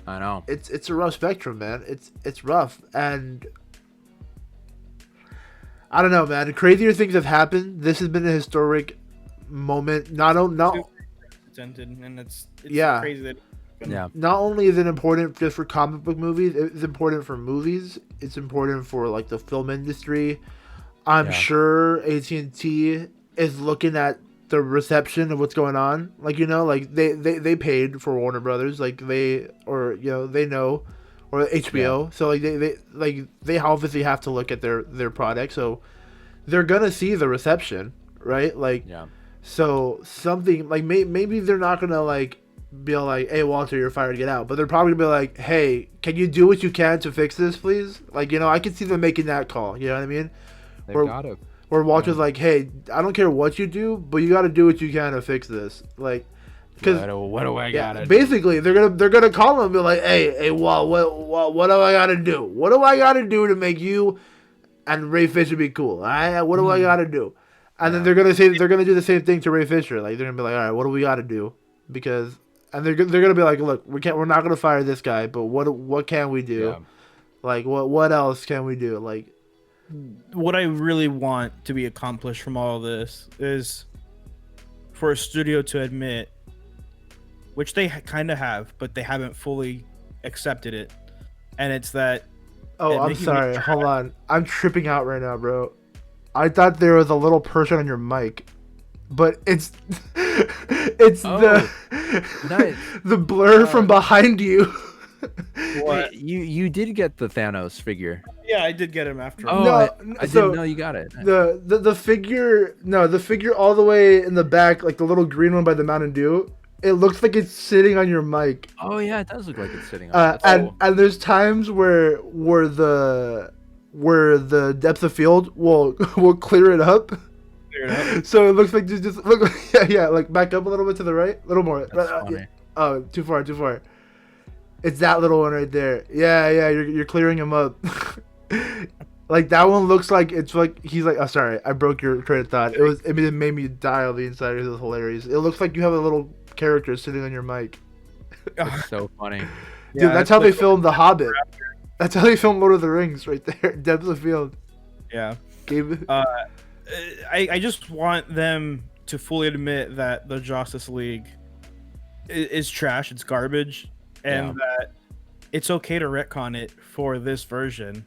Speaker 1: a rough spectrum, man. It's rough, and I don't know, man. Crazier things have happened. This has been a historic moment. Not
Speaker 2: and it's crazy that.
Speaker 1: Not only is it important just for comic book movies, it's important for movies. It's important for like the film industry. I'm sure AT&T is looking at the reception of what's going on. Like like they paid for Warner Brothers, like they know, or HBO. So like they obviously have to look at their product. So they're gonna see the reception, right? Like so something like maybe they're not gonna like be like, "Hey Walter, you're fired, get out," but they're probably gonna be like, "Hey, can you do what you can to fix this, please?" Like I can see them making that call. You know what I mean? Where Walter's like, "Hey, I don't care what you do, but you got to do what you can to fix this." Like, because
Speaker 3: what do I gotta?
Speaker 1: Basically, they're gonna call him and be like, "Hey, Walt, what do I gotta do? What do I gotta do to make you and Ray Fisher be cool? What do I gotta do?" And then they're gonna do the same thing to Ray Fisher. Like they're gonna be like, "All right, what do we gotta do?" Because they're gonna be like, "Look, we're not gonna fire this guy, but what can we do? Yeah. Like what else can we do?" Like,
Speaker 2: what I really want to be accomplished from all of this is for a studio to admit, which they kind of have, but they haven't fully accepted it, and it's that.
Speaker 1: Oh,
Speaker 2: and
Speaker 1: I'm
Speaker 2: Mickey
Speaker 1: sorry.
Speaker 2: Mouse-
Speaker 1: Hold on. I'm tripping out right now, bro. I thought there was a little person on your mic, but it's
Speaker 3: Oh, nice.
Speaker 1: the blur from behind you.
Speaker 2: What?
Speaker 3: You did get the Thanos figure.
Speaker 2: Yeah, I did get him after.
Speaker 3: Oh,
Speaker 1: No,
Speaker 3: I
Speaker 1: so-
Speaker 3: didn't know you got it.
Speaker 1: The figure, no, the figure all the way in the back, like the little green one by the Mountain Dew. It looks like it's sitting on your mic.
Speaker 3: Oh yeah, it does look like it's sitting on. That's
Speaker 1: And
Speaker 3: cool.
Speaker 1: and there's times where the depth of field will clear it up.
Speaker 2: Clear it up.
Speaker 1: So it looks like just look yeah, like back up a little bit to the right, a little more.
Speaker 3: That's funny.
Speaker 1: Oh, too far. It's that little one right there. Yeah, you're clearing him up. Like that one looks like it's like he's like, oh sorry, I broke your train of thought. It made me die on the inside. It was hilarious. It looks like you have a little character sitting on your mic.
Speaker 3: That's so funny.
Speaker 1: Dude, that's how they filmed The Hobbit. That's how they filmed Lord of the Rings right there. Depth of field.
Speaker 2: Yeah.
Speaker 1: Gabe.
Speaker 2: I just want them to fully admit that the Justice League is trash, it's garbage, and that it's okay to retcon it for this version.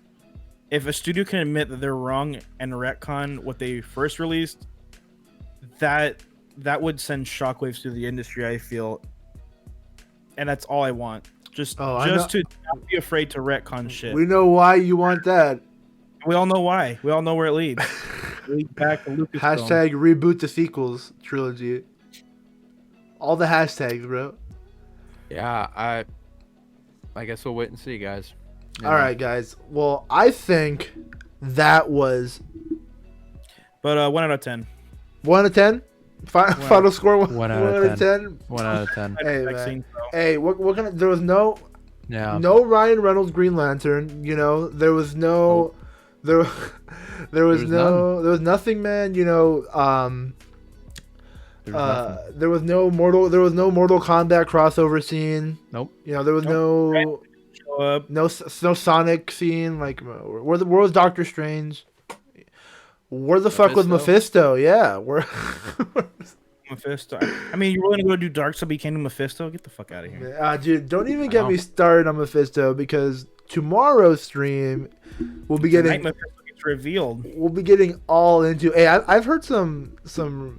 Speaker 2: If a studio can admit that they're wrong and retcon what they first released, that would send shockwaves through the industry, I feel. And that's all I want. Just to not be afraid to retcon shit.
Speaker 1: We know why you want that.
Speaker 2: We all know why. We all know where it leads. It leads back to Lucasfilm.
Speaker 1: Hashtag reboot the sequels trilogy. All the hashtags, bro.
Speaker 3: Yeah, I guess we'll wait and see, guys.
Speaker 1: All right, guys. Well, I think that was
Speaker 2: But 1 out of 10.
Speaker 1: 1 out of 10. Final score 1 out of 10.
Speaker 3: 1 out of 10.
Speaker 1: Hey,
Speaker 2: I've
Speaker 1: man.
Speaker 2: seen, so.
Speaker 1: Hey, what kind of? There was no Ryan Reynolds Green Lantern. You know, there was no, there was nothing, man. You know, there was no Mortal Kombat crossover scene.
Speaker 3: Nope.
Speaker 1: You know, there was no
Speaker 2: Show up.
Speaker 1: no Sonic scene. Like, where was Doctor Strange? Where the fuck was Mephisto? Yeah, where?
Speaker 2: Mephisto. I mean, you're willing to go do Dark so became Mephisto? Get the fuck out of here.
Speaker 1: Dude, don't even get me started on Mephisto, because tomorrow's stream we'll be getting
Speaker 2: Tonight Mephisto gets revealed.
Speaker 1: we'll be getting all into. Hey, I've heard some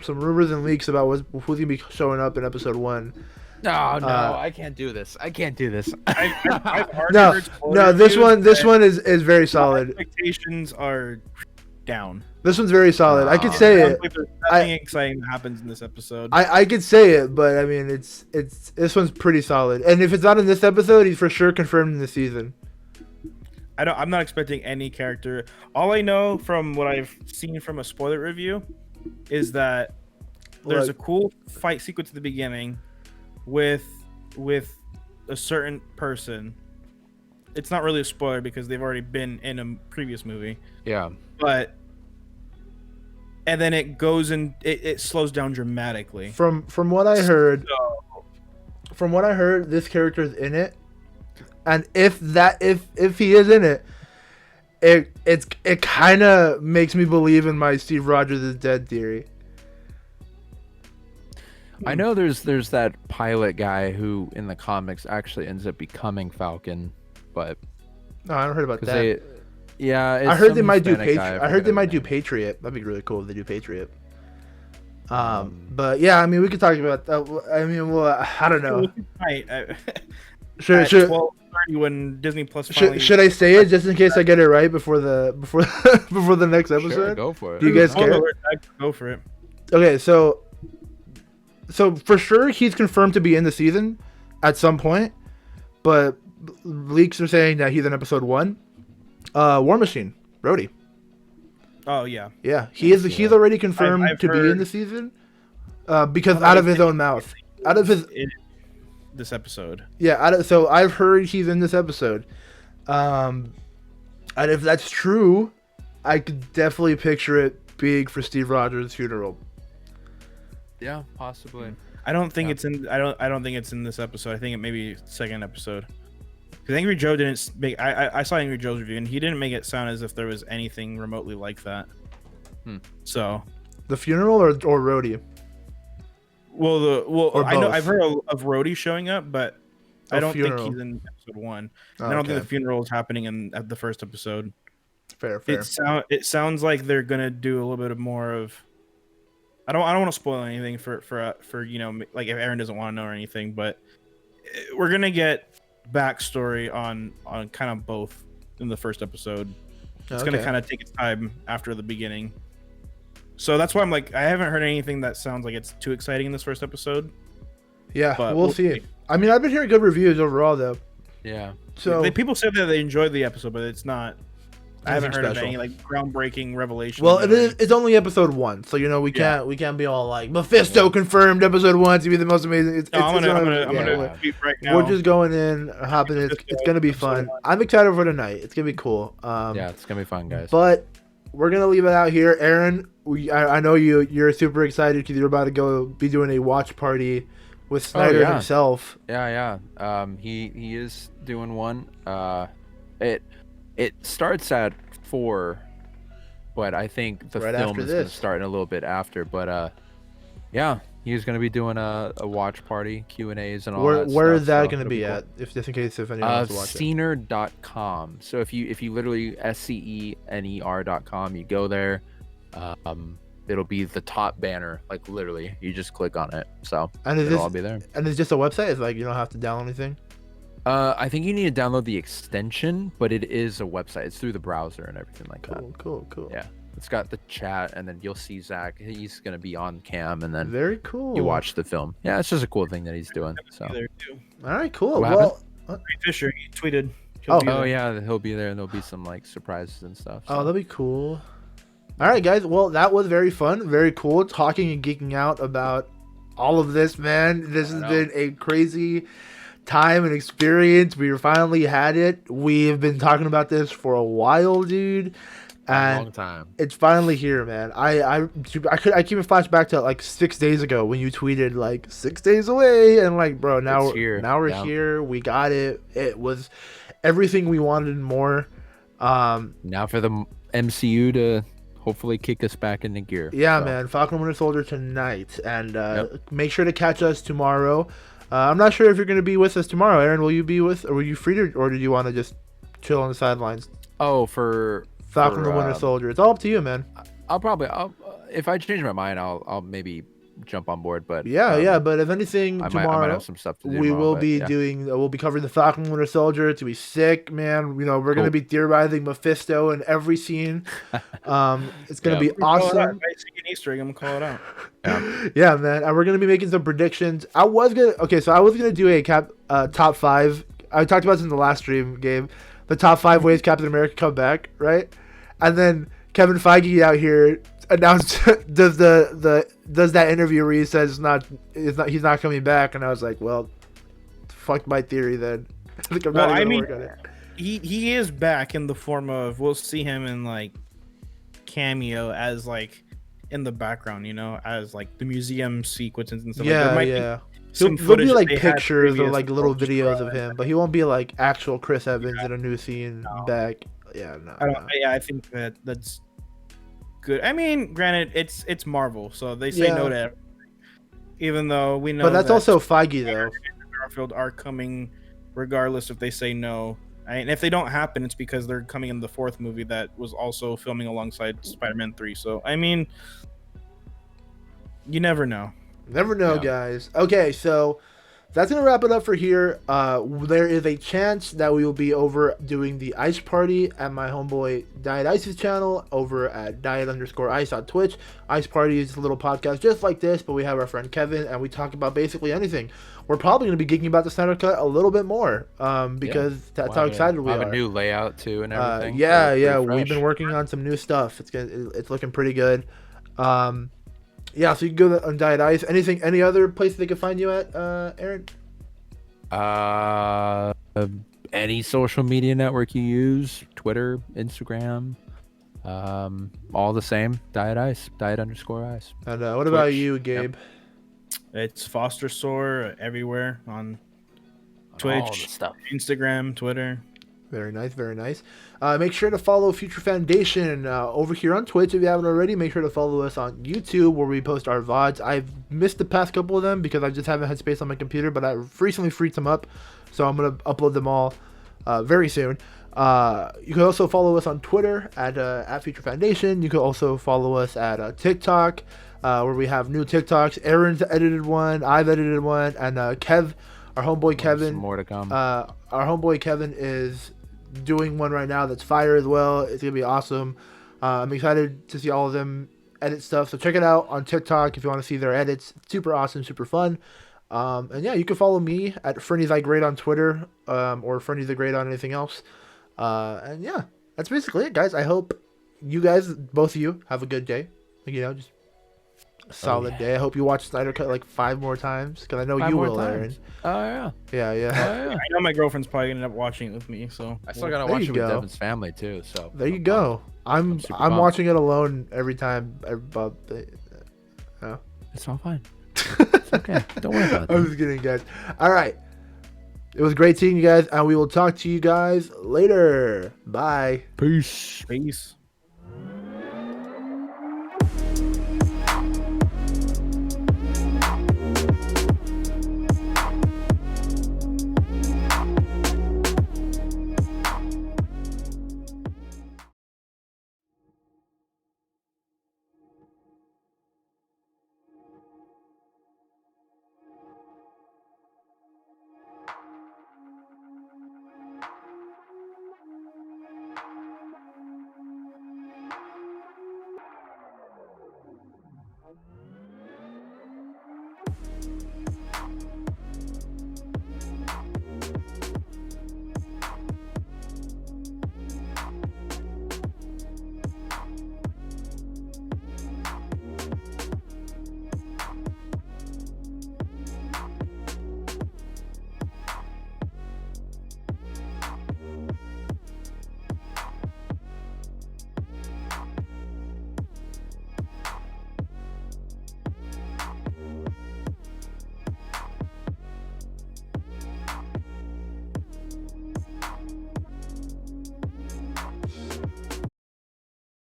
Speaker 1: rumors and leaks about who's gonna be showing up in episode 1.
Speaker 3: No, I can't do this. I've
Speaker 2: I've
Speaker 1: No, this one is very solid.
Speaker 2: Expectations are down.
Speaker 1: This one's very solid. I could say it.
Speaker 2: There's nothing exciting that happens in this episode.
Speaker 1: I could say it, but I mean, it's this one's pretty solid. And if it's not in this episode, he's for sure confirmed in the season.
Speaker 2: I'm not expecting any character. All I know from what I've seen from a spoiler review is that there's a cool fight sequence at the beginning with a certain person. It's not really a spoiler because they've already been in a previous movie.
Speaker 3: Yeah.
Speaker 2: And then it goes and it slows down dramatically.
Speaker 1: From what I heard, this character's in it, and if he is in it, it kind of makes me believe in my Steve Rogers is dead theory.
Speaker 3: I know there's that pilot guy who in the comics actually ends up becoming Falcon, but
Speaker 1: No, I haven't heard about that.
Speaker 3: I
Speaker 1: heard they might do Patriot. I heard they might do Patriot. That'd be really cool if they do Patriot. But yeah, I mean, we could talk about that. I mean, well, I don't know. Should
Speaker 2: 12:30 when Disney Plus finally...
Speaker 1: should I say it just in case I get it right before the next episode?
Speaker 3: Sure, go for it.
Speaker 1: Do you guys care?
Speaker 2: Go for it.
Speaker 1: Okay, so for sure he's confirmed to be in the season at some point, but leaks are saying that he's in episode 1. War Machine, Rhodey.
Speaker 2: Oh yeah.
Speaker 1: Yeah, he's already confirmed
Speaker 2: I've
Speaker 1: to be in
Speaker 2: heard-
Speaker 1: the season, because out of his own mouth, out of his
Speaker 2: this episode.
Speaker 1: yeah. So I've heard he's in this episode, and if that's true, I could definitely picture it big for Steve Rogers' funeral.
Speaker 3: Yeah, possibly.
Speaker 2: I don't think it's in. I don't think it's in this episode. I think it may be second episode. Because Angry Joe didn't make. I saw Angry Joe's review and he didn't make it sound as if there was anything remotely like that. So
Speaker 1: The funeral or Rhodey? Or
Speaker 2: I know
Speaker 1: both?
Speaker 2: I've heard of Rhodey showing up, but I don't think
Speaker 1: funeral.
Speaker 2: he's in episode 1.
Speaker 1: Oh,
Speaker 2: And I don't think
Speaker 1: okay.
Speaker 2: the funeral is happening at the first episode.
Speaker 1: Fair.
Speaker 2: It sounds like they're gonna do a little bit of more of. I don't want to spoil anything for like if Aaron doesn't want to know or anything, but we're gonna get backstory on kind of both in the first episode. It's gonna kind of take its time after the beginning. So that's why I'm like, I haven't heard anything that sounds like it's too exciting in this first episode.
Speaker 1: Yeah,
Speaker 2: but
Speaker 1: we'll see. I mean, I've been hearing good reviews overall, though.
Speaker 3: Yeah.
Speaker 1: So
Speaker 2: people said that they enjoyed the episode, but it's not. I haven't heard
Speaker 1: special.
Speaker 2: of any like groundbreaking revelation.
Speaker 1: Well, it's only episode 1, so we can't be all like Mephisto confirmed episode 1 to be the most amazing.
Speaker 2: I'm gonna tweet right now.
Speaker 1: We're just going in, hopping. It's gonna be fun. I'm excited for tonight. It's gonna be cool.
Speaker 3: Yeah, it's gonna be fun, guys.
Speaker 1: But we're gonna leave it out here, Aaron. I know you're super excited because you're about to be doing a watch party with Snyder himself.
Speaker 3: Yeah. He is doing one. It starts at 4, but I think the film is gonna start in a little bit after. But yeah, he's gonna be doing a watch party, Q&As, and all that.
Speaker 1: Where is that gonna be at? If just in case if anyone wants to watch it.
Speaker 3: Scener.com. So if you literally SCENER.com, you go there. It'll be the top banner, like literally. You just click on it. So it'll all be there.
Speaker 1: And it's just a website. It's like you don't have to download anything.
Speaker 3: I think you need to download the extension, but it is a website. It's through the browser and everything like that.
Speaker 1: Cool.
Speaker 3: Yeah, it's got the chat, and then you'll see Zach. He's gonna be on cam, and then
Speaker 1: very cool.
Speaker 3: You watch the film. Yeah, it's just a cool thing that he's doing. So.
Speaker 1: All right, cool.
Speaker 3: Well,
Speaker 2: Fisher, he tweeted.
Speaker 3: Yeah, he'll be there, and there'll be some like surprises and stuff. So.
Speaker 1: Oh, that'll be cool. All right, guys. Well, that was very fun, very cool, talking and geeking out about all of this, man. This has been a crazy time and experience. We finally had it. We have been talking about this for a while, dude. And
Speaker 3: long time.
Speaker 1: It's finally here, man. I keep a flashback to like 6 days ago when you tweeted like 6 days away, and like, bro, now we're here. We got it. It was everything we wanted and more.
Speaker 3: Now for the MCU to hopefully kick us back into gear.
Speaker 1: Yeah, man. Falcon and Winter Soldier tonight, and make sure to catch us tomorrow. I'm not sure if you're going to be with us tomorrow, Aaron. Will you be with, or were you free to, or did you want to just chill on the sidelines?
Speaker 3: Oh, for
Speaker 1: Falcon and Winter Soldier. It's all up to you, man.
Speaker 3: I'll if I change my mind, I'll maybe jump on board. But
Speaker 1: but if anything,
Speaker 3: I
Speaker 1: tomorrow
Speaker 3: might have some stuff to do.
Speaker 1: We'll be covering the Falcon and Winter Soldier. To be sick, man. We're gonna be theorizing Mephisto in every scene. It's gonna be awesome.
Speaker 2: An Easter egg, I'm gonna call it out.
Speaker 1: Yeah, man. And we're gonna be making some predictions. I was gonna do a top 5. I talked about this in the last stream, Gabe. The top 5 ways Captain America come back, right? And then Kevin Feige out here announced does that interview where he says he's not coming back, and I was like, well, fuck my theory then. Work on it.
Speaker 2: He is back in the form of, we'll see him in like cameo as like in the background, as like the museum sequences and stuff.
Speaker 1: There'll be like pictures or like little videos of him, but he won't be like actual Chris Evans in a new scene back.
Speaker 2: I think that's good. I mean, granted, it's Marvel, so they say no to everything. Even though we know,
Speaker 1: but that's also Feige though.
Speaker 2: Garfield are coming, regardless if they say no. And if they don't happen, it's because they're coming in the 4th movie that was also filming alongside Spider-Man 3. So I mean, you never know.
Speaker 1: Never know, guys. Okay, so that's going to wrap it up for here. There is a chance that we will be over doing the ice party at my homeboy Diet Ice's channel over at Diet_Ice on Twitch. Ice Party is a little podcast just like this, but we have our friend Kevin, and we talk about basically anything. We're probably going to be geeking about the Snyder Cut a little bit more because that's how excited we are.
Speaker 3: Have a new layout, too, and everything.
Speaker 1: We've been working on some new stuff. It's looking pretty good. Yeah, so you can go on Diet Ice. Any other place they can find you at, Aaron?
Speaker 3: Any social media network you use, Twitter, Instagram, all the same. Diet Ice, Diet_Ice.
Speaker 1: And what about you, Gabe?
Speaker 2: It's Foster Sore everywhere on Twitch, Instagram, Twitter.
Speaker 1: Very nice, very nice. Make sure to follow Future Foundation over here on Twitch if you haven't already. Make sure to follow us on YouTube where we post our VODs. I've missed the past couple of them because I just haven't had space on my computer, but I've recently freed some up, so I'm going to upload them all very soon. You can also follow us on Twitter at Future Foundation. You can also follow us at TikTok where we have new TikToks. Aaron's edited one, I've edited one, and Kev, our homeboy Kevin.
Speaker 3: Some more to come.
Speaker 1: Our homeboy Kevin is doing one right now that's fire as well. It's gonna be awesome. I'm excited to see all of them edit stuff, so check it out on TikTok if you want to see their edits. It's super awesome, super fun. And yeah, you can follow me at Fernie the Great on Twitter, or Fernie the Great on anything else. And yeah, that's basically it, guys. I hope you guys, both of you, have a good day. Just a solid day. I hope you watch Snyder Cut like 5 more times, because I know you will, Aaron.
Speaker 3: Oh yeah.
Speaker 1: Yeah.
Speaker 3: Oh, yeah.
Speaker 2: I know my girlfriend's probably gonna end up watching it with me, so
Speaker 3: I still gotta
Speaker 1: There
Speaker 3: watch
Speaker 1: you
Speaker 3: it with
Speaker 1: go.
Speaker 3: Devin's family too. So
Speaker 1: There you go. I'm
Speaker 3: super
Speaker 1: I'm
Speaker 3: pumped.
Speaker 1: watching it alone every time.
Speaker 3: It's all fine. It's okay. Don't worry about
Speaker 1: I'm
Speaker 3: it.
Speaker 1: just kidding, guys. All right. It was great seeing you guys, and we will talk to you guys later. Bye.
Speaker 3: Peace.
Speaker 2: peace.